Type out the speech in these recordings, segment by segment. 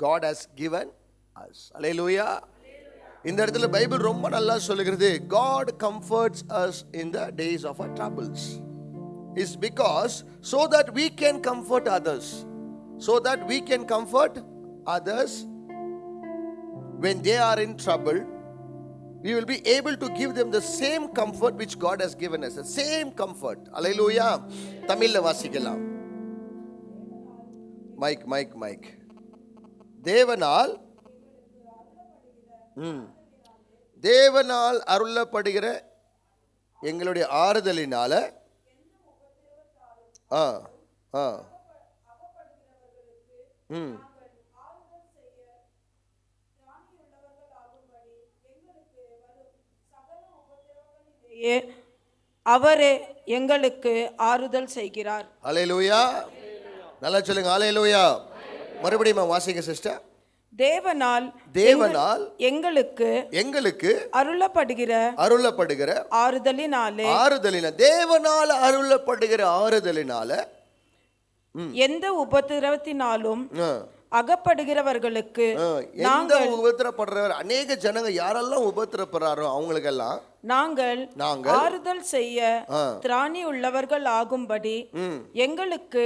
God has given us. Hallelujah. இந்த இடத்துல Bible ரொம்ப நல்லா சொல்லுகிறது, God comforts us in the days of our troubles. Is because so that we can comfort others. So that we can comfort others when they are in trouble. We will be able to give them the same comfort which God has given us. The same comfort. Hallelujah. தமிழ்ல வாசிக்கலாம். Mic. தேவனால் அருளப்படுகிற எங்களுடைய ஆறுதலினால அவரே எங்களுக்கு ஆறுதல் செய்கிறார். அல்லேலூயா. நல்லா சொல்லுங்க, அல்லேலூயா. மறுபடியும் வாசிங்க சிஸ்டர். தேவனால் எங்களுக்கு அருளப்படுகிற ஆறுதலினால தேவனால் அருளப்படுகிற ஆறுதலினால எந்த உபத்திரவத்தினாலும் அகப்படுகிறவர்களுக்கு உபத்திரப்படுறவர் அநேக ஜனங்க யாரெல்லாம் உபத்திரப்படுறாரோ அவங்களுக்கெல்லாம் நாங்கள் ஆறுதல் செய்ய திராணி உள்ளவர்கள் ஆகும்படி எங்களுக்கு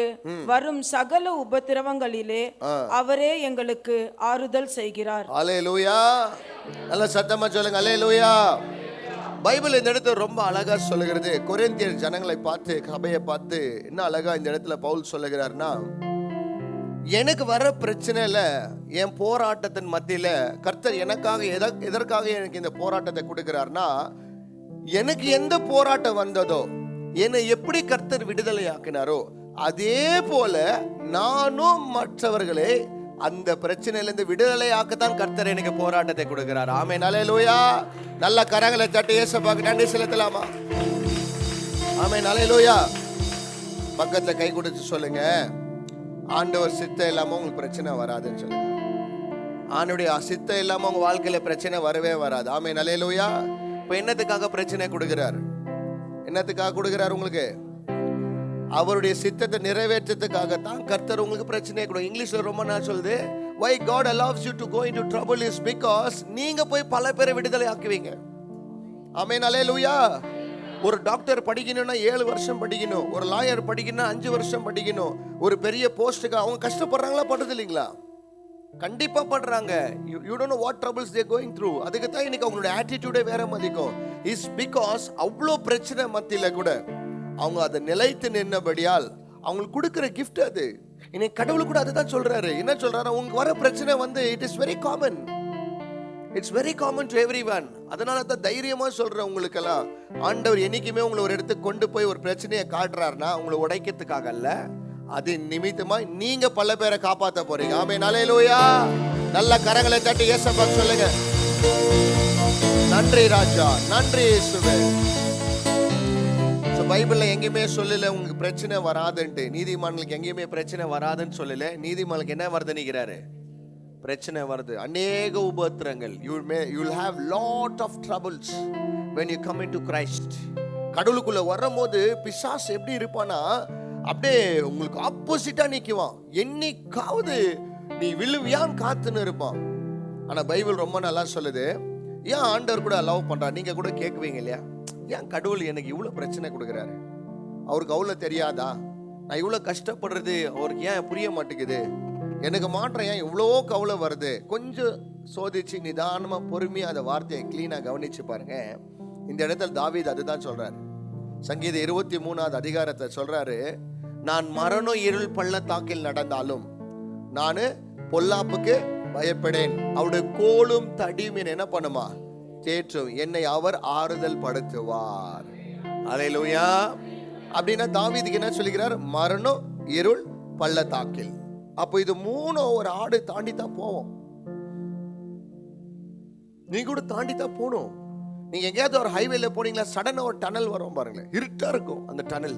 வரும் சகல உபத்திரவங்களிலே அவரே எங்களுக்கு ஆறுதல் செய்கிறார். அல்லேலூயா. நல்ல சத்தமா சொல்லுங்க, அல்லேலூயா. பைபிள் இந்த இடத்துல ரொம்ப அழகா சொல்லுகிறது. கொரிந்தியர் ஜனங்களை பார்த்து, சபையை பார்த்து என்ன அழகா இந்த இடத்துல பவுல் சொல்லுகிறார்னா, எனக்கு வர பிரச்சனையில என் போராட்டத்தின் மத்தியில கர்த்தர் எனக்காக எதற்காக எனக்கு இந்த போராட்டத்தை கொடுக்கிறார்னா, எனக்கு எந்த போராட்டம் வந்ததோ, என்னை எப்படி கர்த்தர் விடுதலை ஆக்கினாரோ அதே போல நானும் மற்றவர்களே அந்த பிரச்சனையிலிருந்து விடுதலை ஆக்கத்தான் கர்த்தர் எனக்கு போராட்டத்தை கொடுக்கிறார். ஆமென், அல்லேலூயா. நல்ல கரங்களை தட்டி இயேசுவுக்கு நன்றி செலுத்தலாமா? ஆமென், அல்லேலூயா. பக்கத்துல கை கொடுத்து சொல்லுங்க, ஆண்டவர் சித்தம் இல்லாம உங்களுக்கு பிரச்சனை வராதுன்னு சொல்லுங்க. ஆண்டவருடைய சித்தம் இல்லாம உங்க வாழ்க்கையில பிரச்சனை வரவே வராது. ஆமென், அல்லேலூயா. இப்ப என்னத்துக்காக பிரச்சனை கொடுக்கிறார்? என்னத்துக்காக கொடுக்கிறார் உங்களுக்கு? அவருடைய சித்தத்தை நிறைவேற்றத்துக்காக தான் கர்த்தர் உங்களுக்கு பிரச்சனையை கொடுக்கும். இங்கிலீஷ்ல ரொம்ப நாள் சொல்லுது, why God allows you to go into trouble is because நீங்க போய் பல பேரை விடுதலை ஆக்குவீங்க. ஆமென், அல்லேலூயா. ஒரு டாக்டர் படிக்கணும்னா 7 வருஷம் படிக்கணும், ஒரு லாயர் படிக்கணும்னா 5 வருஷம் படிக்கணும். ஒரு பெரிய போஸ்ட்டுக்கு அவங்க கஷ்டப்படுறாங்களா, படுறது இல்லைங்களா? கண்டிப்பா படுறாங்க. you don't know what troubles they are going through. அதுக்கு தான் இன்னைக்கு அவங்களோட ஆட்டிடியூடே வேற மதிக்கும். is because அவ்வளோ பிரச்சனை மத்தியில கூட அவங்க அதை நிலைத்து நின்னபடியால் அவங்களுக்கு கொடுக்கிற கிஃப்ட் அது. இன்னைக்கு கடவுள் கூட அதுதான் சொல்றாரு. என்ன சொல்றாரு? உங்களுக்கு வர பிரச்சனை it is very common. It's very common to everyone. அதனால தான் தைரியமா சொல்றேன் உங்களுக்கெல்லாம், ஆண்டவர் என்னைக்குமே உங்களை ஒரு இடத்துக்கு கொண்டு போய் ஒரு பிரச்சனையை காட்டுறாருன்னா உங்களை உடைக்கிறதுக்காக அல்ல, அது நிமித்தமா நீங்க பல பேரை காப்பாற்ற போறீங்க. ஆமென், அல்லேலூயா. நல்ல கரங்களை தட்டி இயேசுவுக்கு சொல்லுங்க, நன்றி ராஜா, நன்றி இயேசுவே. பைபிள்ல எங்கேயுமே சொல்லல உங்களுக்கு பிரச்சனை வராதுன்ட்டு. நீதிமான்களுக்கு எங்கேயுமே பிரச்சனை வராதுன்னு சொல்லல. நீதிமான்களுக்கு என்ன வருதுன்னுக்கிறாரு? பிரச்சனை வருது, அநேக உபத்திரங்கள். you will have lot of troubles when you come into Christ. கடவுளுக்குள்ள வரும்போது பிசாசு எப்படி இருப்பானா, அப்படியே உங்களுக்கு ஆப்போசிட்டா நிக்குவான். என்னைக்காவது நீ விழுவியான்னு காத்துன்னு இருப்பான். ஆனா பைபிள் ரொம்ப நல்லா சொல்லுது, ஏன் ஆண்டவர் கூட அலோவ் பண்றார்? நீங்க கூட கேட்குவீங்க இல்லையா, ஏன் கடவுள் எனக்கு இவ்வளவு பிரச்சனை கொடுக்குறாரு? அவருக்கு அவ்வளவு தெரியாதா? நான் இவ்வளவு கஷ்டப்படுறது அவருக்கு ஏன் புரிய மாட்டேங்குது? எனக்கு மாற்றம் ஏன் இவ்வளோ கவலை வருது? கொஞ்சம் சோதிச்சு நிதானமா பொறுமையா அந்த வார்த்தையை கிளீனா கவனிச்சு பாருங்க. இந்த இடத்துல தாவீது அதுதான் சொல்றாரு. சங்கீத 23வது அதிகாரத்தை சொல்றாரு, நான் மரணம் இருள் பள்ளத்தாக்கில் நடந்தாலும் நானு பொல்லாப்புக்கு பயப்படேன், அவருடைய கோலும் தடியும் என்ன பண்ணுமா தேற்றும், என்னை அவர் ஆறுதல் படுத்துவார். அல்லேலூயா. அப்படின்னா தாவீதுக்கு என்ன சொல்லுகிறார்? மரணம் இருள் பள்ளத்தாக்கில். அப்போ இது 3 ஒரு ஆடு தாண்டி தான் போவோம். நீங்க கூட தாண்டி தான் போகணும். நீங்க எங்கேயாவது ஒரு ஹைவேல போனீங்களா, சடனா ஒரு டனல் வரும் பாருங்களேன், இருட்டா இருக்கும் அந்த டனல்.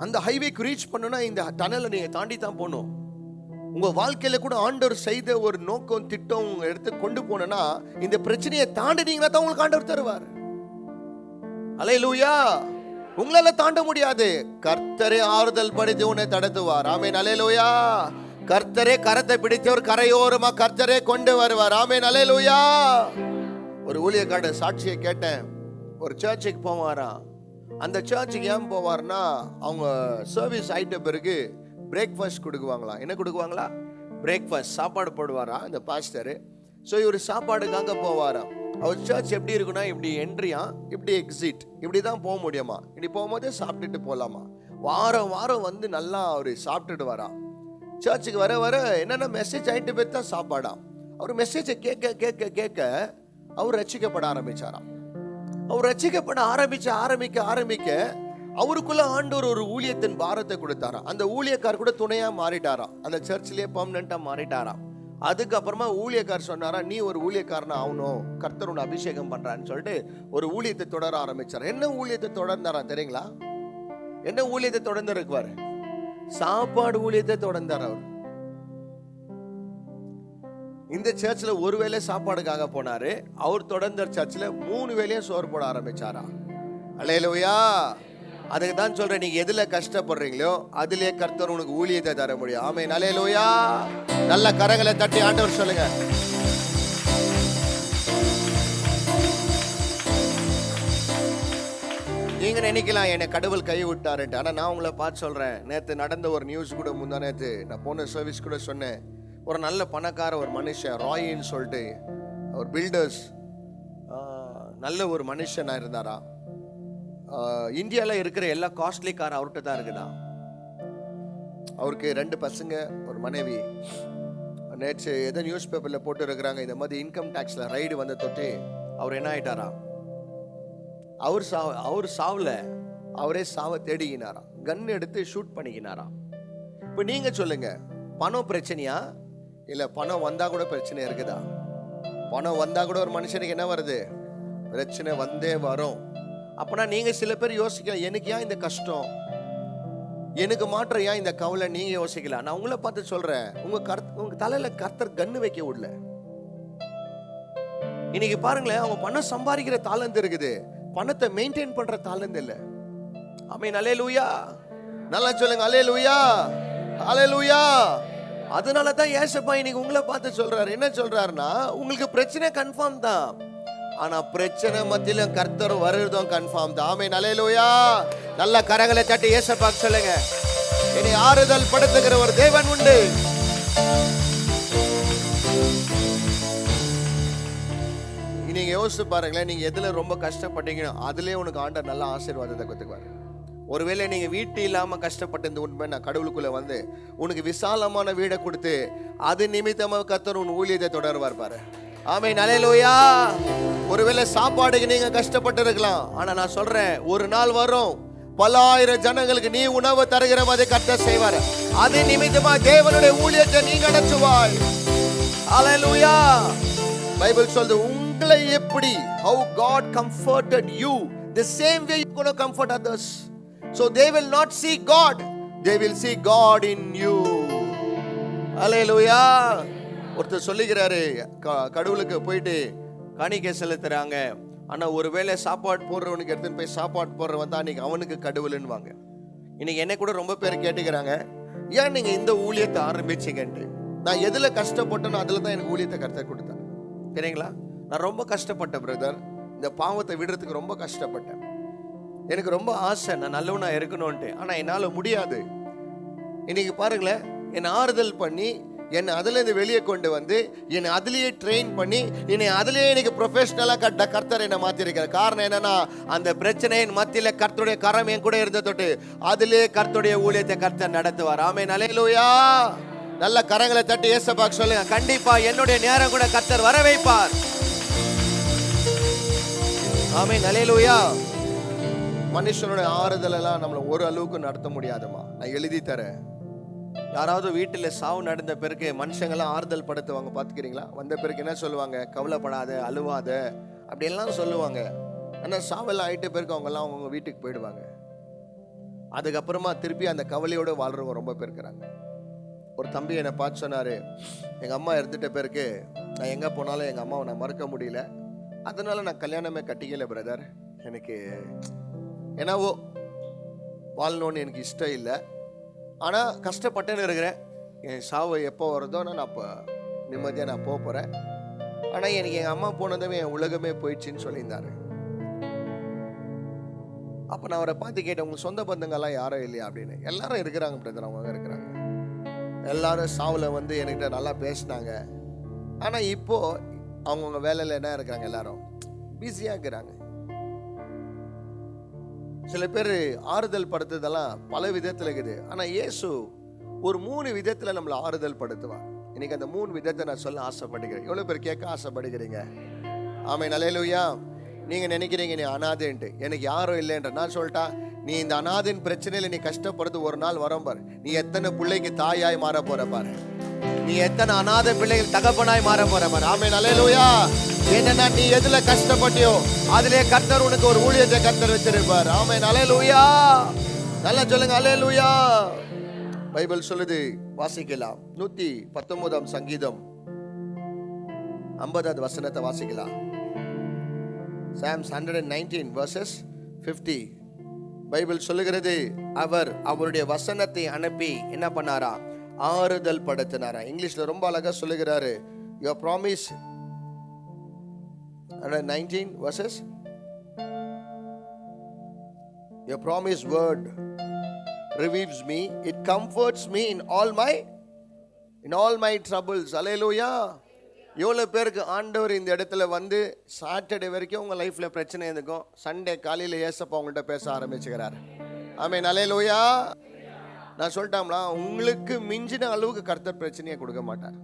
அந்த ஹைவேக்கு ரீச் பண்ணணும்னா இந்த டனலை நீங்க தாண்டி தான் போகணும். உங்க வாழ்க்கையில கூட ஆண்டவர் செய்த ஒரு நோக்கம் திட்டம் உங்க எடுத்து கொண்டு போனா இந்த பிரச்சனையை தாண்டினீங்கன்னா தான் உங்களுக்கு ஆண்டவர் தருவார். அல்லேலூயா. உங்களால தாண்ட முடியாது, கர்த்தரே ஆறுதல் படுத்தி உன்னை தடுத்துவார். ஆமென், அல்லேலூயா. கர்த்தரே கரத்தை பிடித்தவர் கரையோரமா கர்த்தரே கொண்டு வருவார். ஆமென், அல்லேலூயா. ஒரு ஊழியக்காரர் சாட்சியை கேட்டேன். ஒரு சர்ச்சுக்கு போவாராம். அந்த சர்ச்சுக்கு ஏன் போவார்னா, அவங்க சர்வீஸ் ஆயிட்ட பிறகு பிரேக்ஃபாஸ்ட் கொடுக்குவாங்களாம். என்ன கொடுக்குவாங்களா? பிரேக்ஃபாஸ்ட், சாப்பாடு போடுவாரா இந்த பாஸ்டர். ஸோ இவர் சாப்பாடுக்காக போவாராம். அவர் சர்ச் எப்படி இருக்குன்னா, இப்படி என்ட்ரியா, இப்படி எக்ஸிட், இப்படி தான் போக முடியுமா. இப்படி போகும்போதே சாப்பிட்டுட்டு போகலாமா. வாரம் வாரம் வந்து நல்லா அவர் சாப்பிட்டுட்டு வரான். சர்ச்சுக்கு வர வர என்னென்ன மெசேஜ் ஆகிட்டு போய் தான் சாப்பாடாம். அவர் மெசேஜை கேட்க கேட்க கேட்க அவர் ரட்சிக்கப்பட ஆரம்பிச்சாராம். அவர் ரட்சிக்கப்பட ஆரம்பிக்க அவருக்குள்ள ஆண்டவர் ஒரு ஊழியத்தின் பாரத்தை கொடுத்தாராம். அந்த ஊழியக்கார் கூட துணையா மாறிட்டாராம். அந்த சர்ச்சிலேயே பர்மனண்டா மாறிட்டாராம். அதுக்கப்புறமா ஊழியக்கார் சொன்னாரா, நீ ஒரு ஊழியக்காரனா ஆகணும், கர்த்தர் உன்னை அபிஷேகம் பண்றான்னு சொல்லிட்டு ஒரு ஊழியத்தை தொடர ஆரம்பிச்சார். என்ன ஊழியத்தை தொடர்ந்தாரா தெரியுங்களா? என்ன ஊழியத்தை தொடர்ந்து இருக்குவாரு? சாப்பாடு ஊழியத்தை தொடர்ந்தார் அவர். இந்த சர்ச்சில் ஒரு வேளை சாப்பாடுக்காக போனாரு. அவர் தொடர்ந்த சர்ச்சில் 3 வேளையும் சோறு போட ஆரம்பிச்சாரா. அல்லேலூயா. அதுக்கு தான் சொல்றேன், நீங்க எதுல கஷ்டப்படுறீங்களோ அதிலே கர்த்தர் உனக்கு ஊழியத்தை தர முடியும். ஆமென், அல்லேலூயா. நல்ல கரங்களை தட்டி ஆண்டவர் சொல்லுங்க. நீங்க நினைக்கலாம் என்னை கடவுள் கை விட்டாருன்ட்டு. ஆனா நான் உங்களை பார்த்து சொல்றேன், நேற்று நடந்த ஒரு நியூஸ் கூட, முந்தா நேற்று நான் போன சர்வீஸ் கூட சொன்னேன். ஒரு நல்ல பணக்கார ஒரு மனுஷன், ராயின்னு சொல்லிட்டு ஒரு பில்டர்ஸ், நல்ல ஒரு மனுஷனா இருந்தாரா. இந்தியாவில் இருக்கிற எல்லா காஸ்ட்லி கார் அவர்கிட்ட தான் இருக்குதா. அவருக்கு 2 பசங்க, ஒரு மனைவி. நேற்று எதோ நியூஸ் பேப்பரில் போட்டு இருக்கிறாங்க, இந்த மாதிரி இன்கம் டேக்ஸில் ரைடு வந்த தொட்டு அவர் என்ன ஆயிட்டாரா, அவர் சாவில் அவரே சாவை தேடிக்கினாராம். கன் எடுத்து ஷூட் பண்ணிக்கினாராம். இப்போ நீங்கள் சொல்லுங்க, பணம் பிரச்சனையா இல்லை பணம் வந்தால் கூட பிரச்சனை இருக்குதா? பணம் வந்தால் கூட ஒரு மனுஷனுக்கு என்ன வருது? பிரச்சனை வந்தே வரும். அப்பனா நீங்கள் சில பேர் யோசிக்கலாம், எனக்கு ஏன் இந்த கஷ்டம், எனக்கு மாற்றம் ஏன் இந்த கவலை? நீங்கள் யோசிக்கலாம். நான் உங்களை பார்த்து சொல்கிறேன், உங்கள் தலையில் கர்த்தர் கன்னு வைக்க விடல. இன்னைக்கு பாருங்களேன், அவங்க பணம் சம்பாதிக்கிற தாளந்து இருக்குது, பணத்தை மெயின்டைன் பண்ற தாளந்து இல்லை. ஆமென், அல்லேலூயா. நல்லா சொல்லுங்க, அல்லேலூயா, அல்லேலூயா. அதனால தான் ஏசப்பா இன்னைக்கு உங்களை பார்த்து சொல்றாரு. என்ன சொல்றாருன்னா, உங்களுக்கு பிரச்சனை கன்ஃபார்ம் தான், ஆனா பிரச்சனை மத்தியில கர்த்தர் வருவதும் கன்ஃபார்ம் தான். ஆமென், அல்லேலூயா. நல்ல கரங்களை தட்டி ஏசப்பா சொல்லுங்க, இனி ஆறுதல் படுத்துகிற ஒரு தேவன் உண்டு. நீங்க யோசிச்சு பாருங்களேன், நீங்க எதுல ரொம்ப கஷ்டப்பட்டீங்கன்னா அதுலயே உனக்கு ஆண்டவர் நல்ல ஆசீர்வாதத்தை கொடுத்துக்குவாரு. ஒருவேளை நீங்க வீட்டு இல்லாம கஷ்டப்பட்ட இந்த உண்மை, நான் கடவுளுக்குள்ள வந்து உனக்கு விசாலமான வீடை கொடுத்து அது நிமித்தமா கர்த்தர் உன் ஊழியத்தை தொடர்வார் பாரு. ஆமென், அல்லேலூயா. ஒருவேளை சாப்பாடுக்கு நீங்க கஷ்டப்பட்டு இருக்கலாம், ஆனா நான் சொல்றேன், ஒரு நாள் வரும், பல ஆயிரம் ஜனங்களுக்கு நீ உணவு தருகிற மாதிரி கர்த்தர் செய்வார். அது நிமித்தமா தேவனுடைய ஊழியத்தை நீ நடத்துவாய். அல்லேலூயா. பைபிள் சொல்லுது, உங்களை எப்படி, how God comforted you, the same way you going to comfort others. So they will not see God, they will see God in you. Hallelujah. ஒருத்தர் சொல்லுகிறாரு, கடவுளுக்கு போயிட்டு காணிக்கை செலுத்துறாங்க, ஆனா ஒருவேளை சாப்பாடு போடுறவனுக்கு எடுத்துன்னு போய் சாப்பாடு போடுறவன் தான் அன்னைக்கு அவனுக்கு கடவுளுன்னுவாங்க. இன்னைக்கு என்ன கூட ரொம்ப பேர் கேட்டுக்கிறாங்க, ஏன் நீங்க இந்த ஊழியத்தை ஆரம்பிச்சீங்கன்ட்டு. நான் எதுல கஷ்டப்பட்டனோ அதுல தான் எனக்கு ஊழியத்தை கர்த்தர் கொடுத்தார். தெரியுங்களா? நான் ரொம்ப கஷ்டப்பட்டேன் பிரதர், இந்த பாவத்தை விடுறதுக்கு ரொம்ப கஷ்டப்பட்டேன். எனக்கு ரொம்ப ஆசை நான் நல்லவனா இருக்கணும்ட்டு, ஆனா என்னால முடியாது. இன்னைக்கு பாருங்களேன், என்னை ஆறுதல் பண்ணி என்னை அதுலேருந்து வெளியே கொண்டு வந்து என்னை அதுலேயே ட்ரெயின் பண்ணி என்னை அதுலேயே எனக்கு ப்ரொஃபஷனலாக கர்த்தர் என்னை மாற்றிருக்கிறார். காரணம் என்னன்னா, அந்த பிரச்சனையின் மத்தியில் கர்த்தருடைய கரம் என் கூட இருந்த தொட்டு அதிலே கர்த்தருடைய ஊழியத்தை கர்த்தர் நடத்துவார். ஆமென், அல்லேலூயா. நல்ல கரங்களை தட்டி ஏசப்பாக்கு சொல்லுங்க, கண்டிப்பா என்னுடைய நேரம் கூட கர்த்தர் வர வைப்பார். ஆமென், அல்லேலூயா. மனுஷனுடைய ஆறுதல் எல்லாம் நம்மளை ஒரு அளவுக்கு நடத்த முடியாதுமா. நான் எழுதி தரேன். யாராவது வீட்டில் சாவு நடந்த பிறகு மனுஷங்கள்லாம் ஆறுதல் படுத்துவாங்க, பார்த்துக்கிறீங்களா? வந்த பிறகு என்ன சொல்லுவாங்க? கவலைப்படாத, அழுவாத, அப்படியெல்லாம் சொல்லுவாங்க. ஆனால் சாவெல்லாம் ஆகிட்ட பிறகு அவங்கெல்லாம் அவங்க வீட்டுக்கு போயிடுவாங்க. அதுக்கப்புறமா திருப்பி அந்த கவலையோடு வாழ்றவங்க ரொம்ப பேர் இருக்கிறாங்க. ஒரு தம்பி என்னை பார்த்து சொன்னார், எங்கள் அம்மா இறந்துட்ட பிறகு நான் எங்கே போனாலும் எங்கள் அம்மாவை நான் மறக்க முடியல, அதனால நான் கல்யாணமே கட்டிக்கல பிரதர். எனக்கு என்னவோ வாழணும்னு எனக்கு இஷ்டம் இல்லை, ஆனால் கஷ்டப்பட்டேன்னு இருக்கிறேன். என் சாவு எப்போ வருதோ நான் அப்போ நிம்மதியாக நான் போகிறேன். ஆனால் எனக்கு எங்கள் அம்மா போனதுமே என் உலகமே போயிடுச்சின்னு சொல்லியிருந்தாரு. அப்போ நான் அவரை பார்த்து கேட்டேன், உங்கள் சொந்த பந்தங்கள்லாம் யாரும் இல்லையா அப்படின்னு. எல்லாரும் இருக்கிறாங்க பிரதர், அவங்க இருக்கிறாங்க. எல்லாரும் சாவில் வந்து என்கிட்ட நல்லா பேசினாங்க. ஆனால் இப்போது அவங்கவுங்க வேலையில் என்ன இருக்கிறாங்க, எல்லாரும் பிஸியாக இருக்கிறாங்க. சில பேர் ஆறுதல் படுத்துறதெல்லாம் பல விதத்தில் இருக்குது. ஆனால் இயேசு ஒரு 3 விதத்தில் நம்மளை ஆறுதல் படுத்துவார். இன்னைக்கு அந்த 3 விதத்தை நான் சொல்ல ஆசைப்படுகிறேன். எவ்வளோ பேர் கேட்க ஆசைப்படுகிறீங்க? ஆமென், அல்லேலூயா. நீங்கள் நினைக்கிறீங்க நீ அனாதைன்ட்டு, எனக்கு யாரும் இல்லைன்ற. நான் சொல்லிட்டா, நீ இந்த அனாதையின் பிரச்சனையில் நீ கஷ்டப்படுறது ஒரு நாள் வரும் பாரு. நீ எத்தனை பிள்ளைக்கு தாயாய் மாற போற பாரு. நீ எத்தனை அனாதை பிள்ளைகள் தகப்பனாய் மாற போற பாரு. ஆமென், அல்லேலூயா. என்னன்னா நீ எதுல கஷ்டப்பட்டியோ அதிலே கர்த்தர் உனக்கு ஒரு ஊழியத்தை கர்த்தர் வச்சிருப்பார். ஆமென், அல்லேலூயா. நல்லா சொல்லுங்க, அல்லேலூயா. பைபிள் சொல்லுது, வாசிக்கலாம். 119 சங்கீதம் 50வது வசனத்தை வாசிக்கலாம். Psalms 119 verses 50. பைபிள் சொல்லுகிறது, அவர் அவருடைய வசனத்தை அனுப்பி என்ன பண்ணாரா? ஆறுதல் படுத்தினாரா. இங்கிலீஷ்ல ரொம்ப அழகா சொல்லுகிறாரு, your promise 119 verses, your promise word revives me, it comforts me in all my troubles. Hallelujah. எவ்வளோ பேருக்கு ஆண்டவர் இந்த இடத்துல வந்து சாட்டர்டே வரைக்கும் உங்கள் லைஃப்பில் பிரச்சனை இருக்கும், சண்டே காலையில் ஏசப்பா உங்கள்கிட்ட பேச ஆரம்பிச்சுக்கிறார். ஆமென், அல்லேலூயா. நான் சொல்லிட்டோம்னா, உங்களுக்கு மிஞ்சின அளவுக்கு கர்த்தர் பிரச்சனையை கொடுக்க மாட்டார்.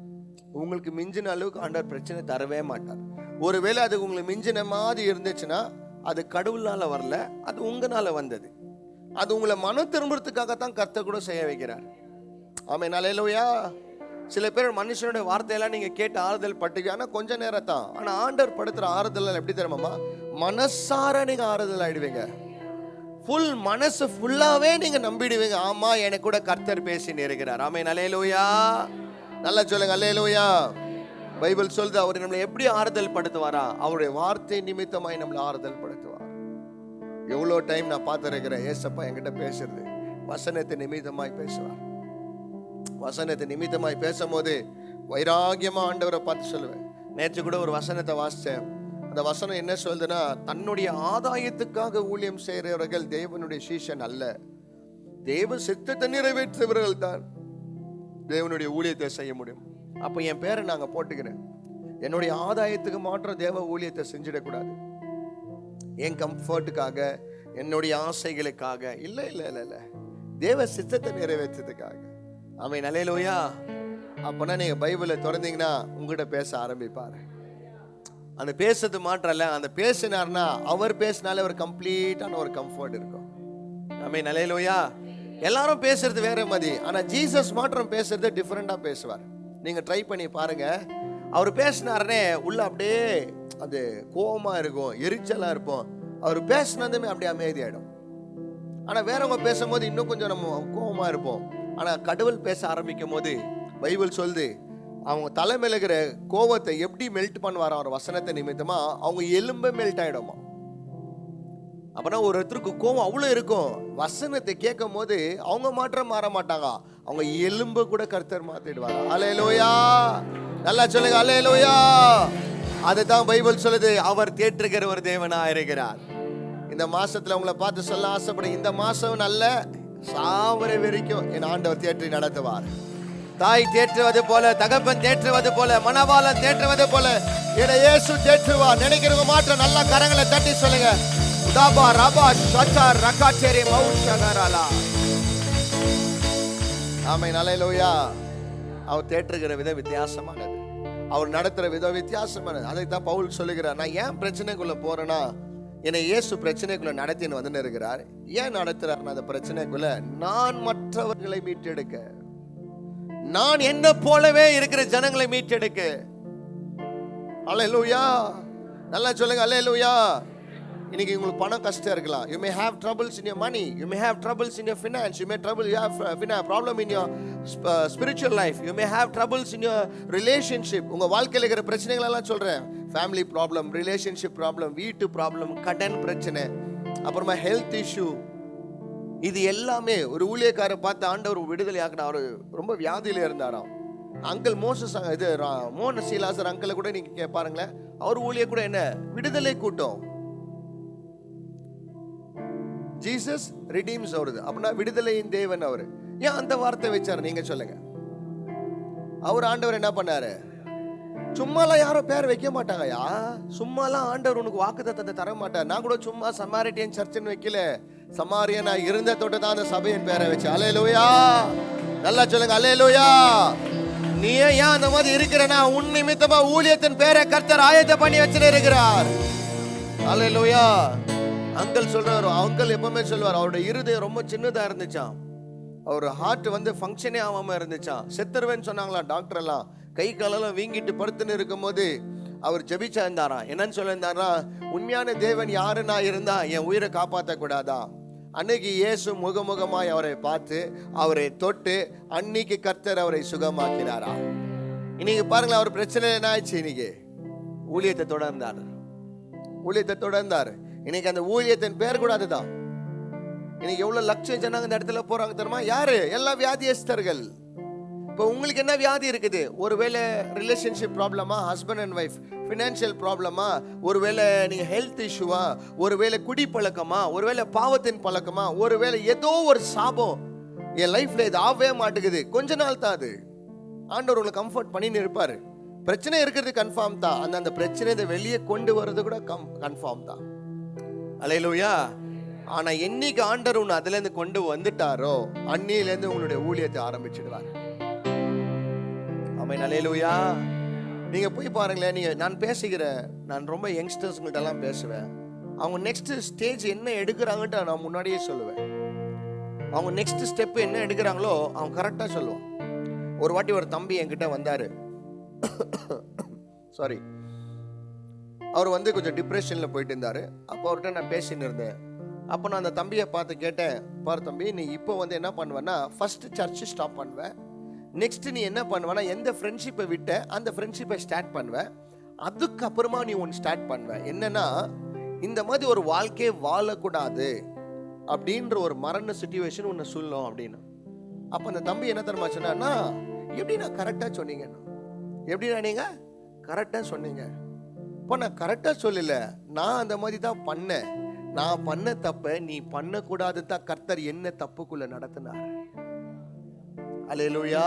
உங்களுக்கு மிஞ்சின அளவுக்கு ஆண்டவர் பிரச்சனை தரவே மாட்டார். ஒருவேளை அது உங்களுக்கு மிஞ்சின மாதிரி இருந்துச்சுன்னா அது கடவுளால் வரல, அது உங்களால் வந்தது. அது உங்களை மன திரும்புறதுக்காகத்தான் கர்த்தர் கூட செய்ய வைக்கிறார். ஆமென், அல்லேலூயா. சில பேர் மனுஷனுடைய வார்த்தையெல்லாம் நீங்கள் கேட்டு ஆறுதல் பட்டுக்கு, ஆனால் கொஞ்ச நேரம் தான். ஆனால் ஆண்டவர் படுத்துகிற ஆறுதல் எப்படி தெரியுமாமா? மனசார நீங்கள் ஆறுதல் ஆயிடுவீங்க. ஃபுல் மனசு ஃபுல்லாகவே நீங்கள் நம்பிடுவீங்க. ஆமாம், எனக்கு கூட கர்த்தர் பேசின்னு இருக்கிறார். ஆமென், அல்லேலூயா. நல்லா சொல்லுங்க, அல்லேலூயா. பைபிள் சொல்லுது, அவர் நம்மளை எப்படி ஆறுதல் படுத்துவாரா? அவருடைய வார்த்தை நிமித்தமாய் நம்மளை ஆறுதல் படுத்துவார். எவ்வளோ டைம் நான் பார்த்துருக்கிறேன், ஏசப்பா என்கிட்ட பேசுறது வசனத்தை நிமித்தமாய் பேசுவார். வசனத்தை நிமித்தமாய் பேசும்போது வைராகியமா ஆண்டவரை பார்த்து சொல்லுவேன். நேற்று கூட ஒரு வசனத்தை வாசித்தேன். அந்த வசனம் என்ன சொல்லுதுன்னா, தன்னுடைய ஆதாயத்துக்காக ஊழியம் செய்கிறவர்கள் தேவனுடைய சீஷன் அல்ல, தேவ சித்தத்தை நிறைவேற்றுபவர்கள் தான் தேவனுடைய ஊழியத்தை செய்ய முடியும். அப்போ என் பேரை நாங்கள் போட்டுக்கிறேன். என்னுடைய ஆதாயத்துக்கு மாற்றம் தேவ ஊழியத்தை செஞ்சிடக்கூடாது. என் கம்ஃபர்ட்டுக்காக, என்னுடைய ஆசைகளுக்காக இல்லை இல்லை இல்லை இல்லை, தேவ சித்தத்தை நிறைவேற்றதுக்காக. ஆமென், அல்லேலூயா. அப்போனா நீங்கள் பைபிளை திறந்தீங்கன்னா உங்ககிட்ட பேச ஆரம்பிப்பார். அந்த பேசுறது மாற்றல, அந்த பேசினார்னா அவர் பேசினாலே ஒரு கம்ப்ளீட்டான ஒரு கம்ஃபர்ட் இருக்கும். ஆமென், அல்லேலூயா. எல்லாரும் பேசுறது வேற மாதிரி, ஆனால் ஜீசஸ் மாற்றம் பேசுறது டிஃப்ரெண்டாக பேசுவார். நீங்கள் ட்ரை பண்ணி பாருங்க. அவர் பேசினாருனே உள்ள அப்படியே அது கோபமாக இருக்கும், எரிச்சலாக இருப்போம். அவர் பேசினதுமே அப்படியே அமைதியாயிடும். ஆனால் வேறவங்க பேசும்போது இன்னும் கொஞ்சம் நம்ம கோபமாக இருப்போம். ஆனால் கடவுள் பேச ஆரம்பிக்கும் போது பைபிள் சொல்லுது, அவங்க தலைமையில் இருக்கிற கோபத்தை எப்படி மெல்ட் பண்ணுவார் அவர் வசனத்தை நிமித்தமா, அவங்க எலும்பை மெல்ட் ஆகிடுமா. அப்போனா ஒரு இடத்துக்கு கோபம் அவ்வளோ இருக்கும், வசனத்தை கேட்கும் போது அவங்க மாற்றம் மாற மாட்டாங்க, அவங்க எலும்பு கூட கர்த்தர் மாற்றிடுவாங்க. அல்லேலூயா. நல்லா சொல்லுங்க, அல்லேலூயா. அதுதான் பைபிள் சொல்லுது, அவர் தேற்றுகிற ஒரு தேவனா இருக்கிறார். இந்த மாசத்துல உங்களை பார்த்து சொல்ல ஆசைப்படுங்க, இந்த மாசம் நல்ல சாவர வரைக்கும் என் ஆண்டவர் தேற்றி நடத்துவார். தாய் தேற்றுவது போல, தகப்பன் தேற்றுவது போல, மணவாளன் தேற்றுவது போல என இயேசு தேற்றுவார். நினைக்கிறவங்க மாற்றம் நல்லா கரங்களை தட்டி சொல்லுங்க. உதாபா ரபா ஷச்சா ரகாச்சேரி மௌஷகராலா. ஆமென், அல்லேலூயா. அவர் தேற்றுகிற விதம் வித்தியாசமானது, அவர் நடத்துகிற விதம் வித்தியாசமானது. அதை தான் பவுல் சொல்லுகிறார், நான் ஏன் பிரச்சனைக்குள்ள போறேன்னா, என்னை இயேசு பிரச்சனைக்குள்ள நடத்தின்னு வந்து இருக்கிறார். ஏன் நடத்துறாருன்னா, அந்த பிரச்சனைக்குள்ள நான் மற்றவர்களை மீட்டெடுக்க, நான் என்ன போலவே இருக்கிற ஜனங்களை மீட்டெடுக்க. அல்லேலூயா. நல்லா சொல்லுங்க, அல்லேலூயா. இன்னைக்கு உங்களுக்கு பணம் கஷ்டம் இருக்கலாம். You may have troubles in your money, you may have troubles in your finance, you may have problem in your spiritual life, you may have troubles in your relationship. உங்க வாழ்க்கையில இருக்கிற பிரச்சனைகள் எல்லாம் சொல்றேன். ஃபேமிலி ப்ராப்ளம், ரிலேஷன்ஷிப் ப்ராப்ளம், வீட்டு problem, கடன் பிரச்சனை, அப்புறமா ஹெல்த் இஷ்யூ, இது எல்லாமே ஒரு ஊழியக்காரரை பார்த்து ஆண்டவர் விடுதலை ஆக்கின. அவர் ரொம்ப வியாதியில இருந்தாராம். அங்கிள் மோசஸ் இது மோன சீலாசர் அங்கிளை கூட நீங்க பாருங்களேன், அவர் ஊழிய கூட என்ன விடுதலை கூட்டம். ஜீசஸ் ரிடீம்ஸ் அவருது அப்படின்னா விடுதலையின் தேவன் அவரு. ஏன் அந்த வார்த்தை வச்சாரு நீங்க சொல்லுங்க? அவர் ஆண்டவர் என்ன பண்ணாரு? சும்மாலாம் யாரும் பேர் வைக்க மாட்டாங்கயா. சும்மாலாம் ஆண்டவர் உனக்கு வாக்குத்தத்தத்தை தர மாட்டார். நான் கூட சும்மா சமாரிட்டியன் சர்ச்சுன்னு வைக்கல, சமாரியனா இருந்த தொட்டு தான் அந்த சபையின் பேரை வச்சு. அல்லேலூயா, நல்லா சொல்லுங்க அல்லேலூயா. நீ ஏன் அந்த மாதிரி இருக்கிறனா? உன் நிமித்தமா ஊழியத்தின் பேரை கர்த்தர் ஆயத்த பண்ணி வச்சுட்டு இருக்கிறார். அல்லேலூயா. அங்கிள் சொல்றாரு, அங்கிள் எப்பவுமே சொல்லுவார், அவருடைய இருதயம் ரொம்ப சின்னதா இருந்துச்சான், அவர் ஹார்ட் வந்து ஃபங்க்ஷனே ஆகாம இருந்துச்சான். செத்துருவேன்னு சொன்னாங்களா டாக்டர் எல்லாம். கை காலெல்லாம் வீங்கிட்டு படுத்துன்னு இருக்கும் போது அவர் ஜெபிச்சா இருந்தாராம். என்னன்னு சொல்லியிருந்தாரா? உண்மையான தேவன் யாருன்னா இருந்தா என் உயிரை காப்பாற்ற கூடாதா? அன்னைக்கு இயேசு முகமுகமாய் அவரை பார்த்து அவரை தொட்டு அன்னைக்கு கர்த்தர் அவரை சுகமாக்கினாரா. இன்னைக்கு பாருங்களேன், அவர் பிரச்சனை என்ன ஆயிடுச்சு? இன்னைக்கு ஊழியத்தை தொடர்ந்தார், ஊழியத்தை தொடர்ந்தார். இன்னைக்கு அந்த ஊழியத்தின் பேர் கூட அதுதான். இன்னைக்கு எவ்வளவு லட்சம் ஜனங்க இந்த இடத்துல போறாங்க தெரியுமா? யாரு? எல்லாம் வியாதியஸ்தர்கள். இப்போ உங்களுக்கு என்ன வியாதி இருக்குது? ஒருவேளை ரிலேஷன்ஷிப் ப்ராப்ளமா, ஹஸ்பண்ட் அண்ட் ஒய்ஃப், ஃபினான்ஷியல் ப்ராப்ளமா, ஒருவேளை நீங்க ஹெல்த் இஷ்யூவா, ஒருவேளை குடி பழக்கமா, ஒருவேளை பாவத்தின் பழக்கமா, ஒருவேளை ஏதோ ஒரு சாபம் என் லைஃப்ல இது ஆகவே மாட்டேங்குது. கொஞ்ச நாள் தான் அது. ஆண்டவர் உங்களை கம்ஃபர்ட் பண்ணின்னு இருப்பாரு. பிரச்சனை இருக்கிறது கன்ஃபார்ம் தான். அந்த பிரச்சனை இதை வெளியே கொண்டு வர்றது கூட கன்ஃபார்ம் தான். அல்லேலூயா. ஆனா என்னைக்கு ஆண்டவர் உன்னை அதுல இருந்து கொண்டு வந்துட்டாரோ அன்னில இருந்து உங்களுடைய ஊழியத்தை ஆரம்பிச்சிடுவார். ஆமென். அல்லேலூயா. நீங்க போய் பாருங்களேன், நீங்க நான் பேசுகிறேன், நான் ரொம்ப யங்ஸ்டர்ஸ்கிட்ட எல்லாம் பேசுவேன். அவங்க நெக்ஸ்ட் ஸ்டேஜ் என்ன எடுக்கிறாங்கன்ட்டு நான் முன்னாடியே சொல்லுவேன். அவங்க நெக்ஸ்ட் ஸ்டெப் என்ன எடுக்கிறாங்களோ அவங்க கரெக்டா சொல்லுவான். ஒரு வாட்டி ஒரு தம்பி என்கிட்ட வந்தாரு. சாரி, அவர் வந்து கொஞ்சம் டிப்ரெஷன்ல போயிட்டு இருந்தாரு. அப்போ அவர்கிட்ட நான் பேசின்னு இருந்தேன். அப்போ நான் அந்த தம்பியை பார்த்து கேட்டேன், பாரு தம்பி, நீ இப்போ வந்து என்ன பண்ணுவேன்னா ஃபர்ஸ்ட் சர்ச் ஸ்டாப் பண்ணுவேன். நெக்ஸ்ட் நீ என்ன பண்ணுவேன்னா எந்த ஃப்ரெண்ட்ஷிப்பை விட்ட அந்த ஃப்ரெண்ட்ஷிப்பை ஸ்டார்ட் பண்ணுவேன். அதுக்கப்புறமா நீ ஒன்று ஸ்டார்ட் பண்ணுவேன். என்னன்னா இந்த மாதிரி ஒரு வாழ்க்கையை வாழக்கூடாது அப்படின்ற ஒரு மரண சிச்சுவேஷன் ஒன்று சொல்லணும் அப்படின்னு. அப்போ அந்த தம்பி என்ன தெரியுமா சொன்னா, எப்படி நான் கரெக்டாக சொன்னீங்க, எப்படின்னா நீங்க கரெக்டாக சொன்னீங்க. இப்போ நான் கரெக்டாக சொல்லல, நான் அந்த மாதிரி தான் பண்ணேன். நான் பண்ண தப்ப நீ பண்ணக்கூடாது தான் கர்த்தர் என்ன தப்புக்குள்ள நடத்தினார். அல்லேலூயா.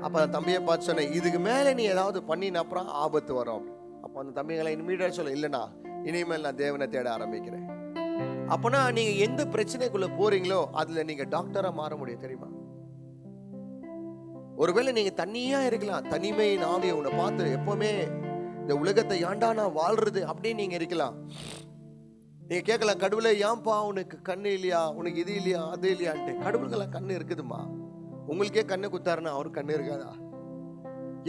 அப்ப அந்த தம்பியை பார்த்து சொன்னேன், இதுக்கு மேல நீ ஏதாவது பண்ணின அப்புறம் ஆபத்து வரும். அப்ப அந்த தம்பிகளை இனிமீடியட் சொல்ல, இல்லைண்ணா இனிமேல் நான் தேவனை தேட ஆரம்பிக்கிறேன். அப்பனா நீங்க எந்த பிரச்சனைக்குள்ள போறீங்களோ அதுல நீங்க டாக்டரா மாற முடியும் தெரியுமா? ஒருவேளை நீங்க தனியா இருக்கலாம், தனிமையின் ஆவியை உன்னை பார்த்து எப்பவுமே இந்த உலகத்தை ஏண்டா நான் வாழ்றது அப்படின்னு நீங்க இருக்கலாம். நீங்க கேட்கலாம், கடவுளே ஏன்பா உனக்கு கண்ணு இல்லையா, உனக்கு இது இல்லையா, அது இல்லையான்ட்டு. கடவுளுக்கெல்லாம் கண்ணு இருக்குதுமா. உங்களுக்கே கண்ணு குத்தாருன்னா அவருக்கு கண்ணு இருக்காதா?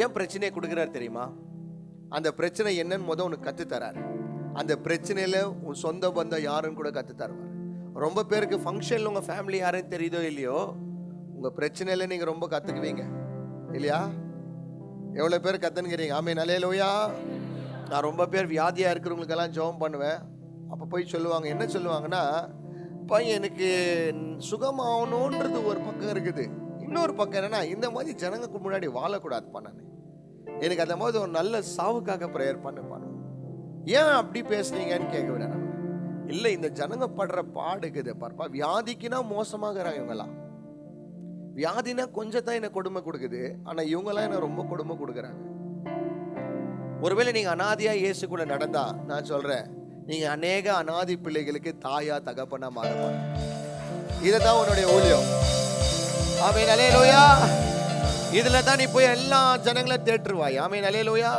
ஏன் பிரச்சனையை கொடுக்குறாரு தெரியுமா? அந்த பிரச்சனை என்னன்னு உனக்கு கத்து தராரு. அந்த பிரச்சனையில உன் சொந்த பந்தம் யாருன்னு கூட கத்து தருவார். ரொம்ப பேருக்கு ஃபங்க்ஷன்ல உங்க ஃபேமிலி யாருன்னு தெரியுதோ இல்லையோ, உங்க பிரச்சனையில நீங்க ரொம்ப கத்துக்குவீங்க இல்லையா? எவ்வளவு பேர் கத்துனுக்கிறீங்க? ஆமென். அல்லேலூயா. நான் ரொம்ப பேர் வியாதியா இருக்கிறவங்களுக்கெல்லாம் ஜெபம் பண்ணுவேன். அப்போ போய் சொல்லுவாங்க, என்ன சொல்லுவாங்கன்னா, எனக்கு சுகமாகணுன்றது ஒரு பக்கம் இருக்குது, இன்னொரு பக்கம் என்னன்னா இந்த மாதிரி ஜனங்களுக்கு முன்னாடி வாழக்கூடாதுப்பா, நான் எனக்கு அந்த மாதிரி ஒரு நல்ல சாவுக்காக ப்ரேயர் பண்ணுப்பான். ஏன் அப்படி பேசுறீங்கன்னு கேட்க விட, இல்லை இந்த ஜனங்க படுற பாடுக்குது பார்ப்பா. வியாதிக்குன்னா மோசமாகறாங்க இவங்கெல்லாம். வியாதினா கொஞ்சம் தான் என்ன கொடுமை கொடுக்குது, ஆனா இவங்கெல்லாம் என்ன ரொம்ப கொடுமை கொடுக்குறாங்க. ஒருவேளை நீங்க அனாதியா இயேசு கூட நடந்தா நான் சொல்றேன், நீங்க அநேக அனாதி பிள்ளைகளுக்கு தாயா தகப்பனா மாறணும். இதுதான் உன்னுடைய ஊழியம். ஆமென். அல்லேலூயா. இதுல தான் நீ போய் எல்லா ஜனங்களையும் தேற்றுவாய். ஆமென். அல்லேலூயா.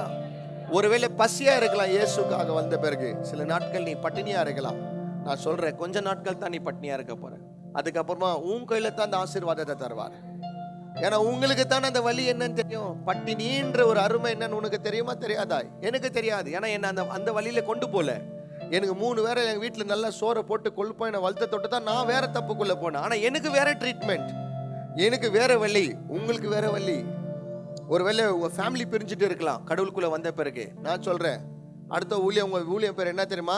ஒருவேளை பசியா இருக்கலாம் இயேசுக்காக வந்த பிறகு, சில நாட்கள் நீ பட்டினியா இருக்கலாம். நான் சொல்றேன், கொஞ்ச நாட்கள் தான் நீ பட்டினியா இருக்க போற. அதுக்கப்புறமா உன் கையில தான் அந்த ஆசீர்வாதத்தை தருவார். ஏன்னா உங்களுக்கு தானே அந்த வலி என்னன்னு தெரியும். பட்டினின்ற ஒரு அருமை என்னன்னு உனக்கு தெரியுமா தெரியாதா? எனக்கு தெரியாது. ஏன்னா என்ன அந்த வழியில கொண்டு போல. எனக்கு 3 வேற எங்க வீட்டுல நல்லா சோறை போட்டு கொழுப்பா என்ன வளர்த்த தொட்டு தான் நான் வேற தப்புக்குள்ள போனேன். ஆனா எனக்கு வேற ட்ரீட்மெண்ட், எனக்கு வேற வழி, உங்களுக்கு வேற வழி. ஒருவேளை உங்க ஃபேமிலி பிரிஞ்சுட்டு இருக்கலாம் கடவுளுக்குள்ள வந்த பிறகு. நான் சொல்றேன், அடுத்த ஊழியம், உங்க ஊழியம் பேர் என்ன தெரியுமா?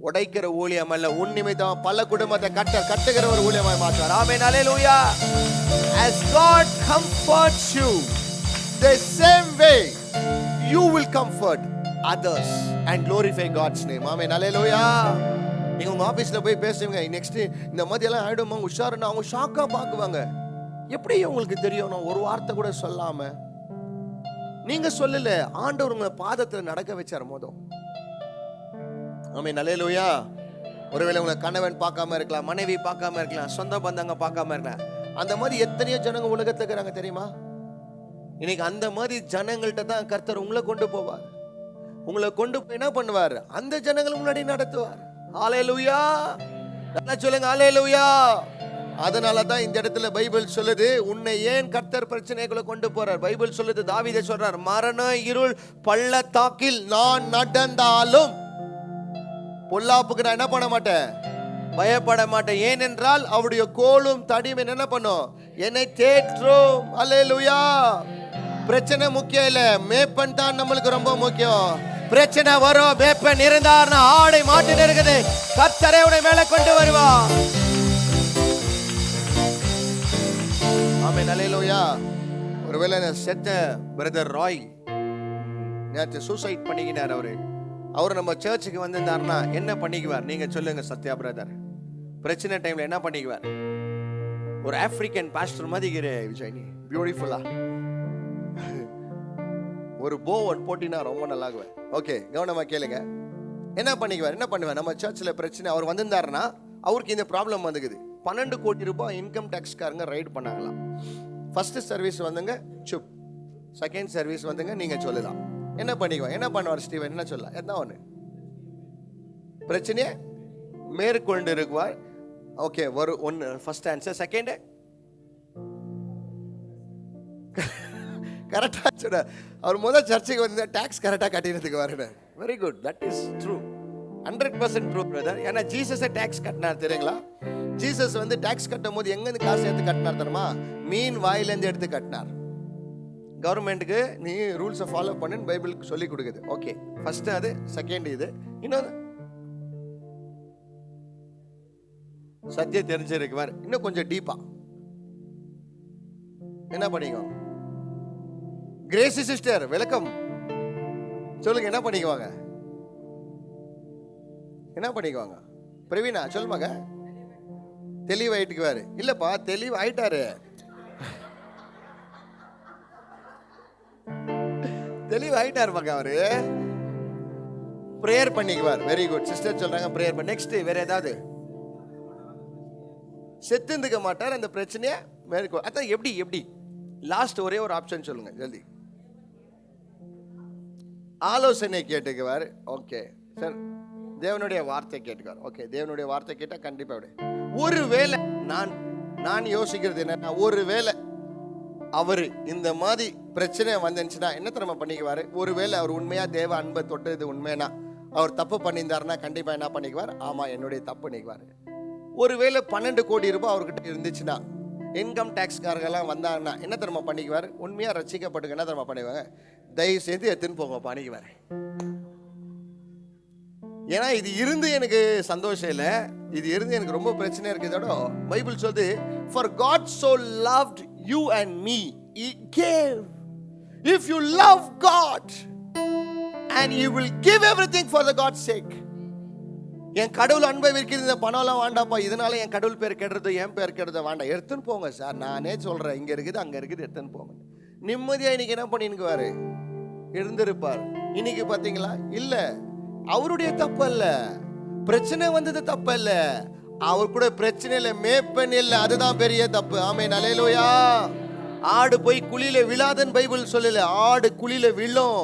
உடைக்கிற ஊழியம் அல்ல, உன் நிமித்தம் பல குடும்பத்தை கட்டுகிற ஒரு ஊழியமாய் மாற்றுவார். ஆமென், ஹல்லேலூயா. As God comforts you, the same way you will comfort others and glorify God's name. ஆமென், ஹல்லேலூயா. நீங்க உங்க ஆபீஸ்ல போய் பேசுவீங்க, நெக்ஸ்ட் இந்த மாதிரி எல்லாம் ஆயிடுமா உஷாருன்னு அவங்க ஷாக்கா பாக்குவாங்க. எப்படி உங்களுக்கு தெரியும்? நான் ஒரு வார்த்தை கூட சொல்லாம, நீங்க சொல்லல, ஆண்டவர் உங்க பாதத்துல நடக்க வச்சார் மோதும். ஆமென், ஹல்லேலூயா. ஒருவேளை உங்க கணவன் பார்க்காம இருக்கலாம், மனைவி பார்க்காம இருக்கலாம், சொந்த பந்தங்க பார்க்காம இருக்கலாம். அந்த மாதிரி எத்தனையோ ஜனங்க உலகத்துல இருக்கிறாங்க தெரியுமா? இன்னைக்கு அந்த மாதிரி ஜனங்கள்ட்ட தான் கர்த்தர் உங்களை கொண்டு போவார். உங்களை கொண்டு போய் என்ன பண்ணுவார்? அந்த ஜனங்கள் முன்னாடி நடத்துவார். ஹல்லேலூயா. நல்லா சொல்லுங்க, ஹல்லேலூயா. அதனால தான் இந்த இடத்துல பைபிள் சொல்லுது, உன்னை ஏன் கர்த்தர் பிரச்சனைகளை கொண்டு போறார்? பைபிள் சொல்லுது, தாவீது சொல்றார், மரண இருள் பள்ளத்தாக்கில் நான் நடந்தாலும் பொல்லாப்புக்கு நான் என்ன பண்ண மாட்டேன், பயப்பட மாட்டேன். ஏனென்றால் அவருடைய கோலும் தடியும் என்ன பண்ணும்? என்னை தேற்றும். ஹல்லேலூயா. பிரச்சனை முக்கியம் இல்ல, மேப்பன் தான் நம்மளுக்கு ரொம்ப முக்கியம். பிரச்சனை வரும், மேப்பன் இருந்தார்னா ஆடை மாட்டு இருக்குது, கர்த்தரே உன்னை மேலே கொண்டு வருவார். ஆமென், ஹல்லேலூயா. ஒருவேளை செத்த பிரதர் ராய் நேற்று சூசைட் பண்ணிக்கினார். அவர் நம்ம சர்ச்சுக்கு வந்திருந்தாருன்னா என்ன பண்ணிக்குவார்? நீங்க சொல்லுங்க சத்யா பிரதர். பிரச்சனை டைம்ல என்ன பண்ணிக்குவார்? ஒரு ஆப்பிரிக்கன் பாஸ்டர் மாதிரி விஜய், நீ பியூட்டிஃபுல்லா ஒரு போவன் போட்டினா ரொம்ப நல்லாகுவேன். ஓகே, கவனமா கேளுங்க. என்ன பண்ணிக்குவார்? என்ன பண்ணுவார்? நம்ம சர்ச்சில் பிரச்சனை, அவர் வந்திருந்தாருன்னா அவருக்கு இந்த ப்ராப்ளம் வந்துக்குது. 12 கோடி ரூபாய் இன்கம் டேக்ஸ்காரங்க ரைட் பண்ணாங்களாம். ஃபர்ஸ்ட் சர்வீஸ் வந்துங்க சுப், செகண்ட் சர்வீஸ் வந்துங்க நீங்க சொல்லலாம். என்ன பண்ணிக்குவாங்க? என்ன பண்ணுவார் ஸ்டீவன்? என்ன சொல்லலாம்? என்ன ஒன்று பிரச்சனையே மேற்கொண்டு இருக்குவார். ஓகே, ஒரு ஒன்று ஃபர்ஸ்ட் ஆன்சர். செகண்ட் கரெக்டாக சொல்ற. அவர் முதல் சர்ச்சுக்கு வந்து டாக்ஸ் கரெக்டாக கட்டினதுக்கு வரேன். Very good, that is true, 100% true brother. ஏன்னா ஜீசஸை டாக்ஸ் கட்டினார் தெரியுங்களா? ஜீசஸ் வந்து டாக்ஸ் கட்டும் போது எங்கேருந்து காசு எடுத்து கட்டினார் தெரியுமா? மீன் வாயிலேருந்து எடுத்து கட்டினார். கவர்மெண்ட்டுக்கு நீ ரூல்ஸை ஃபாலோ பண்ணுன்னு பைபிளுக்கு சொல்லி கொடுக்குது. ஓகே, ஃபர்ஸ்ட் அது, செகண்ட் இது. இன்னொன்று சத்தியம் தெரிஞ்சிருக்குவார். இன்னும் கொஞ்சம் டீப்பா என்ன பண்ணிக்குவாங்க? கிரேசி சிஸ்டர் வெல்கம், சொல்லுங்க என்ன பண்ணிக்குவாங்க? என்ன பண்ணிக்குவாங்க? பிரவீனா சொல்லுமாங்க. தெளிவாயிட்டுக்குவாரு. இல்லப்பா தெளிவாயிட்டாரு, தெளிவாயிட்டாரு பாக்க. அவரு பிரேயர் பண்ணிக்குவார். வெரி குட் சிஸ்டர் சொல்றாங்க பிரேயர் பண்ண. நெக்ஸ்ட் வேற ஏதாவது? செத்துந்துக்க மாட்டார், அந்த பிரச்சனையை மேற்கொள். அதான் எப்படி லாஸ்ட் ஒரே ஒரு ஆப்ஷன் சொல்லுங்க ஜல்தி. ஆலோசனை கேட்டுக்குவார். ஓகே சார், தேவனுடைய வார்த்தை கேட்டுக்குவார். ஓகே, தேவனுடைய வார்த்தை கேட்டா கண்டிப்பா விட. ஒருவேளை நான் யோசிக்கிறது என்னன்னா, ஒருவேளை அவரு இந்த மாதிரி பிரச்சனை வந்துச்சுன்னா என்ன தெரியுமா பண்ணிக்குவாரு? ஒருவேளை அவர் உண்மையா தேவ அன்பை தொட்டது உண்மைனா, அவர் தப்பு பண்ணியிருந்தாருன்னா கண்டிப்பா என்ன பண்ணிக்குவார்? ஆமா என்னுடைய தப்பு பண்ணிக்குவாரு. ஒருவேளை 12 கோடி ரூபாய் அவர்கிட்ட இருந்துச்சுன்னா, இன்கம் டேக்ஸ்காரங்கெல்லாம் வந்தாங்கன்னா என்ன தெரியுமா பண்ணிக்குவார்? உண்மையா ரசிக்கப்பட்டு என்ன தெரியுமா பண்ணிக்குவாங்க? தயவு செய்து எடுத்துன்னு போங்க பண்ணிக்குவாரு. ஏன்னா இது இருந்து எனக்கு சந்தோஷம் இல்லை, இது இருந்து எனக்கு ரொம்ப பிரச்சனை இருக்குதோட பைபிள் சொல்லுது, for God so loved you and me, he gave. If you love God and you will give everything for the God's sake. என் கடவுள் அன்பை விற்கிறது, இந்த பணம்லாம் வேண்டாப்பா, இதனால என் கடவுள் பேர் கெடுறது, என் பேர் கெடுறது வேண்டாம், எடுத்துன்னு போங்க சார். நானே சொல்றேன், இங்க இருக்குது அங்க இருக்குது, எடுத்துன்னு போங்க. நிம்மதியா இன்னைக்கு என்ன பண்ணிருக்குவாரு? இருந்திருப்பார். இன்னைக்கு பாத்தீங்களா? இல்ல, அவருடைய தப்பு அல்ல, பிரச்சனை வந்தது தப்பு அல்ல, அவர் கூட பிரச்சனை இல்லை, மேப்பன் இல்லை, அதுதான் பெரிய தப்பு. ஆமென், ஹல்லேலூயா. ஆடு போய் குழியில விழாதன்னு பைபிள் சொல்லல, ஆடு குழியில விழும்,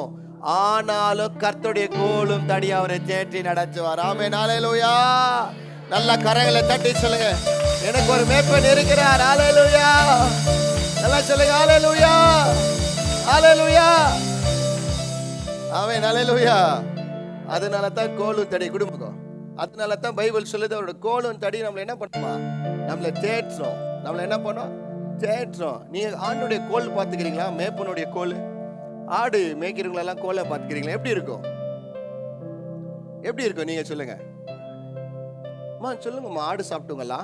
ஆனாலும் கர்த்தருடைய கோலும் தடி அவரை தேற்றி நடத்துவார். ஆமென், ஹல்லேலூயா. நல்ல கரங்களை தட்டி சொல்லுங்க, எனக்கு ஒரு மேப்பன் இருக்கிறார். ஹல்லேலூயா. நல்லா சொல்லுங்க, ஹல்லேலூயா, ஹல்லேலூயா. ஆமென், ஹல்லேலூயா. அதனால தான் கோலும் தடி குடும்பம். அதனால தான் பைபிள் சொல்லுது, அவரோட கோலும் தடி நம்மளை என்ன பண்ணுமா? நம்மளை தேற்றோம். நம்மளை என்ன பண்ணோம்? தேற்றோம். நீங்க ஆண்டுடைய கோல் பார்த்துக்கிறீங்களா? மேப்பனுடைய கோல். ஆடு மேய்க்கிறவங்களெல்லாம் கோலை பார்த்துக்கிறீங்களா? எப்படி இருக்கும்? எப்படி இருக்கும் நீங்க சொல்லுங்க. அம்மா சொல்லுங்கம்மா, ஆடு சாப்பிட்டுங்களா?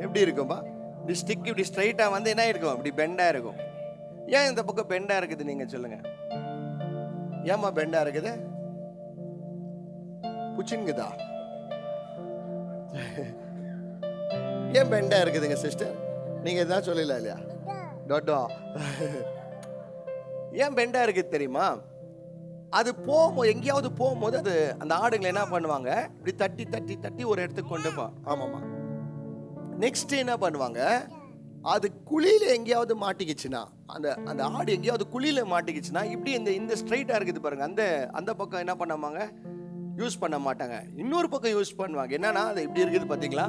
எப்படி இருக்கும்பா? இப்படி ஸ்டிக் இப்படி ஸ்ட்ரைட்டா வந்து என்ன இருக்கும், இப்படி பெண்டா இருக்கும். ஏன் இந்த பக்கம் பெண்டா இருக்குது நீங்க சொல்லுங்க? ஏமா பெண்டா இருக்குது? புச்சின்குதா? ஏன் பெண்டா இருக்குதுங்க சிஸ்டர்? நீங்க தான் சொல்லல இல்லையா? டோட்டோ ஏன் பெண்டா இருக்குது தெரியுமா? அது போகும்போது, எங்கேயாவது போகும்போது அது அந்த ஆடுங்களை என்ன பண்ணுவாங்க, இப்படி தட்டி தட்டி தட்டி ஒரு இடத்துக்கு கொண்டு போ. ஆமாம்மா. நெக்ஸ்ட் என்ன பண்ணுவாங்க, அது குழியில எங்கேயாவது மாட்டிக்கிச்சுன்னா, அந்த அந்த ஆடு எங்கேயாவது குழியில மாட்டிக்கிச்சுன்னா, இப்படி இந்த ஸ்ட்ரைட்டா இருக்குது பாருங்க, அந்த பக்கம் என்ன பண்ணாமாங்க, யூஸ் பண்ண மாட்டாங்க. இன்னொரு பக்கம் யூஸ் பண்ணுவாங்க. என்னன்னா அது இப்படி இருக்குது பாத்தீங்களா,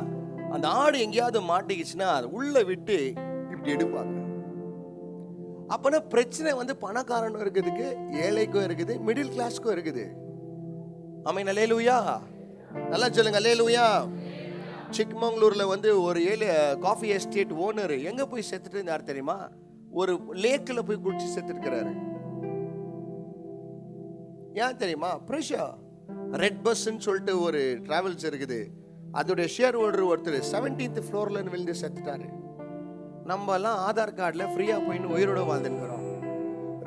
அந்த ஆடு எங்கேயாவது மாட்டிக்கிச்சுன்னா அது உள்ள விட்டு இப்படி எடுப்பாங்க. அப்பனா பிரச்சனை வந்து பணக்காரனும் இருக்குதுக்கு, ஏழைக்கும் இருக்குது, மிடில் கிளாஸ்க்கும் இருக்குது. ஆமென், அல்லேலூயா. நல்லா சொல்லுங்க அல்லேலூயா. சிக்மங்களூர்ல வந்து ஒரு ஏழை காஃபி எஸ்டேட் ஓனர் எங்க போய் செத்துட்டு இருந்தார் தெரியுமா? ஒரு லேக்ல போய் குடிச்சு செத்துருக்கிறாரு. ஏன் தெரியுமா? பிரஷர். ரெட் பஸ்ன்னு சொல்லிட்டு ஒரு டிராவல்ஸ் இருக்குது, அதோடைய ஷேர் ஹோல்டர் ஒருத்தர் 17th ஃப்ளோர்ல விழுந்து செத்துட்டாரு. நம்ம எல்லாம் ஆதார் கார்டில் ஃப்ரீயா போயின்னு உயிரோட வாழ்ந்துருக்கிறோம்.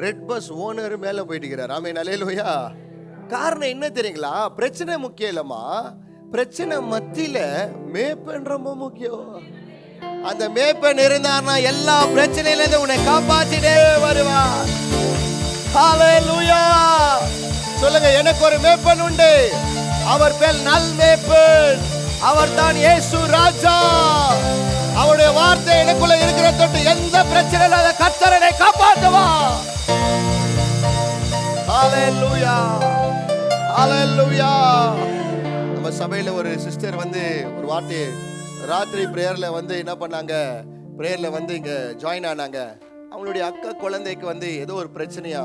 ரெட் பஸ் ஓனர் மேல போயிட்டு இருக்கிறார். ஆமென், அல்லேலூயா. காரணம் என்ன தெரியுங்களா? பிரச்சனை முக்கியம் இல்லம்மா, பிரச்சனை மத்தியில மேப்பன் ரொம்ப முக்கியம். அந்த மேப்பன் இருந்தார்னா எல்லா பிரச்சனையில இருந்து உன்னை காப்பாத்திட்டே வருவார். ஹalleluya. சொல்லுங்க, எனக்கு ஒரு மேப்பன் உண்டு, அவர் பேர் நல் மேப்பன், அவர் தான் இயேசு ராஜா. அவருடைய வார்த்தை எனக்குள்ள இருக்கிற தொட்டு எந்த பிரச்சனையில அந்த கர்த்தர் என்னை காப்பாற்றுவார். ஹalleluya, ஹalleluya. நம்ம சபையில ஒரு சிஸ்டர் வந்து ஒரு வார்த்தை ராத்திரி பிரேயர்ல வந்து என்ன பண்ணாங்க, பிரேயர்ல வந்து இங்க ஜாயின் ஆனாங்க. அவங்களுடைய அக்கா குழந்தைக்கு வந்து ஏதோ ஒரு பிரச்சனையா.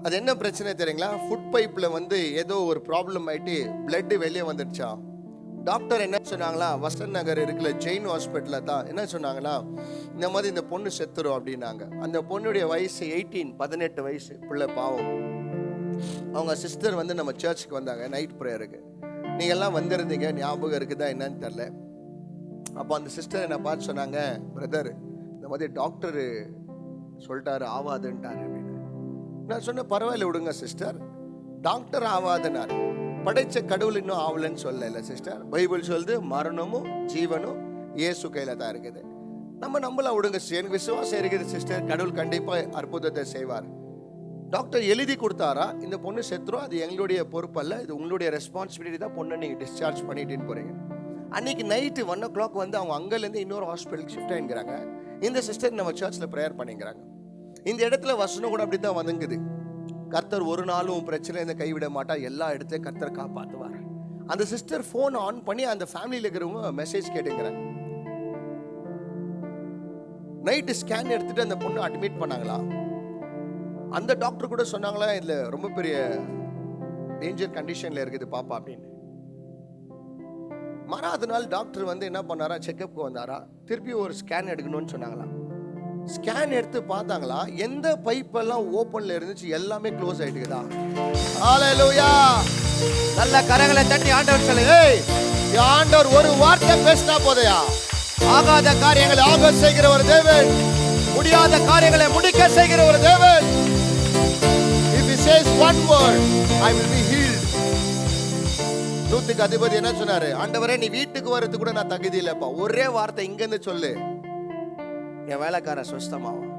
அது என்ன பிரச்சனை தெரியுங்களா? ஃபுட் பைப்ல வந்து ஏதோ ஒரு ப்ராப்ளம் ஆயிட்டு பிளட் வெளியே வந்துடுச்சா. டாக்டர் என்ன சொன்னாங்களா, வசந்த் நகர் இருக்குல்ல ஜெயின் ஹாஸ்பிட்டல்ல தான் என்ன சொன்னாங்கன்னா, இந்த மாதிரி இந்த பொண்ணு செத்துரும் அப்படின்னாங்க. அந்த பொண்ணுடைய வயசு 18 வயசு பிள்ளை, பாவம். அவங்க சிஸ்டர் வந்து நம்ம சர்ச்சுக்கு வந்தாங்க நைட் ப்ரேயருக்கு. நீங்க எல்லாம் வந்திருந்தீங்க, ஞாபகம் இருக்குதா என்னன்னு தெரியல. அப்போ அந்த சிஸ்டர் என்ன பார்த்து சொன்னாங்க, பிரதர் இந்த மாதிரி டாக்டர் சொல்லிட்டாரு ஆவாதுன்ட்டாரு அப்படின்னு. நான் சொன்னேன், பரவாயில்ல விடுங்க சிஸ்டர், டாக்டர் ஆவாதுனாரு, படைச்ச கடவுள் இன்னும் ஆவலன்னு சொல்லல சிஸ்டர். பைபிள் சொல்லுது மரணமும் ஜீவனும் இயேசு கையில தான் இருக்குது. நம்ம நம்மள விடுங்க, எனக்கு விசுவாசம் இருக்குது சிஸ்டர், கடவுள் கண்டிப்பா அற்புதத்தை செய்வார். டாக்டர் எழுதி கொடுத்தாரா, இந்த பொண்ணு செத்துரும், அது எங்களுடைய பொறுப்பு அல்ல, இது உங்களுடைய ரெஸ்பான்சிபிலிட்டி தான், பொண்ணை நீங்க டிஸ்சார்ஜ் பண்ணிட்டு போறீங்க. அன்னைக்கு நைட்டு 1 o'clock வந்து அவங்க அங்கிலேருந்து இன்னொரு ஹாஸ்பிட்டலுக்கு ஷிஃப்ட் ஆகிக்கிறாங்க. இந்த சிஸ்டர் நம்ம சர்ச்சில் ப்ரேயர் பண்ணிக்கிறாங்க. இந்த இடத்துல வசனம் கூட அப்படி தான் வந்துங்குது, கர்த்தர் ஒரு நாளும் பிரச்சனை இந்த கைவிட மாட்டா, எல்லா இடத்துலையும் கர்த்தர் காப்பாற்றுவார். அந்த சிஸ்டர் ஃபோன் ஆன் பண்ணி அந்த ஃபேமிலியில் இருக்கிறவங்க மெசேஜ் கேட்டுங்கிறாங்க. நைட்டு ஸ்கேன் எடுத்துட்டு அந்த பொண்ணு அட்மிட் பண்ணாங்களா. அந்த டாக்டர் கூட சொன்னாங்களா, இதுல ரொம்ப பெரிய டேஞ்சர் கண்டிஷன்ல இருக்குது பாப்பா அப்படின்னு. மறாத நாள் டாக்டர் வந்து என்ன பண்ணாரா, செக்அப்க்கு வந்தாரா, திருப்பி ஒரு ஸ்கேன் எடுக்கணும்னு சொன்னாங்களா. ஸ்கேன் எடுத்து பார்த்தாங்களா, எந்த பைப் எல்லாம் ஓபன்ல இருந்துச்சு எல்லாமே க்ளோஸ் ஆயிட்டுக்குதா. ஹalleluya. நல்ல கரங்களை தட்டி ஆண்டவர் சொல்லுங்க, ஏய் ஆண்டவர் ஒரு வார்த்தை பேசினா போதையா, ஆகாத காரியங்களை ஆக செய்கிற ஒரு தேவன், முடியாத காரியங்களை முடிக்க செய்கிற ஒரு தேவன். If he says one word, I will be healed. நூத்துக்கு அதிபதி என்ன சொன்னாரு, ஆண்டவரே நீ வீட்டுக்கு வரது கூட நான் தகுதி இல்லப்பா, ஒரே வார்த்தை இங்க இருந்து சொல்லு, என் வேலைக்காரன் சுஸ்தமாவான்.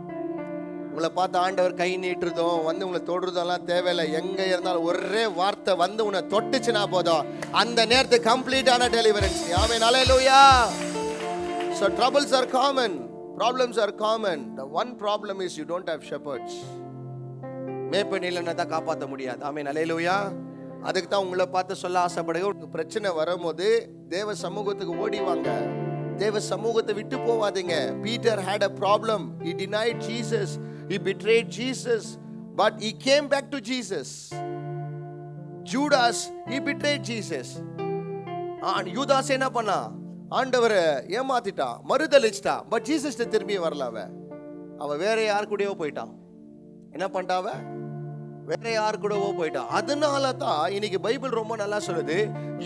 உங்களை பார்த்து ஆண்டவர் கை நீட்டுறதும் வந்து உங்களை தொடுறதெல்லாம் தேவையில்லை. எங்க இருந்தாலும் ஒரே வார்த்தை வந்து உன்னை தொட்டுச்சுனா போதும், அந்த நேரத்துக்கு கம்ப்ளீட்டான டெலிவரன்ஸ். ஆமென், ஹalleluya. So troubles are common, problems are common. The one problem is you don't have shepherds. மேய்ப்பன் இல்லைன்னா தான் காப்பாற்ற முடியாது. ஆமென், ஹalleluya. அதுக்கு தான் உங்களை பார்த்து சொல்ல ஆசைப்படுங்க, பிரச்சனை வரும்போது தேவ சமூகத்துக்கு ஓடிவாங்க, தேவ சமூகத்தை விட்டு போவாதீங்க. Peter had a problem. He denied Jesus. He betrayed Jesus. But he came back to Jesus. Judas, he betrayed Jesus. யூதாஸ் என்ன பண்ணா, ஆண்டவரை ஏமாத்திட்டா, மறுதலிச்சிட்டா. பட் ஜீசஸ் திரும்பி வரல. அவ வேற யார் கூடயோ போயிட்டான். என்ன பண்ணிட்டாவ, வேற யாரு கூடவோ போயிட்டான். அதனால தான் இன்னைக்கு பைபிள் ரொம்ப நல்லா சொல்லுது,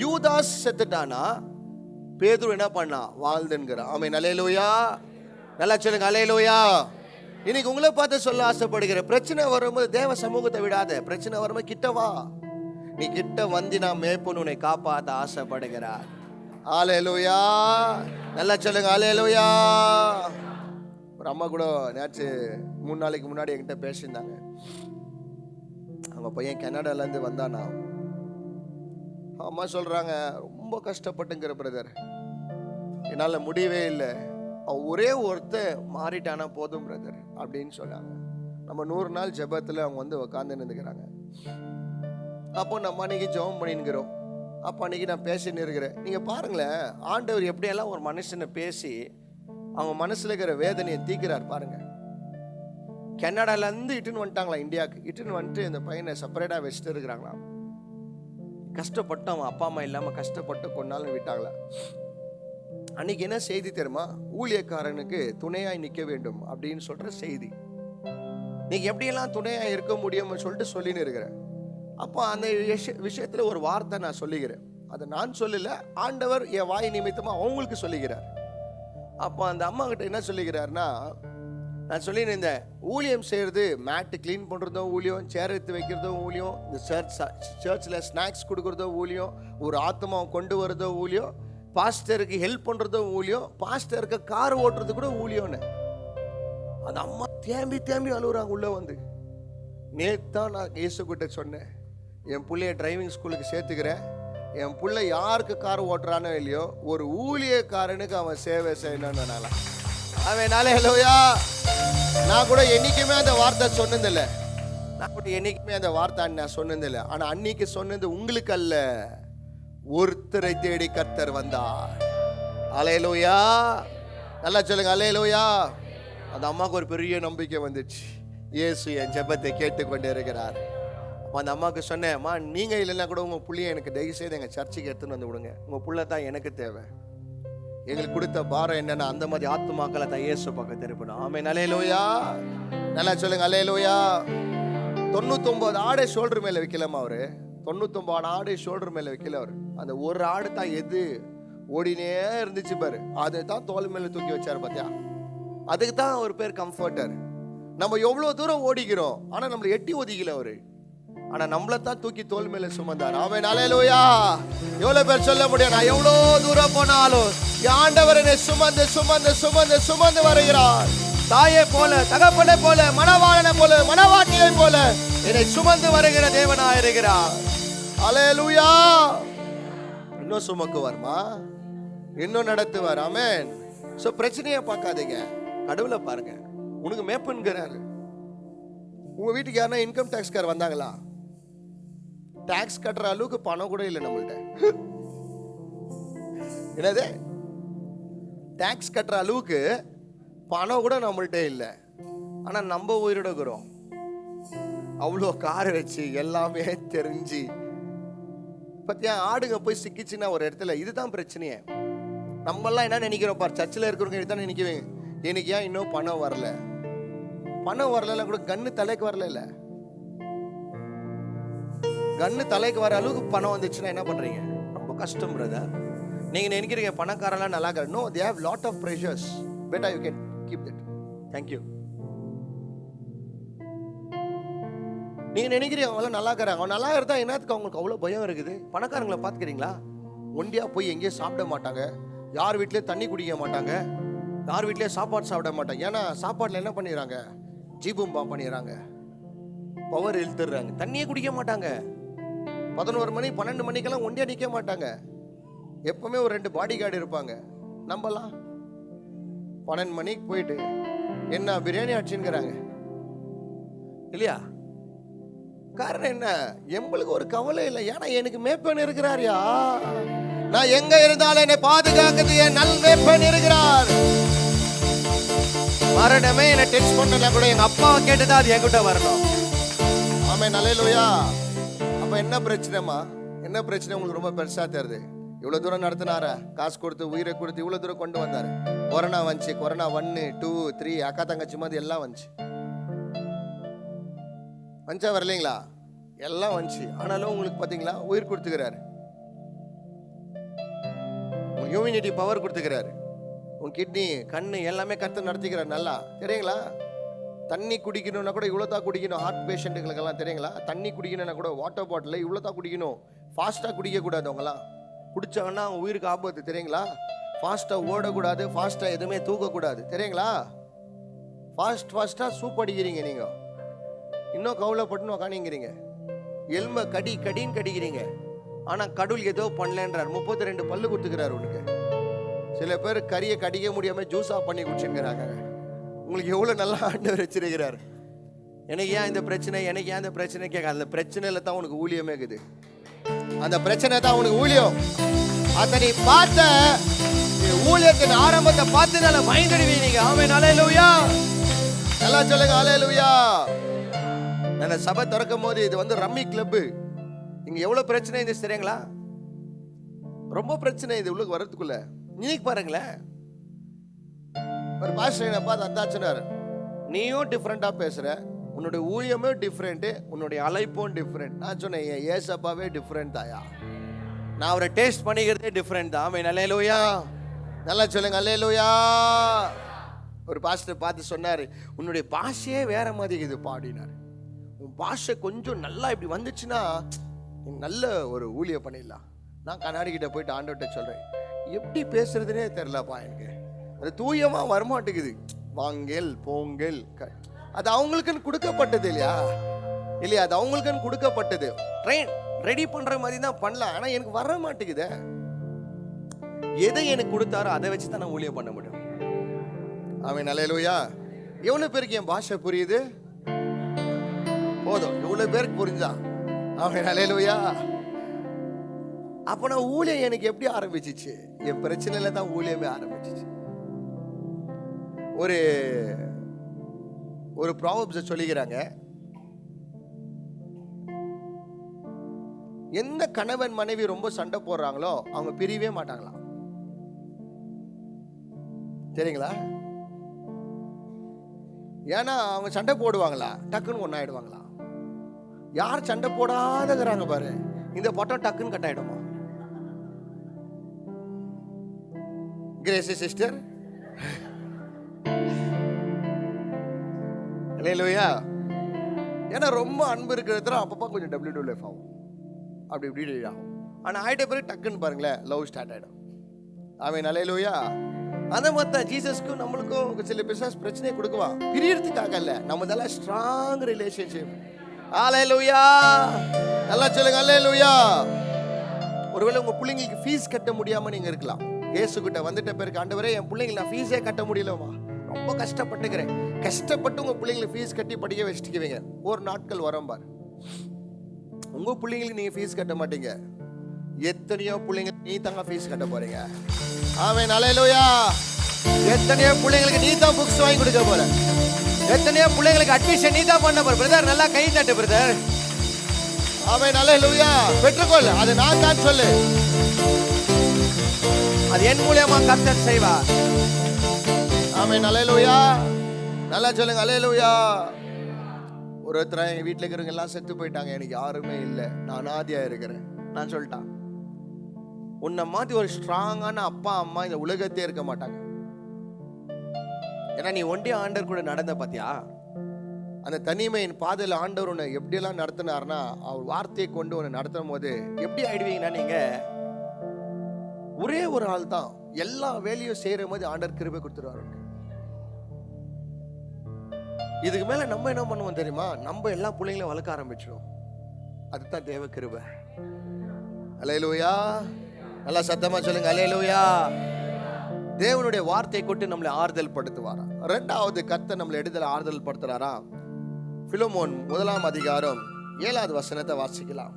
யூதாஸ் செத்துட்டானா பேதுரு என்ன பண்ணா? வாழ்ந்துங்கிறான். ஆமென், அல்லேலூயா. நல்லா சொல்லுங்க, அல்லேலூயா. இன்னைக்கு உங்களை பார்த்து சொல்ல ஆசைப்படுகிறேன், பிரச்சனை வரும்போது தேவ சமூகத்தை விடாத. பிரச்சனை வரும்போது கிட்ட வா. நீ கிட்ட வந்து நான் மேய்ப்பன் உன்னை காப்பாற்ற ஆசைப்படுகிறார். அல்லேலூயா. நல்லா சொல்லுங்க, அல்லேலூயா. ஒரு அம்மா கூட நேற்று 3 நாளைக்கு முன்னாடி என்கிட்ட பேசியிருந்தாங்க. அவங்க பையன் கனடாலேருந்து வந்தானா. அம்மா சொல்றாங்க, ரொம்ப கஷ்டப்பட்டுங்கிற பிரதர், என்னால் முடியவே இல்லை. ஒரே ஒருத்தர் மாறிட்டானா போதும் பிரதர் அப்படின்னு சொன்னாங்க. நம்ம 100 நாள் ஜெபத்தில் அவங்க வந்து உட்காந்து நின்றுக்கிறாங்க. அப்போ நம்ம அன்னைக்கு ஜெபம் பண்ணிருக்கிறோம். அப்போ அன்னைக்கு நான் பேசின்னு இருக்கிறேன். நீங்கள் பாருங்களேன், ஆண்டவர் எப்படியெல்லாம் ஒரு மனுஷனை பேசி அவங்க மனசில் இருக்கிற வேதனையை தீக்கிறார் பாருங்க. கனடாலேருந்து இட்டுன்னு வந்துட்டாங்களா இந்தியாவுக்கு. இட்டுன்னு வந்துட்டு இந்த பையனை செப்பரேட்டாக வச்சுட்டு இருக்கிறாங்களா. கஷ்டப்பட்டு அவன் அப்பா அம்மா இல்லாமல் கஷ்டப்பட்டு கொண்டாலும் விட்டாங்களா. அன்னைக்கு என்ன செய்தி தெரியுமா? ஊழியக்காரனுக்கு துணையாய் நிற்க வேண்டும் அப்படின்னு சொல்ற செய்தி. நீங்க எப்படியெல்லாம் துணையாய் இருக்க முடியும்னு சொல்லிட்டு சொல்லின்னு இருக்கிறேன். அப்போ அந்த விஷயத்துல ஒரு வார்த்தை நான் சொல்லிக்கிறேன். அதை நான் சொல்லல, ஆண்டவர் என் வாய் நிமித்தமா அவங்களுக்கு சொல்லிக்கிறார். அப்போ அந்த அம்மா கிட்ட என்ன சொல்லிக்கிறாருன்னா, நான் சொல்லின்னு இந்த ஊழியம் செய்யறது, மேட்டு கிளீன் பண்றதும் ஊழியம், சேர் எடுத்து வைக்கிறதும் ஊழியம், இந்த சர்ச்சில் ஸ்நாக்ஸ் கொடுக்கறதோ ஊழியம், ஒரு ஆத்மாவை கொண்டு வரதோ ஊழியம், பாஸ்டருக்கு ஹெல்ப் பண்றதும் ஊழியம், பாஸ்டருக்கு கார் ஓட்டுறது கூட ஊழியம்னு. அந்த அம்மா தேம்பி தேம்பி அழுகுறாங்க உள்ள வந்து. நேத்தான் நான் இயேசு கிட்ட சொன்னேன், என் பிள்ளைய டிரைவிங் ஸ்கூலுக்கு சேர்த்துக்கிறேன். என் பிள்ளை யாருக்கு கார் ஓட்டுறானோ இல்லையோ, ஒரு ஊழியக்காரனுக்கு அவன் சேவை செய்யணும்னால அவன் ஹல்லேலூயா. நான் கூட என்னைக்குமே அந்த வார்த்தை சொன்னதில்லை. நான் கூட என்னைக்குமே அந்த வார்த்தை நான் சொன்னதில்லை. ஆனா அன்னைக்கு சொன்னது உங்களுக்கு அல்ல, ஒருத்தரை தேடி கர்த்தர் வந்தார். அல்லேலூயா. நல்லா சொல்லுங்க, அல்லேலூயா. அந்த அம்மாவுக்கு ஒரு பெரிய நம்பிக்கை வந்துச்சு, இயேசு என் ஜெபத்தை கேட்டுக்கொண்டே இருக்கிறார். அந்த அம்மாவுக்கு சொன்னேன், அம்மா நீங்க இல்லைன்னா கூட உங்க புள்ளைய எனக்கு தயவு செய்து எங்க சர்ச்சுக்கு எடுத்துன்னு வந்து விடுங்க. உங்க புள்ள தான் எனக்கு தேவை. எங்களுக்கு கொடுத்த பாரம் என்னன்னா, அந்த மாதிரி ஆத்துமாக்களை தான் இயேசு பக்கம் திருப்பணும். ஆமென், அல்லேலூயா. நல்லா சொல்லுங்க, அல்லேலூயா. 99 ஆடை ஷோல்டர் மேல வைக்கலாமா அவரு? 99 ஆடு ஷோல்டர் மேல வைக்கல அவரு. அந்த ஒரு ஆடு தான் எது ஓடினே இருந்துச்சு பாரு, அதை தான் தோல் மேல தூக்கி வச்சாரு பாத்தியா. அதுக்கு தான் ஒரு பேர் கம்ஃபர்டர். நம்ம எவ்வளவு தூரம் ஓடிக்கிறோம், ஆனா நம்மளை எட்டி ஒதிக்கல அவரு, ஆனா நம்மள தான் தூக்கி தோல் மேல சுமந்தார். ஆமென், அல்லேலூயா. எவ்வளவு பேர் சொல்ல முடியும், நான் எவ்வளவு தூரம் போனாலும் ஆண்டவர் என்னை சுமந்து சுமந்து சுமந்து சுமந்து வருகிறார். தாயை போல, தகப்பனை போல, மணவாளனை போல, மணவாட்டியை போல என்னை சுமந்து வருகிற தேவனாய் இருக்கிறார். அல்லேலூயா. இன்னும் சுமக்குவார்மா, இன்னும் நடத்துவார். ஆமென். சோ பிரச்சனையை பார்க்காதீங்க, கடவுளை பாருங்க. உனக்கு மேப்பன்கிறாரு. உங்க வீட்டுக்கு யாருன்னா இன்கம் டாக்ஸ்கார் வந்தாங்களா? டாக்ஸ் கட்டுற அளவுக்கு பணம் கூட இல்லை நம்மள்ட்ட. என்னது? டாக்ஸ் கட்டுற அளவுக்கு பணம் கூட நம்மள்ட்ட இல்லை. ஆனா நம்ம உயிரோட இருக்கிறோம். அவ்வளோ கார் வச்சு எல்லாமே தெரிஞ்சு பத்தியா. ஆடுங்க போய் சிக்கிச்சுன்னா ஒரு இடத்துல, இதுதான் பிரச்சனையே. நம்மெல்லாம் என்ன நினைக்கிறோம் பார், சர்ச்சில் இருக்கிறவங்க இதுதான் நினைக்குவேன், எனக்கு ஏன் இன்னும் பணம் வரல, பணம் வரல கூட கண்ணு தலைக்கு வரல. இல்ல கண்ணு தலைக்கு வர அளவுக்கு பணம் வந்துச்சுன்னா என்ன பண்றீங்க? ரொம்ப கஷ்டம் பிரதர். நீங்க நினைக்கிறீங்க பணக்காரெல்லாம் நல்லா இருக்காரு. No, they have lot of pressures. Better you can keep that. Thank you. நீங்க நினைக்கிறீங்க அவங்க நல்லா இருக்காங்க. அவன் நல்லா இருந்தா என்னத்துக்கு அவங்களுக்கு அவ்வளவு பயம் இருக்குது? பணக்காரங்களை பாத்துக்கிறீங்களா? ஒண்டியா போய் எங்கேயும் சாப்பிட மாட்டாங்க, யார் வீட்லயும் தண்ணி குடிக்க மாட்டாங்க, யார் வீட்லயும் சாப்பாடு சாப்பிட மாட்டாங்க. ஏன்னா சாப்பாடுல என்ன பண்ணிடுறாங்க? ஜீபூம்பா பண்ணிடுறாங்க, பவர் இழுத்துறாங்க. தண்ணியே குடிக்க மாட்டாங்க. 11 மணி 12 மணிக்கெல்லாம் ஒண்டியா நிற்க மாட்டாங்க. எப்பவுமே ஒரு 2 பாடி கார்டு இருப்பாங்க. நம்பலாம் 12 மணிக்கு போயிட்டு என்ன பிரியாணி ஆச்சுங்கிறாங்க இல்லையா? காரணம் என்ன? எங்களுக்கு ஒரு கவலை இல்லை. ஏன்னா எனக்கு மேப்பன் இருக்கிறாரியா. நான் எங்க இருந்தாலும் என்னை பாதுகாக்கிறது என் நல் மேப்பன் இருக்கிறார். மரணமே என்ன டெக்ஸ்ட் பண்ணல கூட எங்க அப்பாவை கேட்டுதான் அது என்கிட்ட வரணும். ஆமென், அல்லேலூயா. அப்ப என்ன பிரச்சனைமா? என்ன பிரச்சனை உங்களுக்கு ரொம்ப பெருசா தெரியுது? இவ்வளவு தூரம் நடத்தினாரா, காசு கொடுத்து உயிரை கொடுத்து இவ்வளவு தூரம் கொண்டு வந்தாரு. கொரோனா வந்துச்சு, கொரோனா 1, 2, 3 அக்கா தங்கச்சி மாதிரி எல்லாம் வந்துச்சு. வந்துச்சா வரலைங்களா? எல்லாம் வந்துச்சு. ஆனாலும் உங்களுக்கு பார்த்தீங்களா உயிர் கொடுத்துக்கிறாரு, உங்க இம்யூனிட்டி பவர் கொடுத்துக்கிறாரு, உங்க கிட்னி கண்ணு எல்லாமே கத்து நடத்திக்கிறார் நல்லா. தெரியுங்களா? தண்ணி குடிக்கணும்னா கூட இவ்வளோ தான் குடிக்கணும். ஹார்ட் பேஷண்ட்டுகளுக்கெல்லாம் தெரியுங்களா? தண்ணி குடிக்கணும்னா கூட வாட்டர் பாட்டில் இவ்வளோ தான் குடிக்கணும். ஃபாஸ்ட்டாக குடிக்கக்கூடாது. அவங்களாம் குடிச்சாங்கன்னா அவங்க உயிருக்கு ஆபத்து. தெரியுங்களா? ஃபாஸ்ட்டாக ஓடக்கூடாது, ஃபாஸ்ட்டாக எதுவுமே தூக்கக்கூடாது. தெரியுங்களா? ஃபாஸ்ட்டாக சூப் அடிக்கிறீங்க நீங்கள், இன்னும் கவலைப்பட்டுன்னு உக்காணிங்கிறீங்க, எலும்பை கடின்னு கடிக்கிறீங்க. ஆனால் கடவுள் ஏதோ பண்ணலன்றார். 32 பல்லு கொடுத்துக்கிறார் உனக்கு. சில பேர் கறியை கடிக்க முடியாமல் ஜூஸாக பண்ணி குடிச்சுங்கிறாங்க. உங்களுக்கு எவ்வளோ நல்லா ஆண்டவர் வச்சிருக்கிறார். எனக்கு ஏன் இந்த பிரச்சனை, எனக்கு ஏன் இந்த பிரச்சனை கேட்க, அந்த பிரச்சனையில தான் உனக்கு ஊழியமே இருக்குது. அந்த பிரச்சனை தான் உனக்கு ஊழியம். அதை நீ பார்த்த ஊழியத்தின் ஆரம்பத்தை பார்த்தனால மயங்கிடுவீங்க. ஆமென், அல்லேலூயா. நல்லா சொல்லுங்க, அல்லேலூயா. அந்த சபை திறக்கும் போது இது வந்து ரம்மி கிளப்பு. இங்க எவ்வளவு பிரச்சனை இது தெரியுங்களா? ரொம்ப பிரச்சனை இது உள்ளுக்கு வர்றதுக்குள்ள. இன்னைக்கு பாருங்களேன், ஒரு பாஸ்டர் பார்த்து அத்தாச்சுனார், நீயும் டிஃப்ரெண்டா பேசுற, உன்னுடைய ஊழியமே டிஃப்ரெண்ட், உன்னுடைய அழைப்பும் டிஃப்ரெண்ட். நான் சொன்னேன், என் ஏசப்பாவே டிஃப்ரெண்ட் தாயா, நான் அவரை டேஸ்ட் பண்ணிக்கிறதே டிஃப்ரெண்ட் தான். ஆமென், அல்லேலூயா. நல்லா சொல்லுங்க, அல்லேலூயா. ஒரு பாஸ்டர் பார்த்து சொன்னாரு, உன்னுடைய பாஷையே வேற மாதிரி இது பாடினார். உன் பாஷை கொஞ்சம் நல்லா இப்படி வந்துச்சுன்னா நல்ல ஒரு ஊழிய பண்ணிடலாம். நான் கண்ணாடி கிட்ட போயிட்டு ஆண்டவர்கிட்ட சொல்றேன், எப்படி பேசுறதுனே தெரியலப்பா எனக்கு, அது தூயமா வரமாட்டேங்குது. வாங்கல் போங்கல், அது அவங்களுக்குன்னு கொடுக்கப்பட்டது இல்லையா? இல்லையா? அது அவங்களுக்குன்னு கொடுக்கப்பட்டது. ட்ரெயின் ரெடி பண்ற மாதிரி தான் பண்ணலாம், ஆனா எனக்கு வர மாட்டேங்குது. எதை எனக்கு கொடுத்தாரோ அதை வச்சு தான் நான் ஊழியம் பண்ண முடியும். ஆமென், அல்லேலூயா. எவ்வளவு பேருக்கு என் பாஷை புரியுது? போதும், இவ்வளவு பேருக்கு புரிஞ்சா. ஆமென், அல்லேலூயா. அப்ப நான் ஊழியம் எனக்கு எப்படி ஆரம்பிச்சிச்சு? என் பிரச்சனையில தான் ஊழியமே ஆரம்பிச்சிச்சு. ஒரு ப்ராவர்ப்ஸ் சொல்லிக்கிறாங்க, எந்த கணவன் மனைவி ரொம்ப சண்டை போடுறாங்களோ அவங்க பிரியவே மாட்டாங்களாம். சரிங்களா? ஏன்னா அவங்க சண்டை போடுவாங்களா, டக்குன்னு ஒன்னாயிடுவாங்களா. யார் சண்டை போடாதங்கிறாங்க பாரு, இந்த பட்டம் டக்குன்னு கட் ஆயிடுமா? கிரேசி சிஸ்டர், அல்லேலூயா. ஏன்னா ரொம்ப அன்பு இருக்கிறது அப்பப்போ கொஞ்சம் WWF ஆகும், அப்படி இப்படி ஆகும். ஆனால் ஆயிட்ட பிறகு டக்குன்னு பாருங்களேன், லவ் ஸ்டார்ட் ஆகிடும். ஆமென், அல்லேலூயா. அந்த மாதிரி தான் ஜீசஸ்க்கும் நம்மளுக்கும் சில பிசாசு பிரச்சனையை கொடுக்குவான், பிரியறதுக்காக இல்லை, நம்மதெல்லாம் ஸ்ட்ராங் ரிலேஷன்ஷிப். அல்லேலூயா. நல்லா சொல்லுங்க, அல்லேலூயா. ஒருவேளை உங்க பிள்ளைங்களுக்கு ஃபீஸ் கட்ட முடியாம நீங்க இருக்கலாம். இயேசு கிட்ட வந்துட்ட பிறகு, ஆண்டவரே என் பிள்ளைங்க நான் ஃபீஸே கட்ட முடியலமா, ரொம்ப கஷ்டப்பட்டுக்கிறேன். கஷ்டப்பட்டு உங்க பிள்ளைங்களுக்கு ஃபீஸ் கட்டி படிக்க வச்சுக்குவீங்க. ஒரு நாட்கள் வரும் பார், உங்க பிள்ளைங்களுக்கு நீங்க ஃபீஸ் கட்ட மாட்டீங்க. எத்தனையோ பிள்ளைங்க நீ தாங்க ஃபீஸ் கட்ட போறீங்க. ஆமென், அல்லேலூயா. எத்தனையோ பிள்ளைங்களுக்கு நீ தான் புக்ஸ் வாங்கி கொடுக்க போற, எத்தனையோ பிள்ளைங்களுக்கு அட்மிஷன் நீ தான் பண்ண போற. பிரதர் நல்லா கை தட்டு பிரதர். ஆமென், அல்லேலூயா. பெற்றுக்கொள், அது நான் தான் சொல்லு, அது என் மூலமா கர்த்தர் செய்வார். ஆமென், அல்லேலூயா. நல்லா சொல்லுங்க, அல்லேலூயா. ஒருத்தர் எங்க வீட்டுல இருக்கிறவங்க எல்லாம் செத்து போயிட்டாங்க, எனக்கு யாருமே இல்லை, நான் அனாதையா இருக்கிறேன். நான் சொல்லிட்டான், உன்னை மாதிரி ஒரு ஸ்ட்ராங்கான அப்பா அம்மா இந்த உலகத்தே இருக்க மாட்டாங்க. ஏன்னா நீ ஒண்டி ஆண்டவர் கூட நடந்த பாத்தியா, அந்த தனிமையின் பாதையில் ஆண்டவர் உன்னை எப்படியெல்லாம் நடத்தினார்னா, அவர் வார்த்தையை கொண்டு உன்னை நடத்தும் போது எப்படி ஆயிடுவீங்கன்னா, நீங்க ஒரே ஒரு ஆள் தான் எல்லா வேலையும் செய்யற போது ஆண்டவர் கிருபை கொடுத்துருவாரு. இதுக்கு மேல நம்ம என்ன பண்ணுவோம் தெரியுமா? நம்ம எல்லா பிள்ளைங்களையும் வளர்க்க ஆரம்பிச்சிடும். அதுதான் தேவ கிருபை. அல்லேலூயா. நல்லா சத்தமா சொல்லுங்க, அல்லேலூயா. தேவனுடைய வார்த்தை கொண்டு நம்மளை ஆறுதல் படுத்துவாரா. ரெண்டாவது கர்த்தர் நம்மளை எடுதல் ஆறுதல் படுத்துறாரா. பிலமோன் 1 அதிகாரம் 7வது வசனத்தை வாசிக்கலாம்.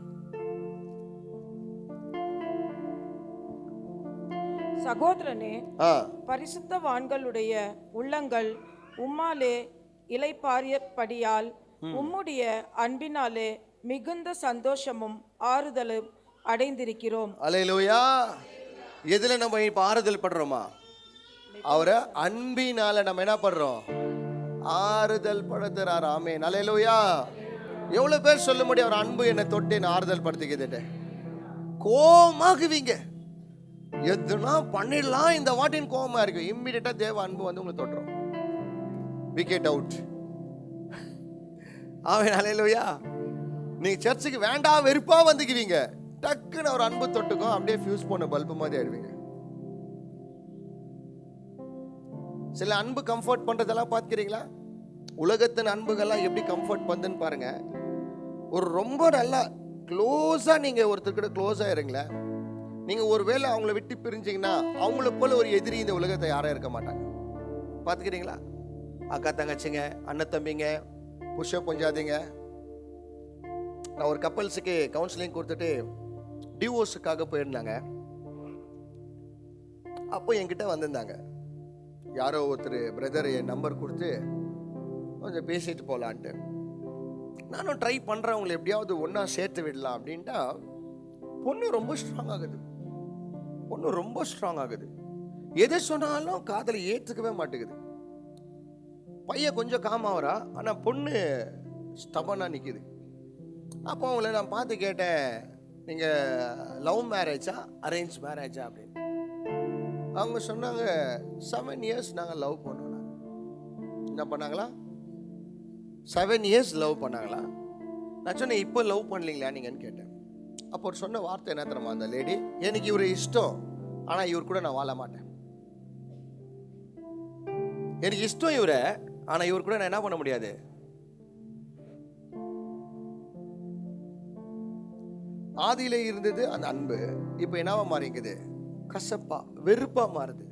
சகோதரனே, பரிசுத்தவான்களுடைய உள்ளங்கள் உம்மாலே இளைப்பாறியபடியால் உம்முடைய அன்பினாலே மிகுந்த சந்தோஷமும் ஆறுதலும் அடைந்திருக்கிறோம். அல்லேலூயா. எதுல நம்ம இப்ப ஆறுதல் படுறோமா? அவரை அன்பினால நம்ம என்ன பண்றோம்? ஆறுதல் படுத்துறார். ஆமென், அல்லேலூயா. எவ்வளவு பேர் சொல்ல முடியும் அவர் அன்பு என்னை தொட்டு என்ன ஆறுதல் படுத்திக்கிட்டு? கோமாகுவீங்க, எதுனா பண்ணிடலாம் இந்த வாட்டின் கோபமா இருக்கு. இம்மிடியட்டா தேவ அன்பு வந்து உங்களை தொட்டுரும். Wicket out. ஆமென், ஹல்லேலூயா. நீங்க சர்ச்சுக்கு வேண்டாம் வெறுப்பா வந்துக்குவீங்க, டக்குன்னு அவர் அன்பு தொட்டுக்கும், அப்படியே ஃபியூஸ் போன பல்பு மாதிரி ஆயிடுவீங்க. சில அன்பு கம்ஃபர்ட் பண்றதெல்லாம் பார்த்துக்கிறீங்களா? உலகத்தின் அன்புகள்லாம் எப்படி கம்ஃபர்ட் பண்ணுன்னு பாருங்க. ஒரு ரொம்ப நல்லா க்ளோஸா நீங்க ஒருத்தர்கிட்ட க்ளோஸா இருங்களேன், நீங்க ஒருவேளை அவங்கள விட்டு பிரிஞ்சீங்கன்னா அவங்கள போல ஒரு எதிரி இந்த உலகத்தை யாரும் இருக்க மாட்டாங்க. பார்த்துக்கிறீங்களா? அக்கா தங்கச்சிங்க, அண்ணன் தம்பிங்க, புஷ பொஞ்சாதீங்க. நான் ஒரு கப்பல்ஸுக்கு கவுன்சிலிங் கொடுத்துட்டு டிவோர்ஸுக்காக போயிருந்தாங்க. அப்போ என்கிட்ட வந்திருந்தாங்க யாரோ ஒருத்தர் பிரதர் என் நம்பர் கொடுத்து கொஞ்சம் பேசிட்டு போகலான்ட்டு. நானும் ட்ரை பண்ணுறேன் அவங்களை எப்படியாவது ஒன்றா சேர்த்து விடலாம் அப்படின்ட்டா. பொண்ணு ரொம்ப ஸ்ட்ராங் ஆகுது, பொண்ணு ரொம்ப ஸ்ட்ராங் ஆகுது. எதை சொன்னாலும் காதலை ஏற்றுக்கவே மாட்டேங்குது. பையன் கொஞ்சம் காமாவரா, ஆனால் பொண்ணு ஸ்டபனாக நிற்கிது. அப்போ அவங்கள நான் பார்த்து கேட்டேன், நீங்கள் லவ் மேரேஜா அரேஞ்ச் மேரேஜா அப்படின்னு. அவங்க சொன்னாங்க 7 years நாங்கள் லவ் பண்ணோம். என்ன பண்ணாங்களா? 7 years லவ் பண்ணாங்களா? நான் சொன்னேன் இப்போ லவ் பண்ணலீங்களா நீங்கன்னு கேட்டேன். அப்போ ஒரு சொன்ன வார்த்தை என்ன தெரியுமா அந்த லேடி? எனக்கு இவரு இஷ்டம், ஆனால் இவர் கூட நான் வாழ மாட்டேன். எனக்கு இஷ்டம் இவரை, ஆனால் இவர் கூட நான் என்ன பண்ண முடியாது. ஆதியில இருந்தது அந்த அன்பு, இப்போ என்னவா மாறிக்குது? கசப்பா வெறுப்பா மாறுது.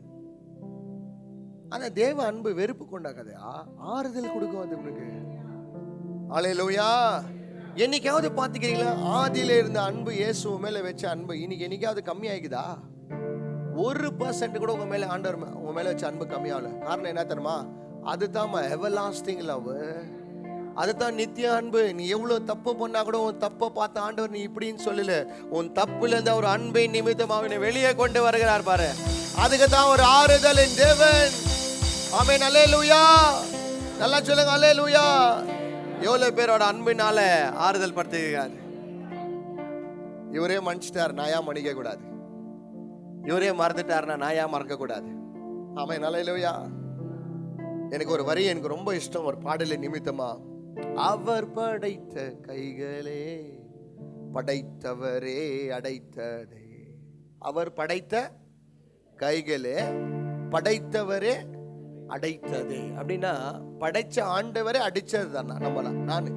ஆனா தேவ அன்பு வெறுப்பு கொண்டாக்காதா, ஆறுதல் கொடுக்கும் அது உங்களுக்கு. அல்லேலூயா. என்னைக்காவது பாத்துக்கிறீங்களா ஆதியில இருந்த அன்பு, இயேசு மேல வச்ச அன்பு இன்னைக்கு என்னைக்காவது கம்மி ஆகிக்குதா? 1% கூட உங்க மேல ஆண்டவர் உங்க மேல வச்ச அன்பு கம்மியாகல. காரணம் என்ன தெரியுமா? அதுதான் எவர்லாஸ்டிங் லவ், அதுதான் நித்திய அன்பு. நீ எவ்வளவு தப்பு பண்ணா கூட உன் தப்பை பார்த்த ஆண்டவர் நீ இப்படின்னு சொல்லல, உன் தப்புல இருந்து ஒரு அன்பை நிமித்தம் அவனை வெளியே கொண்டு வருகிறார் பாரு. அதுக்கு தான் ஒரு ஆறுதலின் தேவன். ஆமென், அல்லேலூயா. நல்லா சொல்லுங்க அல்லேலூயா. எவ்வளவு பேரோட அன்பினால ஆறுதல் படுத்துகிறார். இவரே மன்னிச்சிட்டார், நான் ஏன் மன்னிக்க கூடாது? இவரே மறந்துட்டாருன்னா நான் ஏன் மறக்க கூடாது? ஆமென், அல்லேலூயா. எனக்கு ஒரு வரி எனக்கு ரொம்ப இஷ்டம், ஒரு பாடலை நிமித்தமா. அவர் படைத்த கைகளே படைத்தவரே அடைத்ததே. அவர் படைத்த கைகளே படைத்தவரே அடைத்ததே அப்படின்னா படைச்ச ஆண்டவரே அடிச்சது தானா நம்மளா நானு.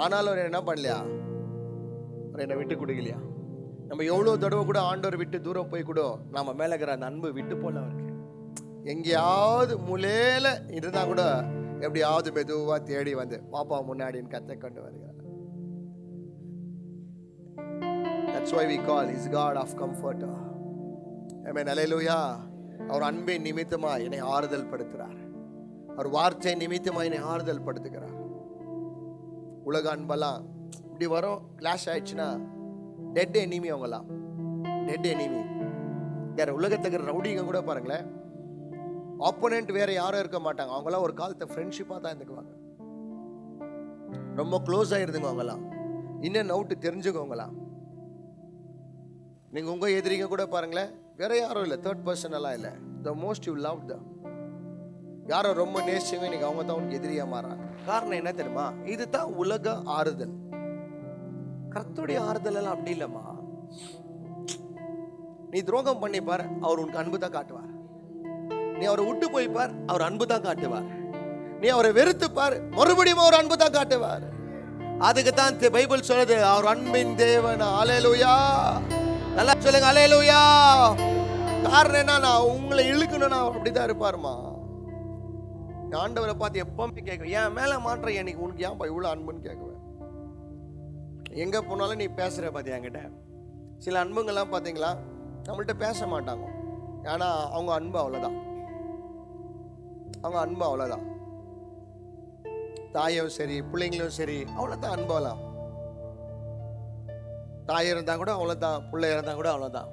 ஆனாலும் அவர் என்ன பண்ணலையா? அவர் என்னை விட்டு கொடுக்கலையா? நம்ம எவ்வளவு தடவை கூட ஆண்டவர் விட்டு தூரம் போய் கூட நம்ம மேல இருக்கிற அந்த அன்பு விட்டு போல அவருக்கு. எங்கேயாவது மூலையில இருந்தா கூட எப்படியாவது மெதுவா தேடி வந்து பாப்பா முன்னாடின்னு கத்தை கொண்டு வருகிறார். That's why we call his God of comfort. Amen, hallelujah. அவர் அன்பின் நிமித்தமா என்னை ஆறுதல் படுத்துகிறார். அவர் வார்த்தை நிமித்தமா என்னை ஆறுதல் படுத்துகிறார். உலக அன்பெல்லாம் இப்படி வரும், கிளாஷ் ஆயிடுச்சுன்னா டெட் எனிமி. அவங்களாம் டெட் எனிமி. வேற உலகத்துக்கு ரவுடிங்க கூட பாருங்களேன், ஆப்போனன்ட் வேற யாரும் இருக்க மாட்டாங்க. அவங்களாம் ஒரு காலத்தை ஃப்ரெண்ட்ஷிப்பாக தான் இருந்துக்குவாங்க, ரொம்ப க்ளோஸ் ஆயிருதுங்க. அவங்களாம் இன்னும் நவுட்டு தெரிஞ்சுக்கோங்களாம். நீங்க உங்க எதிரிங்க கூட பாருங்களேன், வேற யாரும் இல்லை, தேர்ட் பர்சன் எல்லாம் இல்லை. த மோஸ்ட் யூ லவ் த யாரோ ரொம்ப நேசிச்சவங்க இன்னைக்கு அவங்க தான் உனக்கு எதிரியா மாறாங்க. காரணம் என்ன தெரியுமா? இதுதான் உலக ஆறுதல். கர்த்தருடைய ஆறுதல் எல்லாம் அப்படி இல்லைம்மா. நீ துரோகம் பண்ணி பாரு, அவர் உனக்கு அன்பு தான் காட்டுவார். நீ அவரை விட்டு போய் பார், அவர் அன்பு தான் காட்டுவார். நீ அவரை வெறுத்து பார், மறுபடியும் அவர் அன்பு தான் காட்டுவார். அதுக்கு தான் பைபிள் சொல்லுது, அவர் அன்பின் தேவன். அல்லேலூயா. நல்லா சொல்லுங்க அல்லேலூயா. காரணம் என்ன? நான் உங்களை இழுக்கணும்னா அப்படிதான் இருப்பாருமா. ஆண்டவரை பார்த்து எப்பவுமே கேட்குவேன், என் மேல மாற்ற எனக்கு உனக்கு ஏன்பா இவ்வளவு அன்புன்னு கேட்குவேன். எங்க போனாலும் நீ பேசுற பாத்தியா என்கிட்ட. சில அன்புங்கள்லாம் பாத்தீங்களா நம்மள்ட்ட பேச மாட்டாங்க, ஆனா அவங்க அன்பு அவ்வளவுதான். அவங்க அன்பு அவ்வளவுதான். தாயும் சரி பிள்ளைங்களும் சரி அவ்வளவுதான் அன்பலாம். தாய் இருந்தா கூட அவ்வளவுதான், பிள்ளை இருந்தா கூட அவ்வளவுதான்.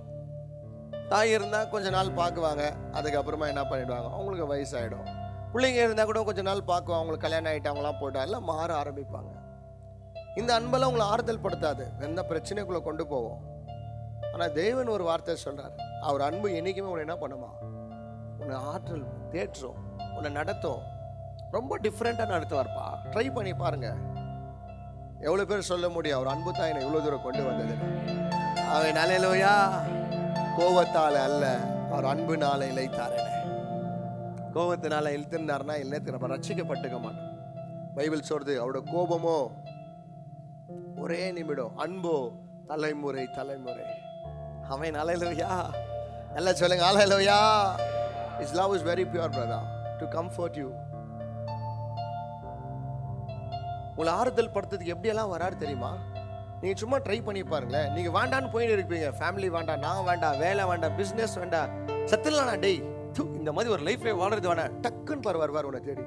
தாய் இருந்தா கொஞ்ச நாள் பார்க்குவாங்க, அதுக்கப்புறமா என்ன பண்ணிடுவாங்க, அவங்களுக்கு வயசாயிடும். பிள்ளைங்க இருந்தா கூட கொஞ்ச நாள் பார்க்குவாங்க, அவங்களுக்கு கல்யாணம் ஆகிட்டு அவங்களாம் போட்டா எல்லாம் மாற ஆரம்பிப்பாங்க. இந்த அன்பெல்லாம் உங்களை ஆறுதல் படுத்தாது, எந்த பிரச்சனைக்குள்ள கொண்டு போவோம். ஆனா தேவன் ஒரு வார்த்தை சொல்றார், அவர் அன்பு என்னைக்குமே உன்னை என்ன பண்ணுமா, உன்னை ஆற்றல் தேற்றும், உன்னை நடத்தும். ரொம்ப டிஃப்ரெண்டா நடத்துவார்ப்பா. ட்ரை பண்ணி பாருங்க. எவ்வளவு பேர் சொல்ல முடியும் அவர் அன்பு தான் என்னை இவ்வளவு தூரம் கொண்டு வந்தது. அவன் அல்லேலூயா, கோபத்தால அல்ல, அவர் அன்புனால இழைத்தார். கோபத்தினால இழுத்திருந்தாருன்னா இல்லை, நம்ம ரட்சிக்கப்பட்டுக்க மாட்டோம். பைபிள் சொல்றது அவரோட கோபமோ ஒரே நிமிடம், அன்போ தலைமுறை தலைமுறை. அவன் அல்லேலூயா, எல்லாம் சொல்லுங்க அல்லேலூயா. His love is very pure, brother, to comfort you. உங்களை ஆறுதல் படுத்துறதுக்கு எப்படியெல்லாம் வராரு தெரியுமா? நீங்க சும்மா ட்ரை பண்ணி பாருங்களேன். நீங்க வேண்டான்னு போயிட்டு இருப்பீங்க, ஃபேமிலி வேண்டாம், நான் வேண்டாம், வேலை வேண்டாம், பிசினஸ் வேண்டாம், சத்துலாம் டேய் இந்த மாதிரி ஒரு லைஃப்ல வாழ்றது வேணாம். டக்குன்னு வருவார் உன்னை தேடி.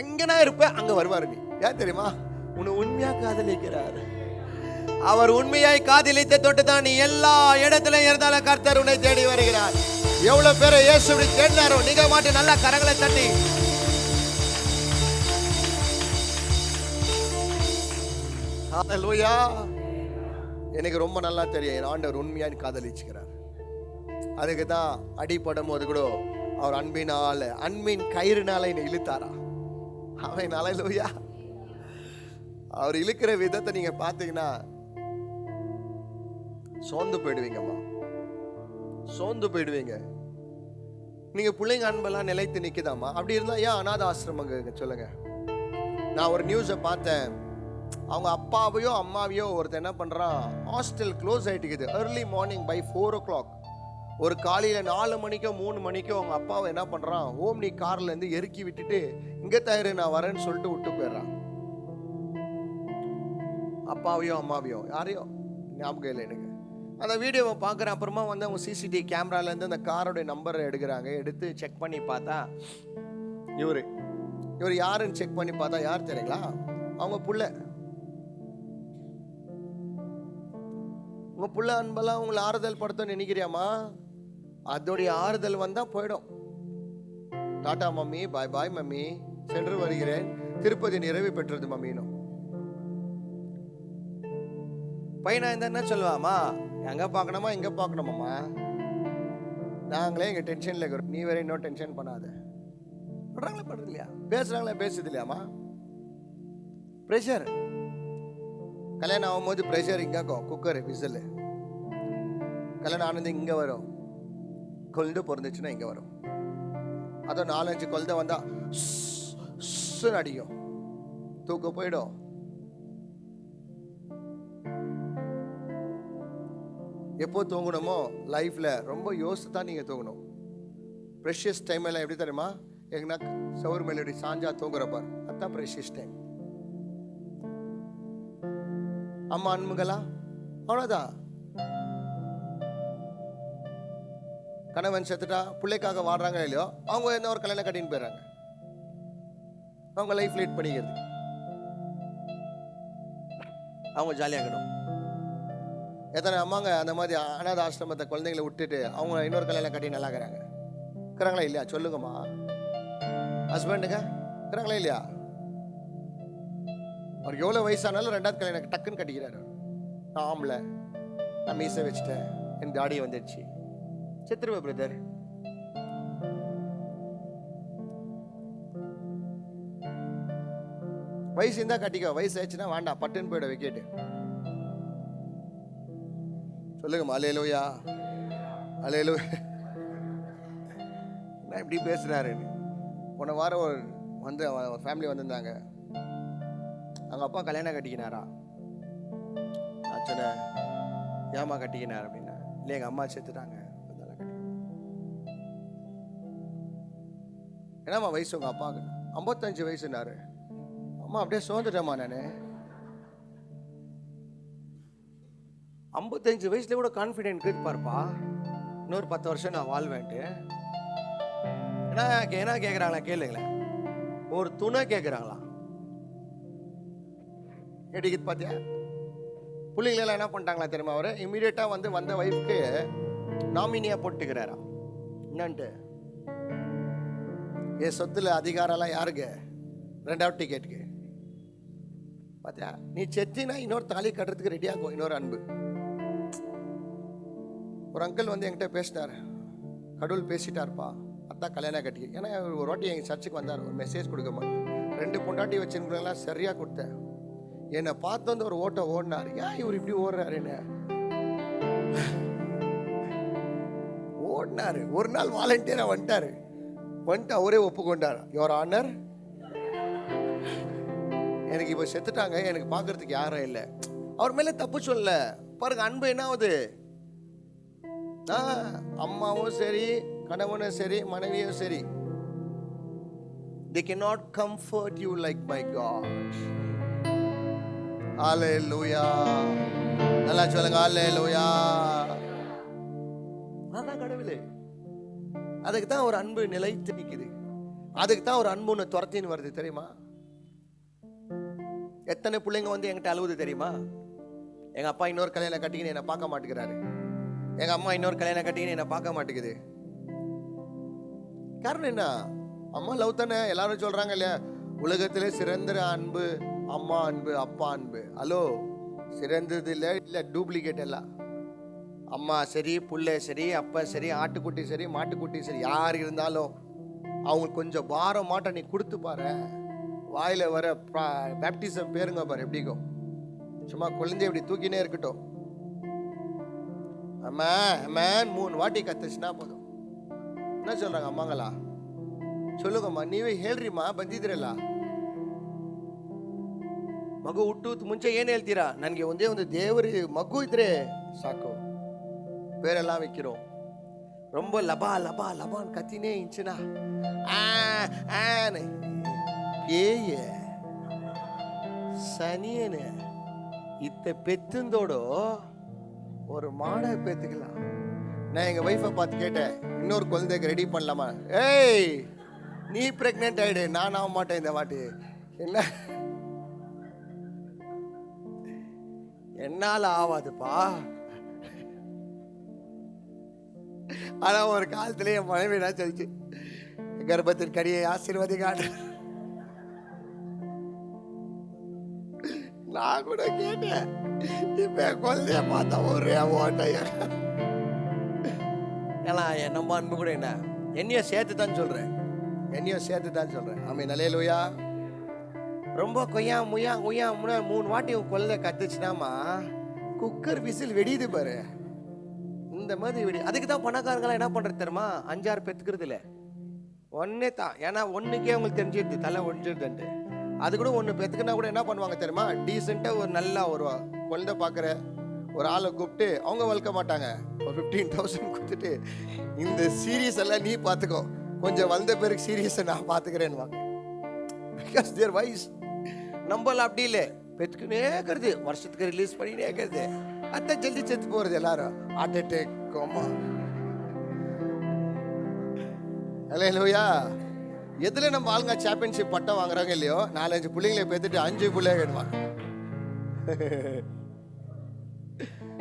எங்கனா இருப்ப அங்க வருவாரு. நீ ஏன் தெரியுமா? உன்னை உண்மையா காதலிக்கிறார். அவர் உண்மையாய் காதலித்த தொட்டு தான் நீ எல்லா இடத்துல இருந்தாலும் கர்த்தர் உன்னை தேடி வருகிறார். எவ்வளவு பேரை இயேசுவை தேடினாரோ நீங்க மாட்டு நல்லா கரங்களை தட்டி ஹல்லேலூயா. எனக்கு ரொம்ப நல்லா தெரியும் என் ஆண்டவர் உண்மையாய் காதலிச்சுக்கிறார். அதுக்கு தான் அடிபடும் போது கூட அவர் அன்பினால, அன்பின் கயிறுனால என்னை இழுத்தாரா. அவன் அல்லேலூயா. அவர் இழுக்கிற விதத்தை நீங்க பாத்தீங்கன்னா சோர்ந்து போயிடுவீங்கம்மா, சோர்ந்து போயிடுவீங்க. நீங்க பிள்ளைங்க அன்பெல்லாம் நிலைத்து நிக்குதாமா? அப்படி இருந்தா ஏன் அநாத ஆசிரமங்க சொல்லுங்க. நான் ஒரு நியூஸை பார்த்தேன், அவங்க அப்பாவையோ அம்மாவையோ ஒருத்தர் என்ன பண்றான், ஹாஸ்டல் க்ளோஸ் ஆயிட்டுக்குது. early morning by 4 o'clock, ஒரு காலையில 4 மணிக்கோ 3 மணிக்கோ அவங்க அப்பாவை என்ன பண்றான், ஓம்னி கார்ல இருந்து இறக்கி விட்டுட்டு இங்க தயிரு நான் வரேன்னு சொல்லிட்டு விட்டு போயிடுறான். அப்பாவையோ அம்மாவையோ யாரையோ ஞாபகம் இல்லை எனக்கு. அந்த வீடியோவை பார்க்குறேன். அப்புறமா வந்து அவங்க சிசிடிவி கேமராலேருந்து அந்த காரோடைய நம்பரை எடுக்கிறாங்க. எடுத்து செக் பண்ணி பார்த்தா இவர் யாருன்னு செக் பண்ணி பார்த்தா யார் தெரியுங்களா? அவங்க புள்ள. உங்க புள்ள அன்பெல்லாம் உங்களை ஆறுதல் படுத்த நினைக்கிறியாமா? அதோடைய ஆறுதல் வந்தா போயிடும். டாடா மம்மி, பாய் பாய் மம்மி, சென்று வருகிறேன், திருப்பதி நிறைவு பெற்றது மம்மினும். பையனா இருந்தா என்ன சொல்லுவாமா, எங்க பார்க்கணுமா இங்க பார்க்கணுமாம்மா, நாங்களே எங்க டென்ஷன்ல இருக்கிறோம், நீ வேற இன்னும் டென்ஷன் பண்ணாத. பண்றாங்களா பண்றது இல்லையா? பேசுறாங்களா பேசுது இல்லையாமா? ப்ரெஷர். கல்யாணம் ஆகும்போது ப்ரெஷர் இங்க குக்கர் விசில். கல்யாணம் ஆனது இங்க வரும், கொழுந்து பிறந்துச்சுன்னா இங்க வரும். அதுவும் 4-5 கொழுந்த வந்தா அடிக்கும், தூக்க போயிடும். எப்போ தூங்கணுமோ லைஃப்ல ரொம்ப யோசித்து தான் நீங்க தூங்கணும். ப்ரெஷியஸ் டைம் எல்லாம் எப்படி தெரியுமா? எங்கன்னா சவுர் மேலடி சாஞ்சா தூங்குறப்பார், அதான் ப்ரெஷியஸ் டைம். அம்மா அன்புகளா அவ்வளோதான். கணவன் செத்துட்டா பிள்ளைக்காக வாடுறாங்க இல்லையோ, அவங்க என்ன ஒரு கல்யாணம் கட்டின்னு போயிடுறாங்க, அவங்க லைஃப் லீட் பண்ணிக்கிறது, அவங்க ஜாலியாகணும். எத்தனை அம்மாங்க அந்த மாதிரி அனாத ஆசிரமத்தை குழந்தைங்களை விட்டுட்டு அவங்க இன்னொரு கல்யாணம் கட்டி நல்லா இருக்கிறாங்களா இல்லையா? சொல்லுங்கம்மா. ஹஸ்பண்டுங்க இருக்கிறாங்களா இல்லையா? அவருக்கு எவ்வளோ வயசானாலும் 2வது கல்யாணம் டக்குன்னு கட்டிக்கிறாரு. நான் ஆம்பளை, நான் மீசை வச்சுட்டேன், என் தாடி வந்துடுச்சு, செத்துருவேன் பிரதர். வயசு இருந்தா கட்டிக்கோ, வயசு ஆயிடுச்சுன்னா வேண்டாம், பட்டுன்னு போயிட விக்கெட்டு. சொல்லுங்கம்மா அல்லேலூயா, அல்லேலூயா. நான் இப்படி பேசுறாருன்னு போன வாரம் வந்து ஃபேமிலி வந்திருந்தாங்க. அவங்க அப்பா கல்யாணம் கட்டிக்கினாரா? நான் சொன்னேன் ஏமா கட்டிக்கினார் அப்படின்னா, இல்லை எங்கள் அம்மா செத்துட்டாங்க. என்னம்மா வயசு உங்கள் அப்பாவுக்கு? 55 வயசுனாரு. அம்மா அப்படியே சோர்ந்துட்டேம்மா நான். 55 வயசுல கூட கான்ஃபிடென்ட் இருப்பாருப்பா, இன்னொரு 10 வருஷம் நான் வாழ்வேன்ட்டு. என்ன கேட்குறாங்களா கேளுங்களேன், ஒரு துணை கேட்குறாங்களா? கேட்டிக்கிது பார்த்தியா? பிள்ளைங்களெல்லாம் என்ன பண்ணிட்டாங்களா தெரியுமா? அவர் இமீடியட்டாக வந்து வந்த ஒய்ஃப்க்கு நாமினியாக போட்டுக்கிறாரா என்னன்ட்டு. என் சொத்துல அதிகாரம்லாம் யாருக்கு? 2வது டிக்கெட்டுக்கு. பார்த்தியா, நீ செத்தினா இன்னொரு தாலி கட்டுறதுக்கு ரெடியாகும் இன்னொரு அன்பு. ஒரு அங்கிள் வந்து என்கிட்ட பேசினார், கடவுள் பேசிட்டார்ப்பா, அதான் கல்யாணம் கட்டி. ஏன்னா ஒரு வாட்டி எங்கள் சர்ச்சுக்கு வந்தார், ஒரு மெசேஜ் கொடுக்க மாட்டேன், 2 பொண்டாட்டி வச்சுருக்கலாம் சரியாக கொடுத்தேன். என்னை பார்த்து வந்து ஒரு ஓட்டம் ஓடினார். ஏன் இவர் இப்படி ஓடுறாருன்னு ஓடினாரு. ஒரு நாள் வாலண்டியராக வந்துட்டு அவரே ஒப்புக்கொண்டார். யுவர் ஆனர், எனக்கு இப்போ செத்துட்டாங்க, எனக்கு பார்க்கறதுக்கு யாரும் இல்லை. அவர் மேலே தப்பு சொல்ல பாருங்க. அன்பு என்ன ஆகுது, அம்மாவும் சரி, கணவனும் சரி, மனைவியும் சரி, they cannot comfort you like my God. Hallelujah. நல்லா சொல்லுங்க, Hallelujah. அதான் கடவுளே. அதுக்கு தான் ஒரு அன்பு நிலைத்து நிற்குது. அதுக்கு தான் ஒரு அன்பு ஒன்று துரத்தின்னு வருது தெரியுமா? எத்தனை பிள்ளைங்க வந்து என்கிட்ட அழுவுது தெரியுமா? எங்க அப்பா இன்னொரு கல்யாணம் கட்டிக்கின்னு என்னை பார்க்க மாட்டேங்கிறாரு, எங்க அம்மா இன்னொரு கல்யாணம் கட்டிக்கின்னு என்னை பார்க்க மாட்டேங்குது. காரணம் என்ன? அம்மா லவ் தானே. எல்லாரும் சொல்றாங்க இல்லையா, உலகத்திலே சிறந்த அன்பு அம்மா அன்பு, அப்பா அன்பு. ஹலோ, சிறந்தது இல்லை டூப்ளிகேட் எல்லாம். அம்மா சரி, புள்ள சரி, அப்பா சரி, ஆட்டுக்குட்டி சரி, மாட்டுக்குட்டி சரி, யார் இருந்தாலும் அவங்களுக்கு கொஞ்சம் பாரம் மாட்ட நீ கொடுத்து பாரு. வாயில வர பேப்டிசம் பேருங்க பாரு எப்படிக்கும். சும்மா குழந்தைய இப்படி தூக்கினே இருக்கட்டும். அம்மா அம்மான் 3 வாட்டி கத்துச்சுன்னா போதும். என்ன சொல்றாங்க அம்மாங்களா? சொல்லுங்கம்மா, ನೀವೇ ಹೇಳ್ರಿಮ್ಮ, ಬಂದಿದ್ರಲ್ಲ ಮಗು ಹುಟ್ಟುತ್ತ ಮುಂಚೆ ಏನು ಹೇಳ್ತೀರಾ? ನನಗೆ ಒಂದೇ ಒಂದು ದೇವರಿ ಮಗು ಇದ್ರೆ ಸಾಕು, ಬೇರೆல்லாம் வைக்கிறோம். ரொம்ப லபா லபா லபான்னு கத்தினே இருந்துச்சுன்னா பேய சனியனு இத்த பெத்துந்தோடோ ஒரு மாடை பெத்துக்கலாம். நான் எங்க வைஃபை பார்த்து கேட்டேன், இன்னொரு குழந்தைக்கு ரெடி பண்ணலாமா? ஏய், நீ பிரெக்னென்ட் ஆயிடு, நான் ஆக மாட்டேன் இந்த வாட்டி. என்ன என்னால ஆவாதுப்பா. ஆனா ஒரு காலத்துல என் மனைவி என்ன சொல்லிச்சு, கர்ப்பத்தின் கடியை ஆசீர்வதிக்காடு. நான் கூட கேட்டேன், இப்ப குழந்தைய பார்த்தா ஒரே ஓட்டைய. ஏன்னா நம்ம அன்பு கூட என்ன, என்னையும் சேர்த்து தான் சொல்றேன், என்னையும் சேர்த்து தான் சொல்றேன். ஆமென், அல்லேலூயா. ரொம்ப கொய்யா முயா முயா முன்னா 3 வாட்டி உன் குழந்தை கத்துச்சுனாமா, குக்கர் விசில் வெடியுது பாரு, இந்த மாதிரி வெடி. அதுக்கு தான் பணக்காரங்களாம் என்ன பண்றது தெரியுமா, 5-6 பெத்துக்கிறது இல்லை, ஒன்னே தான். ஏன்னா ஒன்றுக்கே அவங்களுக்கு தெரிஞ்சிருது தலை ஒழிஞ்சிருதுன்ட்டு. அது கூட 1 பெத்துக்குன்னா கூட என்ன பண்ணுவாங்க தெரியுமா, டீசெண்டாக ஒரு நல்லா ஒரு குழந்தை பார்க்குற ஒரு ஆளை கூப்பிட்டு அவங்க வளர்க்க மாட்டாங்க, ஒரு 15,000 கொடுத்துட்டு இந்த சீரியஸ் எல்லாம் நீ பார்த்துக்கோ, கொஞ்சம் வந்த பிறகு சீரியஸை நான் பார்த்துக்கிறேன்னு வாங்க. Because they're wise. நம்மள அப்படி இல்லை, பெற்றுக்குன்னே இருக்கிறது, வருஷத்துக்கு ரிலீஸ் பண்ணினே இருக்கிறது, அதான் ஜல்தி செத்து போகிறது எல்லாரும். Heart attack, coma. அல்லேலூயா. எதில் நம்ம ஆளுங்க சாம்பியன்ஷிப் பட்டம் வாங்குறாங்க இல்லையோ, 4-5 பிள்ளைங்களை பெற்றுட்டு 5 பிள்ளைங்க வேணுவாங்க.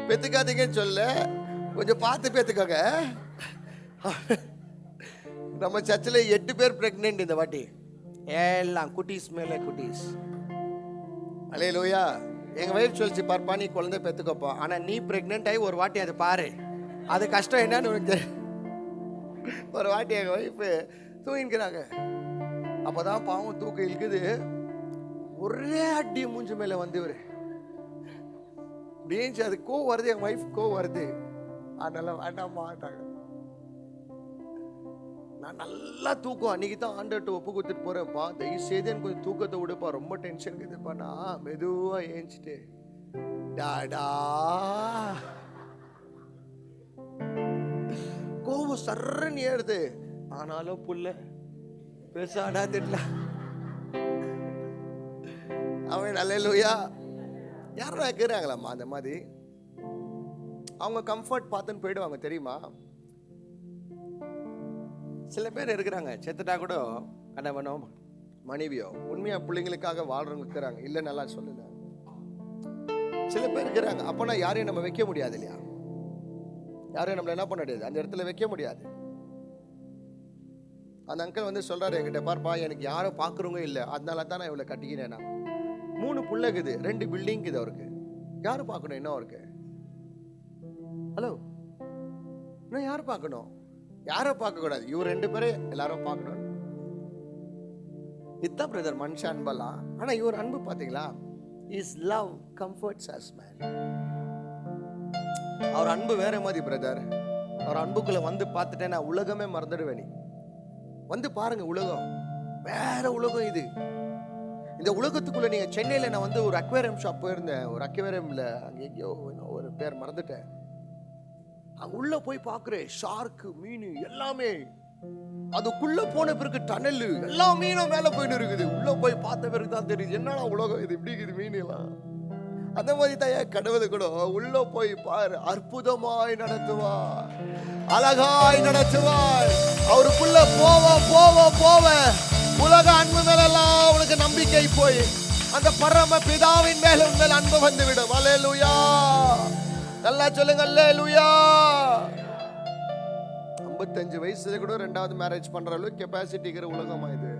பெற்றுக்காதீங்கன்னு சொல்ல, கொஞ்சம் பார்த்து பெற்றுக்கோங்க. நம்ம சர்ச்சில் 8 பேர் பிரெக்னென்ட் இந்த வாட்டி, எல்லாம் குட்டீஸ் மேலே குட்டீஸ். அல்லேலூயா. எங்க வைஃப் சொல்லிச்சு, பார்ப்பா நீ குழந்தை பெற்றுக்கோப்பா, ஆனா நீ பிரெக்னென்ட் ஆகி ஒரு வாட்டி அது பாரு, அது கஷ்டம் என்னன்னு உனக்கு தெரியும். ஒரு வாட்டி எங்க வைஃபு தூங்கிக்கிறாங்க, அப்பதான் பாவம் தூக்கம் இருக்குது, ஒரே அடி மூஞ்சி மேல வந்து அப்படியே அது கோவம் வருது, என் வைஃப் கோவம் வருது. அதனால வேண்டாமா ஆட்டாங்க. நான் நல்லா தூக்கம் அன்னைக்கு தான் ஆண்டர்கிட்ட ஒப்பு கொடுத்துட்டு போறேன்ப்பா, தயவு செய்து எனக்கு கொஞ்சம் தூக்கத்தை விடுப்பா, ரொம்ப டென்ஷன் இருக்குதுப்பா. நான் மெதுவா ஏஞ்சிட்டு டாடா கோவம் சர்றன்னு ஏறுது. ஆனாலும் புள்ள பெருசாடா தெரியல. அவன் அல்லேலூயா. யாரா இருக்கிறாங்களாம்மா அந்த மாதிரி, அவங்க கம்ஃபர்ட் பார்த்துன்னு போயிடுவாங்க தெரியுமா. சில பேர் இருக்கிறாங்க, செத்துட்டா கூட கணவனோ மனைவியோ உண்மையா பிள்ளைங்களுக்காக வாழ்றவங்க இருக்கிறாங்க, இல்லை நல்லா சொல்லல. சில பேர் இருக்கிறாங்க, அப்போனா யாரையும் நம்ம வைக்க முடியாது இல்லையா, யாரையும் நம்மள என்ன பண்ண முடியாது, அந்த இடத்துல வைக்க முடியாது. அந்த அங்கிள் வந்து சொல்றாரு என்கிட்ட, பார்ப்பா எனக்கு யாரும் பார்க்குறவங்க இல்லை, அதனால தான் நான் இவ்வளோ கட்டிக்கிறேன்னா. 3 புள்ளக்குது, 2 பில்டிங் இது அவருக்கு. யாரு பார்க்கணும்? என்ன அவருக்கு? ஹலோ, இன்னும் யாரு பார்க்கணும்? யாரை பார்க்க கூடாது? இவர் 2 பேரே எல்லாரும் பார்க்கணும். இதான் பிரதர் மனுஷ அன்பெல்லாம். ஆனா இவர் அன்பு பாத்தீங்களா? Is love comforts us man. அவர் அன்பு வேற மாதிரி பிரதர். அவர் அன்புக்குள்ள வந்து பார்த்துட்டேன்னா உலகமே மறந்துடுவேன். நீ வந்து பாருங்க, உலகம் வேற உலகம் இது. இந்த உலகத்துக்குள்ள நீங்க சென்னையில நான் வந்து ஒரு அக்வேரியம் ஷாப் போயிருந்தேன். ஒரு அக்வேரியம்ல அங்க எங்கேயோ ஒரு பேர் மறந்துட்டேன். அங்க உள்ள போய் பாக்குறேன், ஷார்க்கு, மீன் எல்லாமே. அதுக்குள்ள போன பிறகு டனல், எல்லா மீனும் மேல போயிட்டு இருக்குது. உள்ள போய் பார்த்த பிறகு தான் தெரியுது என்னடா உலகம் இது, இப்படி இருக்குது மீன் எல்லாம். அந்த மாதிரி தான் கடவுள் கூட உள்ள போய் பாரு, அற்புதமாய் நடத்துவார், அழகாய் நடத்துவார். அவருக்குள்ள போவ போவ போவ உலக அன்பு மேலெல்லாம் உனக்கு நம்பிக்கை போய் அந்த பரம பிதாவின் மேல உங்கள் அன்பு வந்துவிடும். அல்லேலூயா. நல்லா சொல்லுங்க அல்லேலூயா. 55 வயசுல கூட 2வது மேரேஜ் பண்ற அளவுக்கு கெப்பாசிட்டி இருக்கிற உலகமா இது,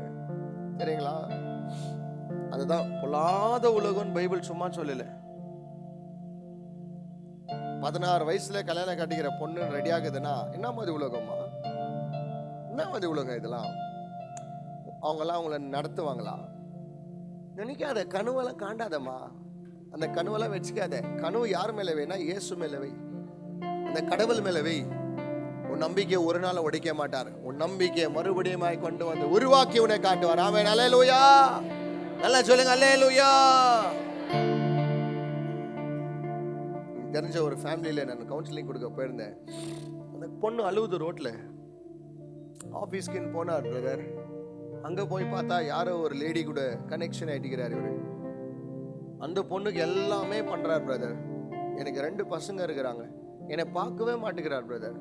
சரிங்களா? அதுதான் பொல்லாத உலகம். பைபிள் சும்மா சொல்லல. 16 வயசுல கல்யாணம் கட்டிக்கிற பொண்ணு ரெடி ஆகுதுன்னா என்ன மாதிரி உலகமா? என்ன மாதிரி உலகம் இதெல்லாம்? அவங்கெல்லாம் அவங்கள நடத்துவாங்களா? நினைக்காத, கனவெல்லாம் காண்டாதம்மா. அந்த கனவெல்லாம் வச்சுக்காத. கனவு யார் மேல வைனா? இயேசு மேல வை, அந்த கடவுள் மேல வை. உன் நம்பிக்கையை ஒரு நாள் உடைக்க மாட்டார். உன் நம்பிக்கையை மறுபடியும் கொண்டு வந்து உருவாக்கி உன்னை காட்டுவார். ஆமென். அல்லேலூயா. நல்லா சொல்லுங்க அல்லேலூயா. தெரிஞ்ச ஒரு ஃபேமிலியில நான் கவுன்சிலிங் கொடுக்க போயிருந்தேன். அந்த பொண்ணு அழுவுது ரோட்ல. ஆபீஸ்க்கு போனார் பிரதர். அங்க போய் பார்த்தா யாரோ ஒரு லேடி கூட கனெக்ஷன் ஆயிட்டுக்கிறார் இவரு. அந்த பொண்ணுக்கு எல்லாமே பண்றார் பிரதர். எனக்கு 2 பசங்க இருக்கிறாங்க, என்னை பார்க்கவே மாட்டேங்கிறார் பிரதர்.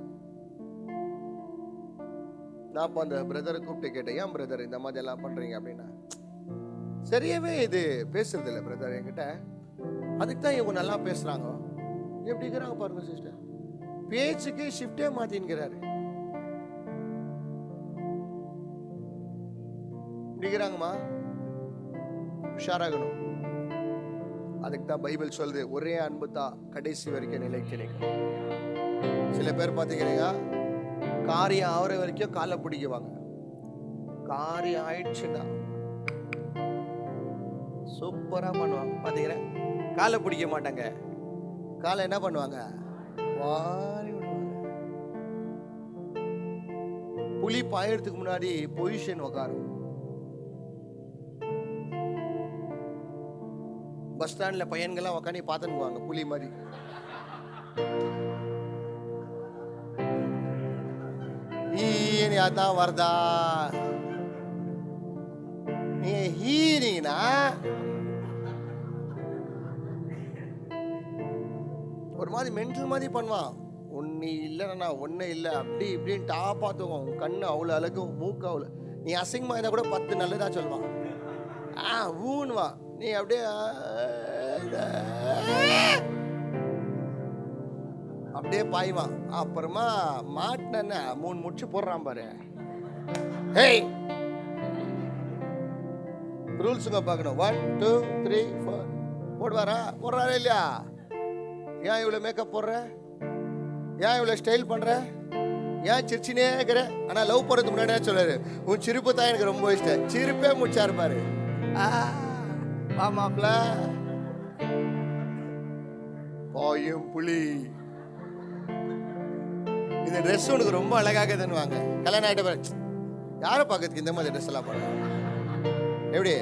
நான் இப்போ அந்த பிரதரை கூப்பிட்டு கேட்டேன், ஏன் பிரதர் இந்த மாதிரி எல்லாம் பண்றீங்க அப்படின்னா, சரியாவே இது பேசுறது இல்லை பிரதர் என்கிட்ட. அதுக்கு தான் இவங்க நல்லா பேசுறாங்க. எப்படி இருக்கிறாங்க பாருங்க சிஸ்டர், பேச்சுக்கு ஷிஃப்டே மாத்தின்கிறாரு. இப்படிங்கிறாங்கம்மா, உஷாராகணும். அதுக்கு தான் பைபிள் சொல்லுது, ஒரே அன்பு தான் கடைசி வரைக்கும் நிலைக்கு நிற்கும். சில பேர் பார்த்தீங்கன்னா காரியம் ஆகிற வரைக்கும் காலை பிடிக்குவாங்க. காரியம் ஆயிடுச்சுன்னா சூப்பரா பண்ணுவாங்க. பார்த்தீங்கன்னா காலை பிடிக்க மாட்டாங்க. காலை என்ன பண்ணுவாங்க? வாரி விடுவாங்க. புலி பாயறதுக்கு முன்னாடி பொசிஷன் உட்காரும். பஸ் ஸ்டாண்ட்ல பையன்கள்லாம் உட்காந்து பார்த்துக்குவாங்க புலி மாதிரி. அதான் வருதா நீங்க ஹீரிங்கன்னா ஒரு மாதிரி மென்டல் மாதிரி பண்ணுவான். ஒன்னு இல்லைன்னா ஒன்னு இல்லை, அப்படி இப்படின்னு டாப்பாத்துவோம். உன் கண்ணு அவ்வளோ அழகு, மூக்கு அவ்வளோ. நீ அசிங்கமா இருந்தா கூட 10 நல்லதா சொல்லுவான். ஊன்வா நீ அப்படியே அப்படியே பாய்வான். அப்புறமா மாட்டின 3 முடிச்சு போடுறான் பாரு. ஹேய், ரூல்ஸுங்க பார்க்கணும். 1 2 3 4 போடுவாரா? போடுறாரா இல்லையா? ஏன் இவ்வளோ மேக்கப் போடுற? ஏன் இவ்வளோ ஸ்டைல் பண்ற? ஏன் சிரிச்சினே இருக்கிற? ஆனால் லவ் போடுறதுக்கு முன்னாடியே சொல்றாரு, உன் சிரிப்பு தான் எனக்கு ரொம்ப இஷ்டம். சிரிப்பே முடிச்சாரு பாரு. மாமாப்ல பாயும் புலி. இந்த ட்ரெஸ் உனக்கு ரொம்ப அழகாக தருவாங்க. கல்யாணம் ஆகிட்ட பாரு, யாரை பார்க்கறதுக்கு இந்த மாதிரி ட்ரெஸ் எல்லாம் போடுற? எப்படி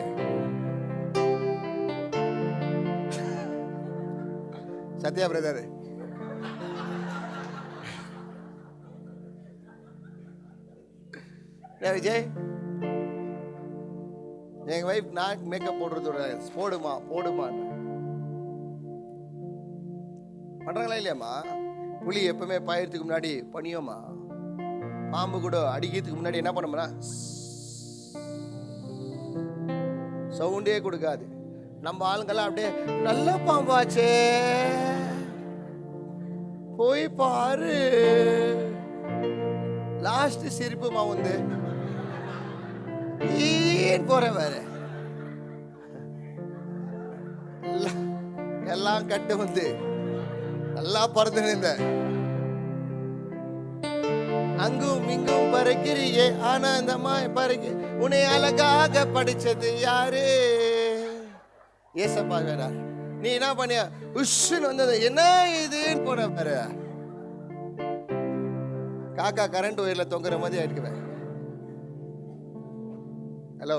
சத்யா பிரதர்? விஜய், எங்க வைஃப் நான் மேக்கப் போடுறது போடுமா போடுமா பண்றாங்களா இல்லையாம்மா? புலி எப்பவுமே பாயறதுக்கு முன்னாடி பணியோமா. பாம்பு கூட அடிக்கிறதுக்கு முன்னாடி என்ன பண்ணோம்னா சவுண்டே கொடுக்காது. நம்ம ஆளுங்கெல்லாம் அப்படியே நல்ல பாம்பாச்சே போய் பாரு, லாஸ்ட் சிரிப்புமா வந்து போற வேற. எல்லாம் கட்டு வந்து நல்லா பறந்து நின்ற அங்கும் இங்கும் பறக்கிறியே ஆனந்தமாய் பறக்கி உன்னை அழகாக படிச்சது யாரு? ஏசப்பா வேற. நீ என்ன பண்ணிய? உஷ்ன்னு வந்தது என்ன இதுன்னு போன பாரு. காக்கா கரண்ட் ஒயர்ல தொங்குற மாதிரி ஆயிடுக்குவேன். ஹலோ,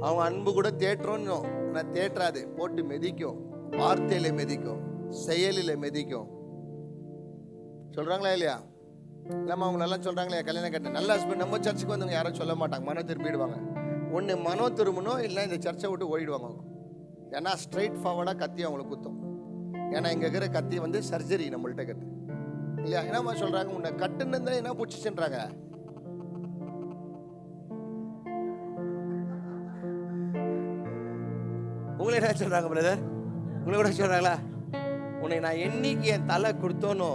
அவன் அன்பு கூட தேற்றோன்னு நான் தேற்றாது, போட்டு மெதிக்கும், வார்த்தையில மெதிக்கும், செயலில மெதிக்கும். சொல்றாங்களா இல்லையா? இல்லாம அவங்க நல்லா சொல்றாங்களே, கல்யாணம் கட்ட நல்ல ஹஸ்பண்ட் நம்ம சர்ச்சுக்கு வந்தவங்க யாரும் சொல்ல மாட்டாங்க, மனம் திரும்பிடுவாங்க. ஒன்று மனம் திரும்பணும், இல்லை இந்த சர்ச்சை விட்டு ஓடிடுவாங்க. ஏன்னா ஸ்ட்ரைட் ஃபார்வர்டாக கத்தி அவங்களுக்கு குத்தும். ஏன்னா இங்கே இருக்கிற கத்தி வந்து சர்ஜரி நம்மள்கிட்ட கத்து இல்லையா? என்னம்மா சொல்றாங்க, உன்னை கட்டுன்னு என்ன பிடிச்சிச்சுன்றாங்க. உங்களை என்ன சொல்றாங்க பிரதர்? உங்களை கூட சொல்றாங்களா? உன்னை நான் என்னைக்கு என் தலை கொடுத்தோனோ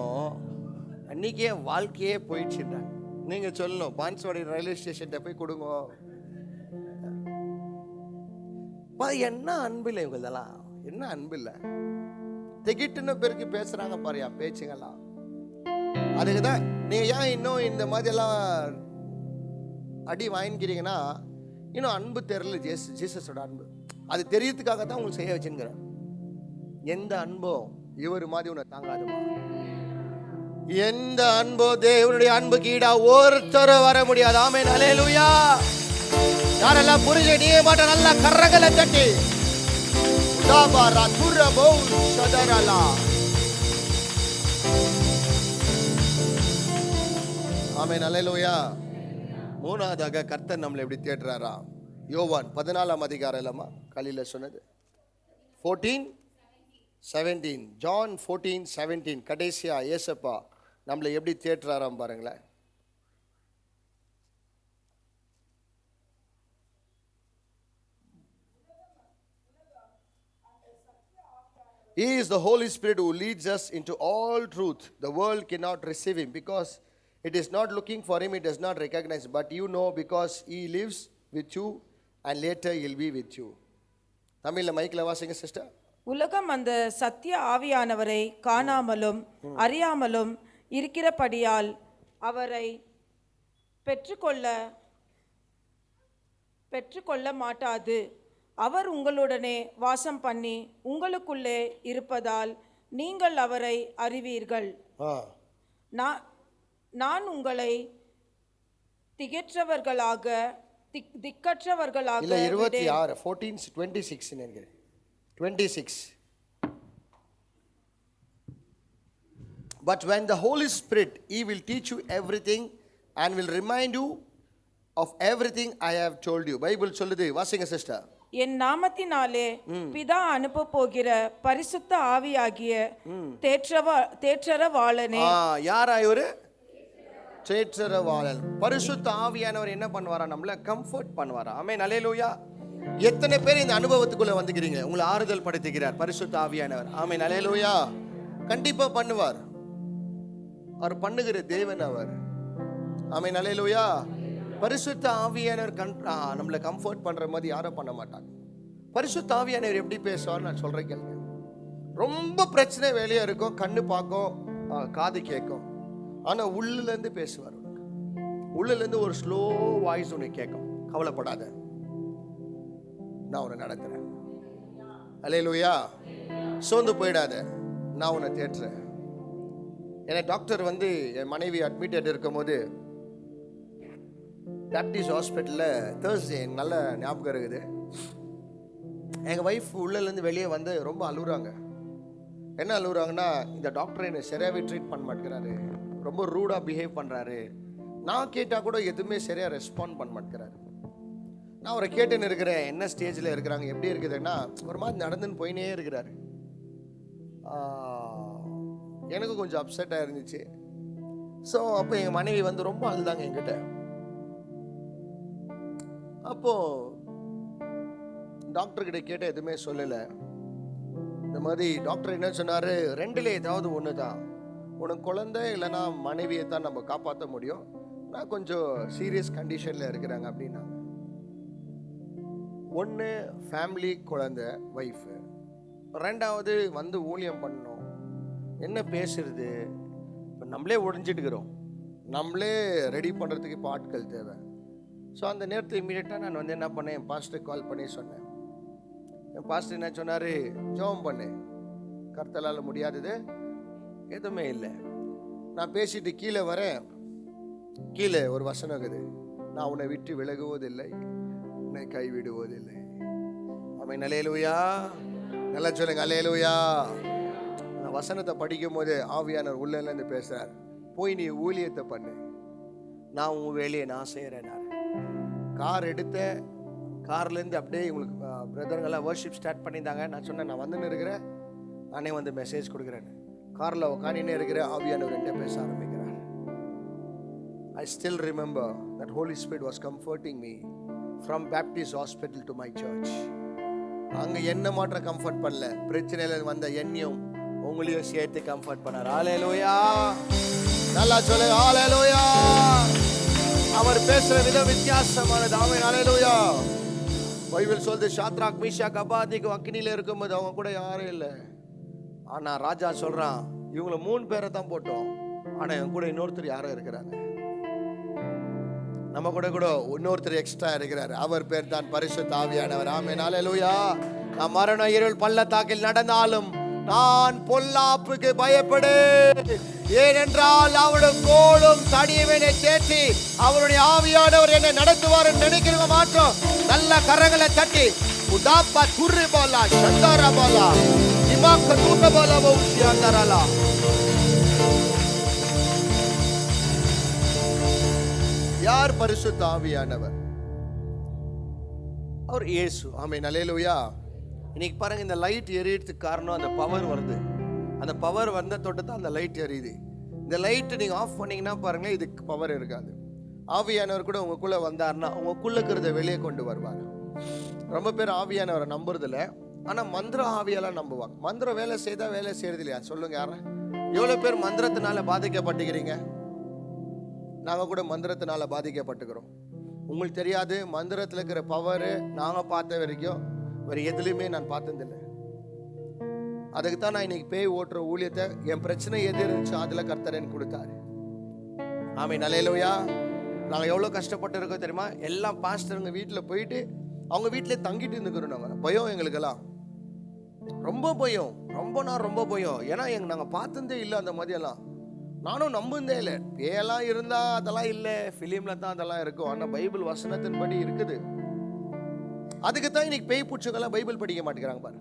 அன்னைக்கு என் வாழ்க்கையே போயிடுச்சுன்றாங்க. நீங்க சொல்லணும், பான்ஸ்வாடி ரயில்வே ஸ்டேஷன் போய் கொடுங்க. என்ன அன்பு இல்லை இவங்கெல்லாம், என்ன அன்பு இல்லை. திகிட்டுன்னு பேருக்கு பேசுறாங்க பாரியா பேச்சுங்கெல்லாம். அதுக்குதான் நீங்க ஏன் இன்னும் இந்த மாதிரி எல்லாம் அடி வாங்கிக்கிறீங்கன்னா, இன்னும் அன்பு தெரியல. ஜீசஸோட அன்பு அது தெரியறதுக்காக தான் உங்களுக்கு செய்ய வச்சுங்கிறேன். எந்த அன்போ இவர் மாதிரி உன்னை தாங்காதுமா. எந்த அன்போ தேவனுடைய அன்புக்கு ஈடா ஒருத்தர வர முடியாது. ஆமென், அல்லேலூயா. யாரெல்லாம் புரிஞ்சு நீ மாட்ட நல்லா கரங்களை தட்டி உடாபாரா துரபோ சதரலா. ஆமென், அல்லேலூயா. மூணாவதாக கர்த்தர் நம்மளை எப்படி தேடுறாரா? யோவான் 14ஆம் அதிகாரம் இல்லாமா காலையில சொன்னது 14:17. ஜான் 14:17 கடைசியா ஏசப்பா நம்மளை எப்படி தேடுறாராம் பாருங்களேன். He is the Holy Spirit who leads us into all truth. The world cannot receive him because it is not looking for him, it does not recognize, but you know because he lives with you and later he'll be with you. தமிழ்ல மைக்ல வாசிங்க sister. உலகம் அந்த சத்திய ஆவியானவரை காணாமலும் அறியாமலும் இருக்கிறபடியால் அவரை பெற்றுக்கொள்ள மாட்டாது. அவர் உங்களுடனே வாசம் பண்ணி உங்களுக்குள்ளே இருப்பதால் நீங்கள் அவரை அறிவீர்கள். நான் உங்களை திக்கற்றவர்களாக 26. But when the Holy Spirit, he will teach you everything and will remind you of everything I have told you. Bible சொல்லுது, வாசிங்க சிஸ்டர். என் நாமத்தினாலே பிதா அனுப்ப போகிற பரிசுத்த ஆவியாகிய தேற்றரவாளனே. யாரா இவரு? தேற்றரவாளன். பரிசுத்த ஆவியானவர் என்ன பண்ணுவாரா? நம்மள கம்ஃபர்ட் பண்ணுவாரா? ஆமென், அல்லேலூயா. எத்தனை பேர் இந்த அனுபவத்துக்குள்ள வந்துக்கிறீங்க? உங்களை ஆறுதல் படுத்துகிறார் பரிசுத்த ஆவியானவர். ஆமென், அல்லேலூயா. கண்டிப்பா பண்ணுவார். அவர் பண்ணுகிற தேவன் அவர். ஆமென், அல்லேலூயா. பரிசுத்த ஆவியானவர் நம்மளை கம்ஃபர்ட் பண்ற மாதிரி யாரும் பண்ண மாட்டாங்க. பரிசுத்த ஆவியானவர் எப்படி பேசுவார் நான் சொல்றேன் கேளுங்க. ரொம்ப பிரச்சனை வெளியே இருக்கும், கண்ணு பார்க்கும், காது கேட்கும். ஆனா உள்ளுல இருந்து பேசுவார். உள்ளுல இருந்து ஒரு ஸ்லோ வாய்ஸ் உனக்கு கேட்கும். கவலைப்படாத, நான் உன்னை நடத்துறேன். அல்லேலூயா. சோர்ந்து போயிடாத, நான் உன்னை தேற்றுறேன். ஏன்னா டாக்டர் வந்து என் மனைவி அட்மிட்டட் இருக்கும் போது பேப்டிஸ்ட் ஹாஸ்பிட்டலில் தேர்ஸ்டே எனக்கு நல்ல ஞாபகம் இருக்குது. எங்கள் ஒய்ஃப் உள்ளேருந்து வெளியே வந்து ரொம்ப அழுகுறாங்க. என்ன அழுகுறாங்கன்னா, இந்த டாக்டர் என்னை சரியாகவே ட்ரீட் பண்ண மாட்டேங்கிறாரு, ரொம்ப ரூடாக பிஹேவ் பண்ணுறாரு. நான் கேட்டால் கூட எதுவுமே சரியாக ரெஸ்பாண்ட் பண்ண மாட்டேங்கிறாரு. நான் அவரை கேட்டுன்னு இருக்கிறேன், என்ன ஸ்டேஜில் இருக்கிறாங்க, எப்படி இருக்குதுன்னா ஒரு மாதிரி நடந்துன்னு போயினே இருக்கிறாரு. எனக்கு கொஞ்சம் அப்செட்டாக இருந்துச்சு. ஸோ அப்போ எங்கள் மனைவி வந்து ரொம்ப அழுதாங்க என்கிட்ட. அப்போ டாக்டர்கிட்ட கேட்ட எதுவுமே சொல்லலை. இந்த மாதிரி டாக்டர் என்ன சொன்னார், ரெண்டுல ஏதாவது ஒன்று தான், உனக்கு குழந்தை இல்லைன்னா மனைவியை தான் நம்ம காப்பாற்ற முடியும், நான் கொஞ்சம் சீரியஸ் கண்டிஷனில் இருக்கிறாங்க அப்படின்னாங்க. ஒன்று ஃபேமிலி, குழந்தை, ஒய்ஃபு. ரெண்டாவது வந்து ஊழியம் பண்ணணும், என்ன பேசுறது, இப்போ நம்மளே ஒழிஞ்சிட்டுக்கிறோம், நம்மளே ரெடி பண்ணுறதுக்கு இப்போ ஆட்கள் தேவை. ஸோ அந்த நேரத்தில் இம்மீடியட்டாக நான் வந்து என்ன பண்ணேன், என் பாஸ்டருக்கு கால் பண்ணி சொன்னேன். என் பாஸ்டர் என்ன சொன்னார், ஜெபம் பண்ணு, கர்த்தரால் முடியாதது எதுவுமே இல்லை. நான் பேசிட்டு கீழே வரேன், கீழே ஒரு வசனம் இருக்குது, நான் உன்னை விட்டு விலகுவதில்லை, உன்னை கைவிடுவதில்லை. ஆமென். அல்லேலூயா. நல்லா சொல்லுங்க அல்லேலூயா. அந்த வசனத்தை படிக்கும் போது ஆவியானவர் உள்ளேருந்து பேசுறார், போய் நீ ஊழியத்தை பண்ணு, நான் உன் வேலையை நான் செய்கிறேன். கார் எடுத்த கார்லேருந்து அப்படியே உங்களுக்கு பிரதருங்கெல்லாம் வர்ஷிப் ஸ்டார்ட் பண்ணியிருந்தாங்க. நான் சொன்னேன், நான் வந்துன்னு இருக்கிறேன், நானே வந்து மெசேஜ் கொடுக்குறேன்னு. காரில் உட்காந்துனே இருக்கிற ஆவியானவர் என்ன பேச ஆரம்பிக்கிறார். I still remember that Holy Spirit was comforting me from Baptist Hospital to my church. அங்கே என்ன மாற்றம் கம்ஃபர்ட் பண்ணல, பிரச்சனையில வந்த என்னையும் உங்களையும் சேர்த்து கம்ஃபர்ட் பண்ணார். ஹல்லேலூயா. நல்லா சொல்லுங்க ஹல்லேலூயா. அவர் பேசுற விதம் வித்தியாசமானது. ஆமென். ஹல்லேலூயா. பைபிள் சொல்லுது, ஷாத்ராக் மீஷாக் அபேத்நேகோ அக்கினியில இருக்கும்போது அவங்க கூட யாரும் இல்லை. ஆனா ராஜா சொல்றான், இவங்களை 3 பேரை தான் போட்டோம், ஆனா இவங்க கூட இன்னொருத்தர் யாரும் இருக்கிறாங்க, நம்ம கூட இன்னொருத்தர் எக்ஸ்ட்ரா இருக்கிறார். அவர் பேர் தான் பரிசுத்த ஆவியானவர். ஆமென். ஹல்லேலூயா. நான் மரண இருள் பள்ளத்தாக்கில் நடந்தாலும் நான் பொல்லாப்புக்கு பயப்படேன், ஏனென்றால் அவருடைய கோலும் தடியும் என்னை தேற்றி அவருடைய ஆவியானவர் என்னை நடத்துவார் நினைக்கிறவங்க மாற்றம் நல்ல கரங்களை தட்டி உதாப்பா துர்ரி போலா சந்தாரா போலா இமாக்க தூட்ட போலா பௌஷியாந்தரலா. யார் பரிசுத்த ஆவியானவர்? அவர் இயேசு. ஆமென். அல்லேலூயா. இன்னைக்கு பாருங்க, இந்த லைட் எரியறதுக்கு காரணம் அந்த பவர் வருது. அந்த பவர் வந்த தொட்டு தான் அந்த லைட் எரியுது. இந்த லைட்டு நீங்கள் ஆஃப் பண்ணீங்கன்னா பாருங்க, இதுக்கு பவர் இருக்காது. ஆவியானவர் கூட உங்களுக்குள்ள வந்தார்னா உங்களுக்குள்ள இருக்கிறத வெளியே கொண்டு வருவார். ரொம்ப பேர் ஆவியானவரை நம்புறதில்ல, ஆனால் மந்திர ஆவியெல்லாம் நம்புவாங்க. மந்திரம் வேலை செய்தால் வேலை செய்யறது இல்லையா? சொல்லுங்க யார. எவ்வளோ பேர் மந்திரத்தினால பாதிக்கப்பட்டுக்கிறீங்க? நாங்கள் கூட மந்திரத்தினால பாதிக்கப்பட்டுக்கிறோம். உங்களுக்கு தெரியாது, மந்திரத்தில் இருக்கிற பவர் நாங்கள் பார்த்த வரைக்கும் வேறு எதுலையுமே நான் பார்த்ததில்லை. அதுக்கு தான் நான் இன்னைக்கு பேய் ஓட்டுற ஊழியத்தை, என் பிரச்சனை எது இருந்துச்சு அதில் கர்த்தர் எனக்கு கொடுத்தாரு. ஆமென். அல்லேலூயா. நாங்கள் எவ்வளோ கஷ்டப்பட்டு இருக்கோம் தெரியுமா? எல்லாம் பாஸ்டருங்க வீட்டில் போயிட்டு அவங்க வீட்டிலே தங்கிட்டு இருந்துக்கிறோம். நாங்கள் பயம், எங்களுக்கெல்லாம் ரொம்ப பயம், ரொம்ப பயம். ஏன்னா நாங்கள் பார்த்ததே இல்லை அந்த மாதிரியெல்லாம். நானும் நம்புந்தே இல்லை. பேயெல்லாம் இருந்தால் அதெல்லாம் இல்லை, ஃபிலிமில் தான் அதெல்லாம் இருக்கும். ஆனால் பைபிள் வசனத்தின் படி இருக்குது. அதுக்கு தான் இன்னைக்கு பேய் பூச்சிகள்லாம் பைபிள் படிக்க மாட்டேங்கிறாங்க பாரு.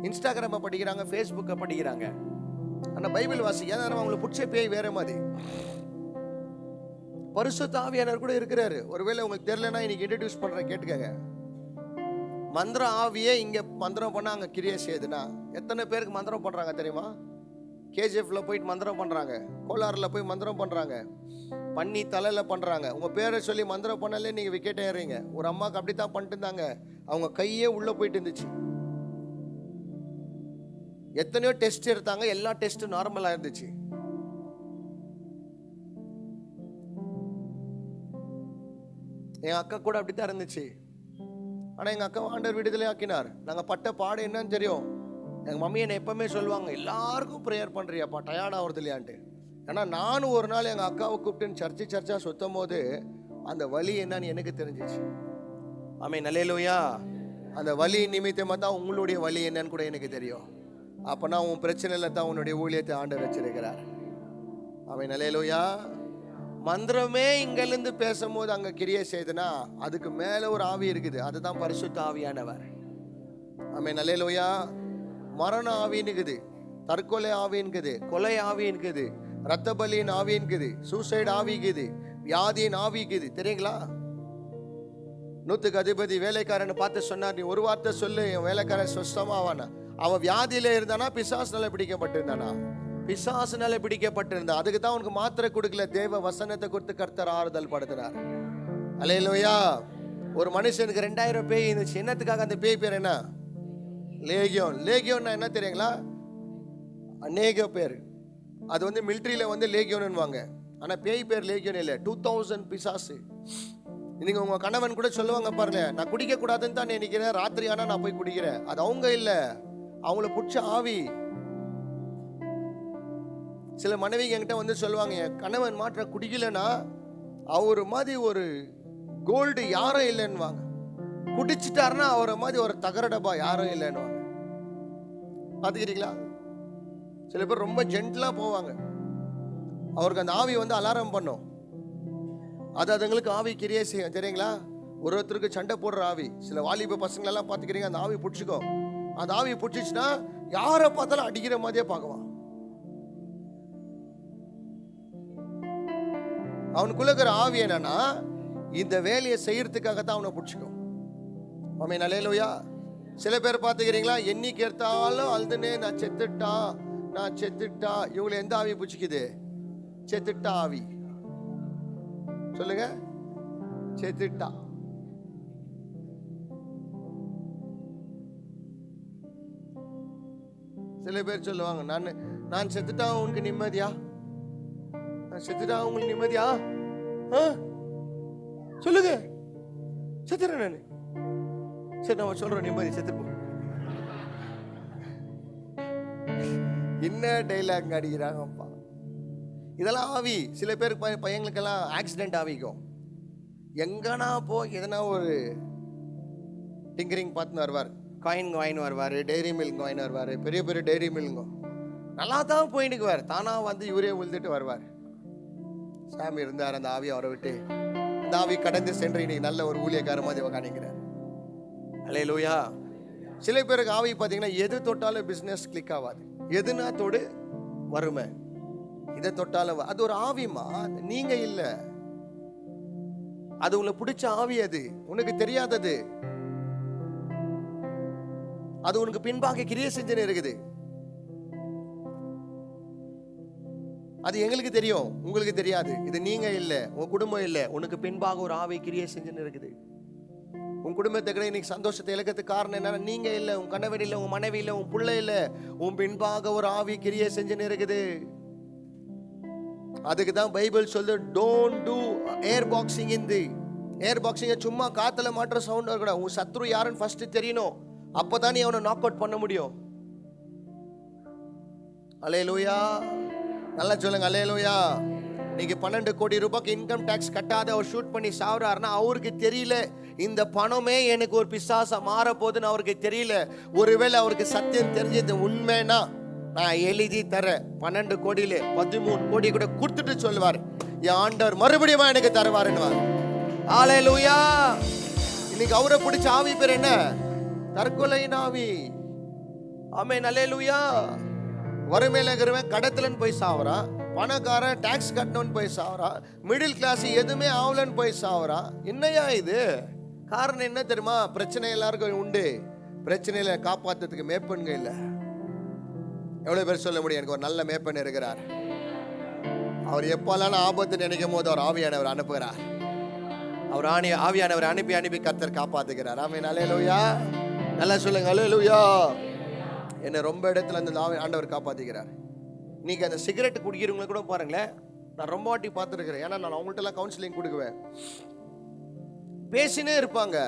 இன்ஸ்டாகிராமை படிக்கிறாங்க, ஃபேஸ்புக்கை படிக்கிறாங்க, ஆனால் பைபிள் வாசிக்க. ஏன்னா அவங்களுக்கு பிடிச்ச பேய் வேற மாதிரி. பரிசுத்த ஆவியானவர் கூட இருக்கிறாரு. ஒருவேளை உங்களுக்கு தெரியலன்னா இன்னைக்கு இன்ட்ரடியூஸ் பண்றேன், கேட்டுக்கங்க. மந்திர ஆவியே இங்க மந்திரம் பண்ணா அங்க கிரியை செய்யுதுன்னா எத்தனை பேருக்கு மந்திரம் பண்றாங்க தெரியுமா? கேஜிஎஃப்ல போயிட்டு மந்திரம் பண்றாங்க, கோலாறுல போய் மந்திரம் பண்றாங்க, பண்ணி தலையில பண்றாங்க. உங்க பேரை சொல்லி மந்திரம் பண்ணலே நீங்க விக்கெட் ஏறீங்க. ஒரு அம்மாக்கு அப்படித்தான் பண்ணிட்டு இருந்தாங்க, அவங்க கையே உள்ள போயிட்டு இருந்துச்சு. எத்தனையோ டெஸ்ட் எடுத்தாங்க, எல்லா டெஸ்டும் நார்மலா இருந்துச்சு. என் அக்கா கூட அப்படித்தான் இருந்துச்சு. ஆனால் எங்கள் அக்கா ஆண்டவர் விடுதலை ஆக்கினார். நாங்கள் பட்ட பாடு என்னன்னு தெரியும். எங்கள் மம்மி என்னை எப்பவுமே சொல்லுவாங்க, எல்லாருக்கும் ப்ரேயர் பண்ணுறியாப்பா, டயர்ட் ஆகிறது இல்லையான்ட்டு. ஏன்னா நானும் ஒரு நாள் எங்கள் அக்காவை கூப்பிட்டுன்னு சர்ச்சா சுத்தும் போது அந்த வலி என்னன்னு எனக்கு தெரிஞ்சிச்சு. ஆமென். அல்லேலூயா. அந்த வலி நிமித்தமாக தான் உங்களுடைய வலி என்னன்னு கூட எனக்கு தெரியும். அப்போனா உன் பிரச்சனையில் தான் உன்னுடைய ஊழியத்தை ஆண்டவர் வச்சிருக்கிறார். ஆமென். அல்லேலூயா. மந்திரமே இங்கிருந்து பேசும்போது அங்கே கிரியை செய்துனா அதுக்கு மேலே ஒரு ஆவி இருக்குது, அதுதான் பரிசுத்த ஆவியானவர். ஆமென். அல்லேலூயா. மரண ஆவின்னுக்குது, தற்கொலை ஆவின்னுக்குது, கொலை ஆவின்னுக்குது, ரத்த பலியின் ஆவின்னுக்குது, சூசைட் ஆவிக்குது, வியாதியின் ஆவிக்குது. தெரியுங்களா? 100க்கு அதிபதி வேலைக்காரனை பார்த்து சொன்னார், நீ ஒரு வார்த்தை சொல்லு, என் வேலைக்காரன் சுத்தமா ஆவானா. அவன் வியாதியில இருந்தானா பிசாசுனால பிடிக்கப்பட்டிருந்தானா? பிசாசுனால பிடிக்கப்பட்டிருந்தா. அதுக்கு தான் உனக்கு மாத்திரை கொடுக்கல, தேவ வசனத்தை கொடுத்து கர்த்தர் ஆறுதல் படுத்தினார். அல்லேலூயா. ஒரு மனுஷனுக்கு 2000 பேய் இருந்துச்சு. என்னத்துக்காக? அந்த பேய் பேர் என்ன? லேகியோன். லேகியோன்னா என்ன தெரியுங்களா? அநேக பேர். அது வந்து மிலிட்ரியில லேகியோன்னுவாங்க. ஆனால் பேய் பேர் லேகியோன் இல்லை, 2000 பிசாசு. நீங்க உங்க கணவன் கூட சொல்லுவாங்க பாருங்க, நான் குடிக்க கூடாதுன்னு தான் நினைக்கிறேன், ராத்திரி ஆனா நான் போய் குடிக்கிறேன். அது அவங்க இல்லை, அவங்கள பிடிச்ச ஆவி. சில மனைவிங்க என்கிட்ட வந்து சொல்லுவாங்க, என் கணவன் மாற்ற குடிக்கலன்னா அவரு மாதிரி ஒரு கோல்டு யாரும் இல்லைன்னுவாங்க. குடிச்சிட்டாருன்னா அவரை மாதிரி ஒரு தகர டப்பா யாரும் இல்லைன்னுவாங்க. பாத்துக்கிறீங்களா? சில பேர் ரொம்ப ஜென்டலா போவாங்க. அவருக்கு அந்த ஆவி வந்து அலாரம் பண்ணும். அது அதுங்களுக்கு ஆவி கிரியை செய்யும். தெரியுங்களா? ஒருத்தருக்கு சண்டை போடுற ஆவி. சில வாலிப பசங்களெல்லாம் பார்த்துக்கிறீங்க, அந்த ஆவி பிடிச்சிக்கும். அந்த ஆவி பிடிச்சிச்சுன்னா யாரை பார்த்தாலும் அடிக்கிற மாதிரியே பார்க்குவான். அவனுக்குள்ள இருக்கிற ஆவி என்னன்னா, இந்த வேலையை செய்யறதுக்காக தான் அவனை பிடிச்சிக்கும். ஆமென், அல்லேலூயா. சில பேர் பார்த்துக்கிறீங்களா, என்னைக்கு எடுத்தாலும் அழுதுனே நான் செத்துட்டா. இவங்களை எந்த ஆவி பிடிச்சிக்குது? செத்துட்டா ஆவி. சொல்லுங்க, செத்துட்டா. சில பேர் சொல்லுவாங்க, நான் செத்துட்டா உனக்கு நிம்மதியா? நான் செத்துட்டா உங்களுக்கு நிம்மதியா? சொல்லுங்க. செத்துறேன் நானு. சரி, நான் சொல்றேன் நிம்மதி. செத்துப்போம். என்ன டைலாக் அடிக்கிறாங்கப்பா. இதெல்லாம் ஆவி. சில பேருக்கு பையங்களுக்கெல்லாம் ஆக்சிடென்ட் ஆவிக்கும். எங்கன்னா எதனா ஒரு டிங்கரிங் பார்த்துன்னு வருவார். காயின் வாயின் வருவார், டெய்ரி மில்க் வாயின் வருவார், பெரிய பெரிய டெய்ரி மில்லுங்க. நல்லா தான் போயிட்டுக்குவார். தானா வந்து இவரே உழுதுட்டு வருவார். சாமி இருந்தார், அந்த ஆவியை அவரை விட்டு அந்த ஆவி கடந்து சென்று இன்னைக்கு நல்ல ஒரு ஊழியக்கார மாதிரி காணிக்கிறார். அல்லேலூயா. சில பேருக்கு ஆவி பார்த்தீங்கன்னா, எது தொட்டாலும் பிஸ்னஸ் கிளிக் ஆகாது. எதுனா தொடு வறுமை, இதை தொட்டாலும் அது ஒரு ஆவிமா. நீங்க இல்ல, அது உங்களை பிடிச்ச ஆவி. அது உனக்கு தெரியாதது. அது உனக்கு பின்பாக கிரியை செஞ்சுன்னு இருக்குது. அது எங்களுக்கு தெரியும், உங்களுக்கு தெரியாது. இது நீங்க இல்ல, உன் குடும்பம் இல்ல, உனக்கு பின்பாக ஒரு ஆவி கிரியை செஞ்சுன்னு இருக்குது. உன் குடும்பத்தை கூட இன்னைக்கு சந்தோஷத்தை இழக்கிறதுக்கு காரணம் என்னன்னா, நீங்க இல்ல, உன் கணவன் இல்ல, உன் மனைவி இல்ல, உன் பிள்ளை இல்ல, உன் பின்பாக ஒரு ஆவி கிரியை செஞ்சுன்னு இருக்குது. அதுக்கு தான் பைபிள் சொல்லுது, டோன்ட் டு ஏர் பாக்ஸிங். இந்த ஏர் பாக்ஸிங்க சும்மா காத்துல மாற்ற சவுண்ட் வரக்கூடாது. உன் சத்ரு யாருன்னு ஃபர்ஸ்ட் தெரியணும். அப்பதான் நீ அவனை நாக் அவுட் பண்ண முடியும். அல்லேலூயா. நல்லா சொல்லுங்க, அல்லேலூயா. நீங்க 12 கோடி ரூபாய்க்கு இன்கம் டாக்ஸ் கட்டாத அவர் ஷூட் பண்ணி சாவுறாருன்னா அவருக்கு தெரியல, இந்த பணமே எனக்கு ஒரு பிசாசா மாற போகுதுன்னு அவருக்கு தெரியல. ஒருவேளை அவருக்கு சத்தியம் தெரிஞ்சது உண்மைனா, நான் எழுதி தரேன் 12 கோடியில 13 கோடி கூட கொடுத்துட்டு சொல்லுவார், என் ஆண்டவர் மறுபடியும் எனக்கு தருவாருன்னு. அல்லேலூயா. இன்னைக்கு அவரை பிடிச்ச ஆவி பேர் என்ன? தற்கொலை ஆவி. ஆமென், அல்லேலூயா. வறுமையில இருக்கிறவன் கடத்தலன்னு போய் சாவறான், பணக்காரன் டாக்ஸ் கட்டணும்னு போய் சாவறான், மிடில் கிளாஸ் எதுவுமே ஆகலன்னு போய் சாவறான். என்னையா இது? காரணம் என்ன தெரியுமா? பிரச்சனை எல்லாருக்கும் உண்டு. பிரச்சனையில காப்பாத்துறதுக்கு மேப்பன்க இல்லை. எவ்வளவு பேர் சொல்ல முடியும், எனக்கு ஒரு நல்ல மேப்பன் இருக்கிறார். அவர் எப்பெல்லாம் ஆபத்து நினைக்கும் போது அவர் ஆவியானவர் அனுப்புகிறார். அவர் ஆவியானவர் அனுப்பி கர்த்தர் காப்பாத்துகிறார். ஆமென், அல்லேலூயா. நல்லா சொல்லுங்க, அல்லேலூயா. என்ன ரொம்ப இடத்துல அந்த ஆண்டவர் காப்பாத்திக்கிறார். இன்னைக்கு அந்த சிகரெட் குடிக்கிறவங்களை கூட பாருங்களேன், நான் ரொம்ப வாட்டி பார்த்துருக்கிறேன். ஏன்னா நான் அவங்கள்ட்ட எல்லாம் கவுன்சிலிங் கொடுக்குவேன். பேசினே இருப்பாங்க.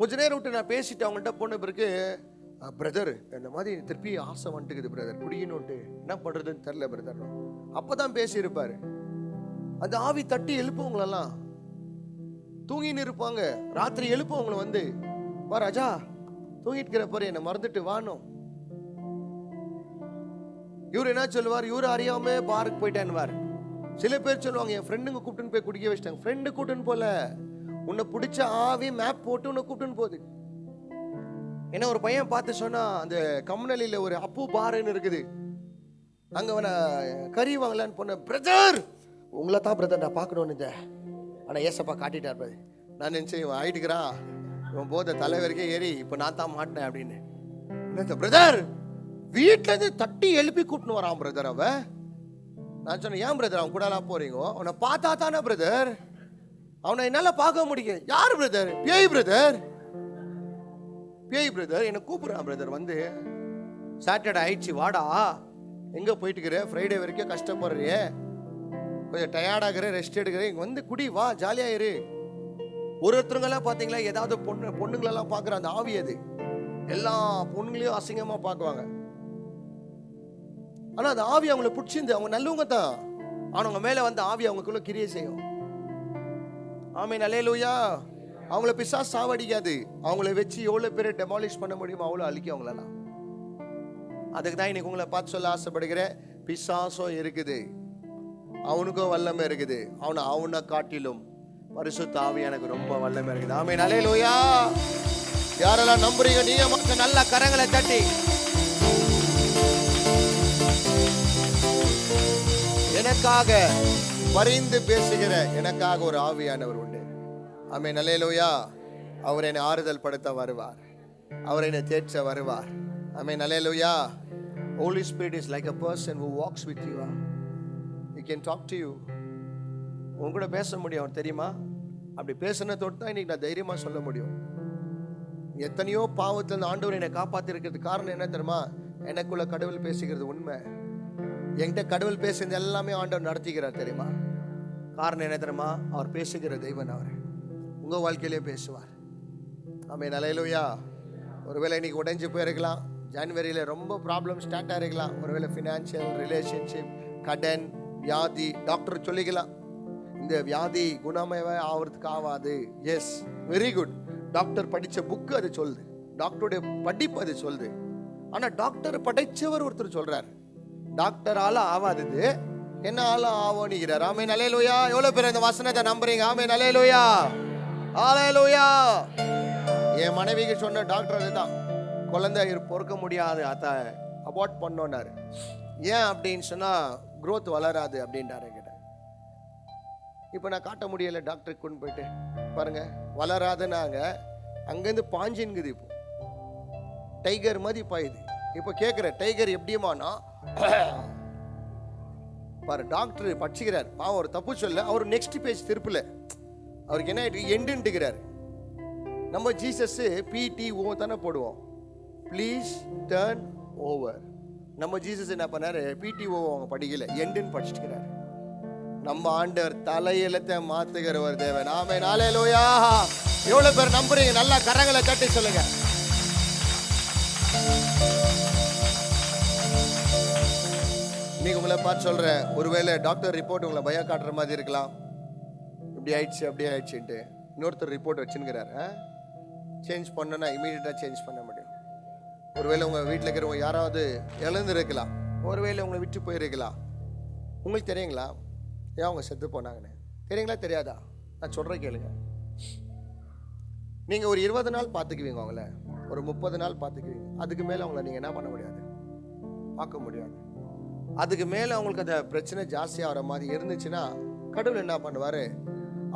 கொஞ்ச நேரம் விட்டு நான் பேசிட்டு அவங்கள்ட்ட போன பிறகு, பிரதர் இந்த மாதிரி திருப்பி ஆசை வந்துட்டுக்குது பிரதர், குடிக்கணும்ட்டு என்ன பண்றதுன்னு தெரியல பிரதர். அப்பதான் பேசியிருப்பாரு. அந்த ஆவி தட்டி எழுப்புவங்களெல்லாம் தூங்கின்னு இருப்பாங்க. ராத்திரி எழுப்புவங்களை வந்து, வா ராஜா தூங்கிட்டு இருக்கிற பாரு, என்னை மறந்துட்டு வாணும். இவரு என்ன சொல்லுவார்? இவரு அறியாம பாருக்கு போயிட்டேன்னுவார். சில பேர் சொல்லுவாங்க, என் ஃப்ரெண்டுங்க கூப்பிட்டுன்னு போய் குடிக்க வச்சிட்டாங்க. ஃப்ரெண்டு கூப்பிட்டுன்னு போல, உன்னை பிடிச்ச ஆவி மேப் போட்டு உன்னை கூப்பிட்டுன்னு போகுது. ஏன்னா ஒரு பையன் பார்த்து சொன்னா, அந்த கம்னலில ஒரு அப்பு பாருன்னு இருக்குது, அங்க அவனை கறி வாங்கலான்னு போன. பிரதர் உங்களை தான் பிரதர் நான் பார்க்கணும்னு, ஆனா ஏசப்பா காட்டிட்டார் பாரு. நான் நினைச்சேன் இவன் ஆயிட்டுக்கிறான், இவன் போத தலைவருக்கே ஏறி இப்ப நான் தான் மாட்டினேன் அப்படின்னு. பிரதர் வீட்டுல இருந்து தட்டி எழுப்பி கூப்பிட்டு வரான் பிரதர். அவன் நான் சொன்னேன், ஏன் பிரதர் அவன் கூட போறீங்க? அவனை பார்த்தா தானே பிரதர், அவனை என்னால பார்க்க முடியும். யாரு பிரதர்? பேய் பிரதர், பேய் பிரதர். என்ன கூப்பிடுறான் பிரதர். வந்து சாட்டர்டே ஆயிடுச்சு, வாடா. எங்க போயிட்டு இருக்கிற? ஃப்ரைடே வரைக்கும் கஷ்டப்படுறியே, கொஞ்சம் டயர்டாகிற, ரெஸ்ட் எடுக்கிற, இங்க வந்து குடி, வா ஜாலியா இரு. ஒருத்தருங்கெல்லாம் பாத்தீங்களா, ஏதாவது பொண்ணுங்களெல்லாம் பாக்குற அந்த ஆவி அது. எல்லா பொண்ணுங்களையும் அசிங்கமா பார்க்குவாங்க. ஆனா அந்த ஆவி அவங்கள பிடிச்சிருந்து, அவங்க நல்லவங்க தான், ஆனா அவங்க மேல வந்து ஆவி அவங்களுக்குள்ள கிரியை செய்யும். ஆமென், அல்லேலூயா. அவங்கள பிசாசு சாவடிக்காது. அவங்கள வச்சு எவ்வளவு பேரை டெமாலிஷ் பண்ண முடியுமோ அவ்வளோ அழிக்கும் அவங்களெல்லாம். அதுக்கு தான் இன்னைக்கு உங்களை பார்த்து சொல்ல ஆசைப்படுகிறேன், பிசாசும் இருக்குது, அவனுக்கும் வல்லமை இருக்குது. அவனை காட்டிலும் பரிசுத்த ஆவி எனக்கு ரொம்ப வல்லமை இருக்குது. ஆமென், அல்லேலூயா. யாரெல்லாம் நம்புறீங்க நீங்க மட்டும் நல்ல கரங்களை தட்டி எனக்காக பரிந்து பேசுகிற எனக்காக ஒரு ஆவியானவர் உண்டு. ஆமென், அல்லேலூயா. அவர் என்னை ஆறுதல் படுத்த வருவார், அவர் என்னை தேற்ற வருவார். ஆமென், அல்லேலூயா. Holy Spirit is like a person who walks with you. He can talk to you. உங்க கூட பேச முடியும், அவர் தெரியுமா? அப்படி பேசின தொட்டு தான் இன்னைக்கு நான் தைரியமா சொல்ல முடியும். எத்தனையோ பாவத்தில் ஆண்டவர் என்னை காப்பாத்தி இருக்கிறது காரணம் என்ன தெரியுமா? எனக்குள்ள கடவுள் பேசுகிறது உண்மை. என்கிட்ட கடவுள் பேசுறது எல்லாமே ஆண்டவர் நடத்திக்கிறார் தெரியுமா? காரணம் என்ன தெரியுமா? அவர் பேசுகிற தெய்வன். அவர் உங்க வாழ்க்கையிலே பேசுவார். ஆமென், அல்லேலூயா. ஒருவேளை இன்னைக்கு உடைஞ்சு போயிருக்கலாம், ஜனவரியில ரொம்ப ப்ராப்ளம் ஸ்டார்ட் ஆகிருக்கலாம். ஒருவேளை ஃபினான்ஷியல், ரிலேஷன்ஷிப், கடன், வியாதி. டாக்டர் சொல்லிக்கலாம் இந்த வியாதி குணமேவே ஆகிறதுக்கு ஆகாது. Yes, very good. டாக்டர் படித்த புக்கு அது சொல்லுது, டாக்டருடைய படிப்பு அது சொல்லுது. ஆனால் டாக்டர் படைச்சவர் ஒருத்தர் சொல்றார், டாக்டரால ஆகாதது என்ன ஆள ஆவோன்னுகிறார். ஆமென், அல்லேலூயா. எவ்வளோ பேர் இந்த வசனத்தை நம்புறீங்க? ஆமென், அல்லேலூயா, அல்லேலூயா. என் மனைவிக்கு சொன்ன டாக்டர் அதுதான், குழந்தை பொறுக்க முடியாது, அதை அபார்ட் பண்ணோன்னாரு. ஏன் அப்படின்னு சொன்னால் growth வளராது அப்படின்றாரு கிட்ட. இப்போ நான் காட்ட முடியலை டாக்டருக்கு கொண்டு போயிட்டு, பாருங்க வளராதுன்னாங்க, அங்கேருந்து பாஞ்சின்குது. இப்போ டைகர் மாதிரி பாயுது. இப்போ கேட்குற டைகர் எப்படியுமானா பாரு, டாக்டர் படிச்சுக்கிறார் பாவம், ஒரு தப்பு சொல்ல, அவர் நெக்ஸ்ட் பேஜ் திருப்பல, அவருக்கு என்ன எண்டுன்ட்டுக்கிறார். நம்ம ஜீசஸ் PTO தானே போடுவோம், ப்ளீஸ் டர்ன் ஓவர். நம்ம ஜீசஸ் என்ன பண்ணாரு? PTO அவங்க படிக்கல, எண்டுன்னு படிச்சுக்கிறார். நம்ம ஆண்டவர் தலையெழுத்தை மாத்துகிற ஒரு தேவன். ஆமென், அல்லேலூயா. எவ்வளவு பேர் நம்புறீங்க? நல்லா கரங்களை தட்டி சொல்லுங்க. நீங்க உங்களை பார்த்து சொல்றேன், ஒருவேளை டாக்டர் ரிப்போர்ட் உங்களை பயம் காட்டுற மாதிரி இருக்கலாம், இப்படி ஆயிடுச்சு அப்படி ஆயிடுச்சுன்ட்டு. இன்னொருத்தர் ரிப்போர்ட் வச்சுங்கிறார், சேஞ்ச் பண்ணனா இமீடியட்டா சேஞ்ச் பண்ண முடியும். ஒருவேளை உங்க வீட்டில் இருக்கிறவங்க யாராவது இழந்திருக்கலாம், ஒருவேளை உங்களை விட்டு போயிருக்கலாம். உங்களுக்கு தெரியுங்களா ஏன் அவங்க செத்து போனாங்கன்னு? தெரியுங்களா தெரியாதா? நான் சொல்கிறேன் கேளுங்க. நீங்கள் ஒரு 20 நாள் பார்த்துக்குவீங்க அவங்கள, ஒரு 30 நாள் பார்த்துக்குவீங்க. அதுக்கு மேலே அவங்கள நீங்கள் என்ன பண்ண முடியாது, பார்க்க முடியாது. அதுக்கு மேலே அவங்களுக்கு அந்த பிரச்சனை ஜாஸ்தியாகிற மாதிரி இருந்துச்சுன்னா கடவுள் என்ன பண்ணுவார்?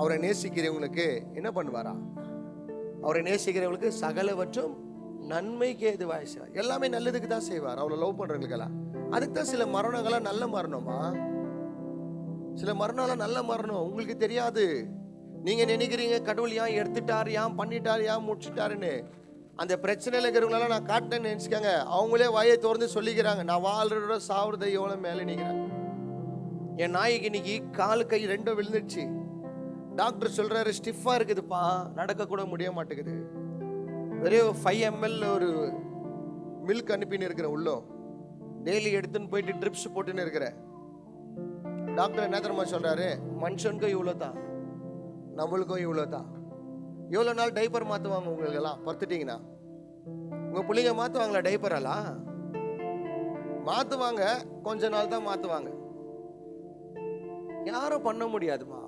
அவரை நேசிக்கிறவங்களுக்கு என்ன பண்ணுவாரா? அவரை நேசிக்கிறவங்களுக்கு சகலவற்றும் நன்மைக்கு எதுவாக செய்வார். எல்லாமே நல்லதுக்கு தான் செய்வார். அவளை லவ் பண்ணுறவங்களுக்கெல்லாம். அதுக்கு தான் சில மரணங்கள்லாம் நல்ல மரணமா, சில மரணம்லாம் நல்ல மரணம். உங்களுக்கு தெரியாது. நீங்க நினைக்கிறீங்க கடவுள் ஏன் எடுத்துட்டாரு, ஏன் பண்ணிட்டாரு, ஏன் முடிச்சுட்டாருன்னு. அந்த பிரச்சனையில் இருக்கிறவங்களெல்லாம் நான் காட்டினேன்னு நினச்சிக்கோங்க, அவங்களே வாயை திறந்து சொல்லிக்கிறாங்க, நான் வாழ்றதோட சாவுறதை எவ்வளோ மேலே நிற்கிறேன். என் நாய்க்கு இன்னைக்கு காலு கை ரெண்டும் விழுந்துடுச்சு. டாக்டர் சொல்றாரு ஸ்டிஃபா இருக்குதுப்பா, நடக்க கூட முடிய மாட்டேங்குது. வெறும் 5 ml ஒரு மில்க் அனுப்பின்னு இருக்கிறேன் உள்ளோ, டெய்லி எடுத்துன்னு போயிட்டு ட்ரிப்ஸ் போட்டுன்னு இருக்கிறேன். டாக்டர் என்ன தெரியுமா சொல்றாரு? மனுஷனுக்கும் இவ்வளோ தான், நம்மளுக்கும் இவ்வளோ தான். எவ்வளோ நாள் டைப்பர் மாற்றுவாங்க உங்களுக்கெல்லாம் படுத்துட்டீங்கன்னா? உங்கள் பிள்ளைங்க மாற்றுவாங்களா டைப்பரெல்லாம்? மாற்றுவாங்க, கொஞ்ச நாள் தான் மாற்றுவாங்க, யாரும் பண்ண முடியாதுமா.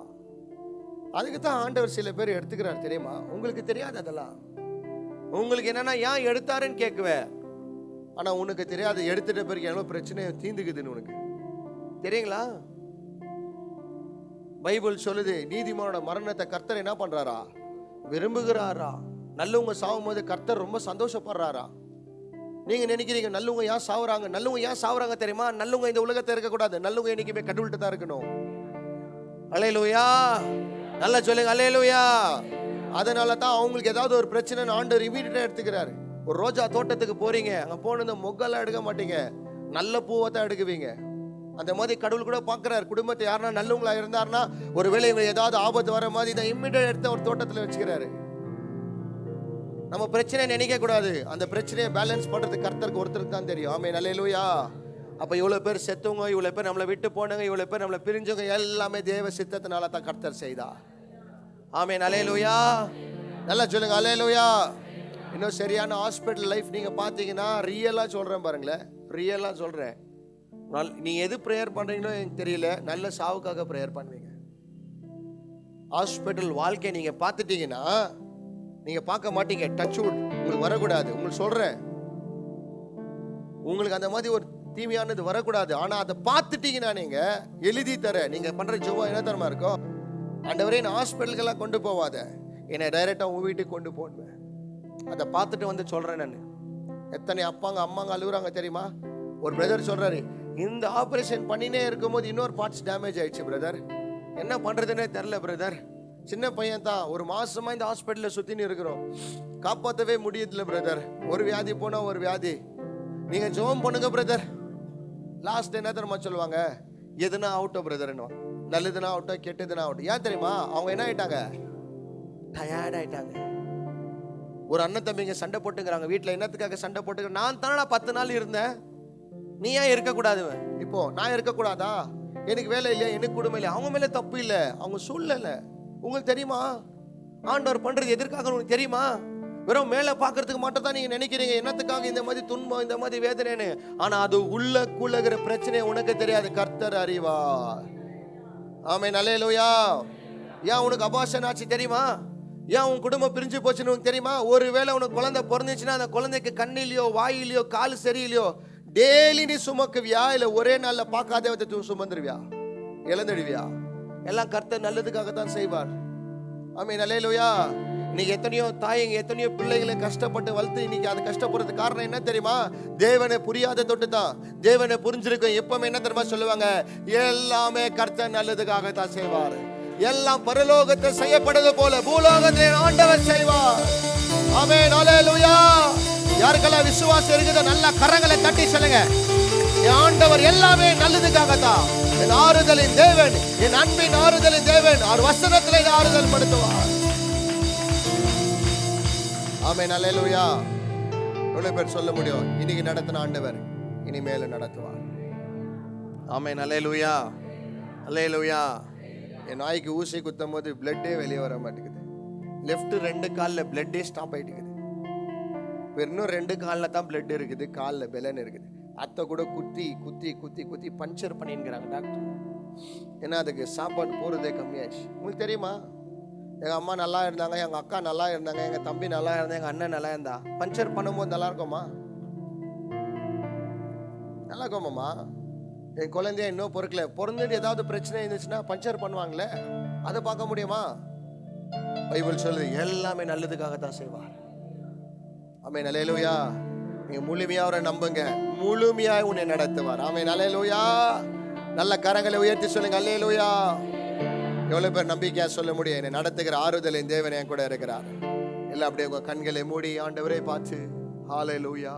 அதுக்கு தான் ஆண்டவர் சில பேர் எடுத்துக்கிறார் தெரியுமா? உங்களுக்கு தெரியாது அதெல்லாம். உங்களுக்கு என்னன்னா ஏன் எடுத்தாருன்னு கேட்குவேன், ஆனால் உனக்கு தெரியாது எடுத்துட்ட பிறகு எவ்வளோ பிரச்சனை தீந்துக்குதுன்னு உனக்கு தெரியுங்களா? பைபிள் சொல்லுது நீதிமானோட மரணத்தை கர்த்தர் என்ன பண்றாரா? விரும்புகிறாரா? நல்லவங்க சாகும் போது கர்த்தர் ரொம்ப சந்தோஷப்படுறாரா? நீங்க நினைக்கிறீங்க நல்லவங்க ஏன் சாவுறாங்க? நல்லவங்க ஏன் சாவுறாங்க தெரியுமா? நல்லவங்க இந்த உலகத்தை இருக்கக்கூடாது, நல்லவங்க என்னைக்குமே கடவுள்கிட்ட தான் இருக்கணும். அல்லேலூயா, நல்லா சொல்லுங்க அல்லேலூயா. அதனால தான் அவங்களுக்கு ஏதாவது ஒரு பிரச்சனை ஆண்டவர் இமீடியட்டா எடுத்துக்கிறாரு. ஒரு ரோஜா தோட்டத்துக்கு போறீங்க, அங்க போன இந்த மொக்கெல்லாம் எடுக்க மாட்டீங்க, நல்ல பூவை தான் எடுக்குவீங்க. அந்த மாதிரி கடவுள் கூட பார்க்குறாரு. குடும்பத்தை யாருன்னா நல்லவங்களா இருந்தாருன்னா ஒருவேளை இவங்க ஏதாவது ஆபத்து வர மாதிரி தான் இம்மிடியேட் எடுத்து ஒரு தோட்டத்தில் வச்சுக்கிறாரு. நம்ம பிரச்சனை நினைக்க கூடாது. அந்த பிரச்சனையை பேலன்ஸ் பண்றது கர்த்தருக்கு ஒருத்தருக்கு தான் தெரியும். ஆமென், அல்லேலூயா. அப்ப இவ்வளவு பேர் செத்தவங்க, இவ்வளவு பேர் நம்மளை விட்டு போனவங்க, இவ்வளவு பேர் நம்மளை பிரிஞ்சவங்க எல்லாமே தேவ சித்தத்தினால தான் கர்த்தர் செய்தா. ஆமென், அல்லேலூயா. நல்லா சொல்லுங்க அல்லேலூயா. இன்னும் சரியான ஹாஸ்பிட்டல் லைஃப் நீங்க பாத்தீங்கன்னா, ரியலா சொல்றேன் பாருங்களேன், ரியலா சொல்றேன், நீங்க எது ப்ரேயர் பண்றீங்களோ எனக்கு தெரியல, நல்ல சாவுக்காக ப்ரேயர் பண்ணுவீங்க. ஹாஸ்பிட்டல் வாழ்க்கை நீங்க பார்த்துட்டீங்கன்னா நீங்க பார்க்க மாட்டீங்க. டச் வுட், உங்களுக்கு வரக்கூடாது. உங்களுக்கு சொல்றேன், உங்களுக்கு அந்த மாதிரி ஒரு தீமையானது வரக்கூடாது. ஆனா அதை பார்த்துட்டீங்கன்னா நீங்க எழுதி தர நீங்க பண்ற ஜெபம் என்ன தரமா இருக்கும்? ஆண்டவரே நான் ஹாஸ்பிட்டலுக்கெல்லாம் கொண்டு போவாத, என்னை டைரக்டா உங்க வீட்டுக்கு கொண்டு போடுவேன். அதை பார்த்துட்டு வந்து சொல்றேன் நான். எத்தனை அப்பாங்க அம்மாங்க அழுகுறாங்க தெரியுமா? ஒரு பிரதர் சொல்றாரு, இந்த ஆபரேஷன் பண்ணினே இருக்கும்போது இன்னொரு பார்ட்ஸ் டேமேஜ் ஆயிடுச்சு பிரதர், என்ன பண்றதுன்னே தெரியல பிரதர். சின்ன பையன் தான், ஒரு மாசமா இந்த ஹாஸ்பிட்டல்ல சுத்தின்னு இருக்கிறோம், காப்பாற்றவே முடியல பிரதர். ஒரு வியாதி போனா ஒரு வியாதி, நீங்க ஜெபம் பண்ணுங்க பிரதர். லாஸ்ட் என்ன தெரியுமா சொல்லுவாங்க? எதுனா ஆகட்டும் பிரதர்னு, நல்லதுனா ஆகட்டும் கெட்டதுனா ஆகட்டும். ஏன் தெரியுமா? அவங்க என்ன ஆயிட்டாங்க? டயர்ட் ஆயிட்டாங்க. ஒரு அண்ணன் தம்பிங்க சண்டை போட்டுக்கிறாங்க வீட்டில். என்னத்துக்காக சண்டை போட்டுக்கிற? நான் தானடா 10 நாள் இருந்தேன், நீ ஏன் இருக்கக்கூடாது? இப்போ நான் இருக்கக்கூடாதா? எனக்கு வேலை இல்லையா? எனக்கு குடும்பம் இல்லையா? அவங்க மேலே தப்பு இல்லை, அவங்க சூழ்நிலை. உங்களுக்கு தெரியுமா ஆண்டவர் பண்றது எதற்காக? உங்களுக்கு தெரியுமா? வெறும் மேலே பார்க்கறதுக்கு மட்டும் தான் நீங்க நினைக்கிறீங்க என்னத்துக்காக இந்த மாதிரி துன்பம், இந்த மாதிரி வேதனைன்னு. ஆனா அது உள்ளக்குள்ளகிற பிரச்சனை உனக்கு தெரியாது, கர்த்தர் அறிவார். ஆமென், அல்லேலூயா. ஏன் உனக்கு அபார்ஷன் ஆச்சு தெரியுமா? ஏன் உன் குடும்பம் பிரிஞ்சு போச்சுன்னு உனக்கு தெரியுமா? ஒருவேளை உனக்கு குழந்தை பிறந்துச்சுன்னா அந்த குழந்தைக்கு கண்ணிலையோ வாயிலையோ கால் சரியிலையோ டெய்லி நீ சுமக்குவியா? இல்ல ஒரே நாள்ல பார்க்காதே வந்து சுமந்துருவியா? இழந்துடுவியா? எல்லாம் கர்த்தர் நல்லதுக்காக தான் செய்வார். ஆமென், அல்லேலூயா. இன்னைக்கு எத்தனையோ தாயங்க எத்தனையோ பிள்ளைகளை கஷ்டப்பட்டு வளர்த்து இன்னைக்கு அது கஷ்டப்படுறதுக்கு காரணம் என்ன தெரியுமா? தேவனை புரியாத தொட்டு தான். தேவனை புரிஞ்சிருக்கும் எப்பவுமே என்ன தெரியுமா சொல்லுவாங்க? எல்லாமே கர்த்தர் நல்லதுக்காக தான் செய்வார். எல்லாம் பரலோகத்தை செய்யப்படுவது போல பூலோகத்தை ஆண்டவர் செய்வார். ஆமென், அல்லேலூயா. யாருக்கெல்லாம் விசுவாசம் இருக்குது நல்ல கரங்களை தட்டி சொல்லுங்க, என் ஆண்டவர் எல்லாமே நல்லதுக்காக தான். என் ஆறுதலின் தேவன், என் அன்பின் ஆறுதலின் தேவன், அவர் வசனத்திலே ஆறுதல் படுத்துவார். ஆமென், அல்லேலூயா. எவ்வளவு பேர் சொல்ல முடியும் இன்னைக்கு நடத்தின ஆண்டவர் இனிமேல நடத்துவார்? ஆமென், அல்லேலூயா, அல்லேலூயா. என் நாய்க்கு ஊசி குத்தும் போது பிளட்டே வெளியே வர மாட்டேங்குது. லெஃப்ட் 2 காலில் பிளட்டே ஸ்டாப் ஆயிட்டு இருக்குது. இன்னும் 2 காலில் தான் பிளட் இருக்குது, காலில் பெலன் இருக்குது. அத்தை கூட குத்தி குத்தி குத்தி குத்தி பஞ்சர் பண்ணிங்கிறாங்க டாக்டர். ஏன்னா அதுக்கு சாப்பாடு போகிறதே கம்மியாச்சு. உங்களுக்கு தெரியுமா? எங்கள் அம்மா நல்லா இருந்தாங்க, எங்கள் அக்கா நல்லா இருந்தாங்க, எங்கள் தம்பி நல்லா இருந்தாங்க, எங்கள் அண்ணன் நல்லா இருந்தா. பஞ்சர் பண்ணும்போது நல்லா இருக்குமா? நல்லா இருக்குமாம்மா? என் குழந்தைய இன்னும் பொறுக்கல, பிறந்துட்டு ஏதாவது பிரச்சனை இருந்துச்சுன்னா பஞ்சர் பண்ணுவாங்களே, அதை பார்க்க முடியுமா? பைபிள் சொல்லுது எல்லாமே நல்லதுக்காக தான் செய்வார். ஆமென், அல்லேலூயா. நீங்க முழுமையா அவரை நம்புங்க, முழுமையா உன்னை நடத்துவார். ஆமென், அல்லேலூயா. நல்ல கரங்களை உயர்த்தி சொல்லுங்க அல்லேலூயா. எவ்வளவு பேர் நம்பிக்கையா சொல்ல முடியும்? என்னை நடத்துகிற ஆறுதலின் தேவன் என் கூட இருக்கிறார். எல்லாம் அப்படியே உங்க கண்களை மூடி ஆண்டவரை பார்த்து ஹல்லேலூயா.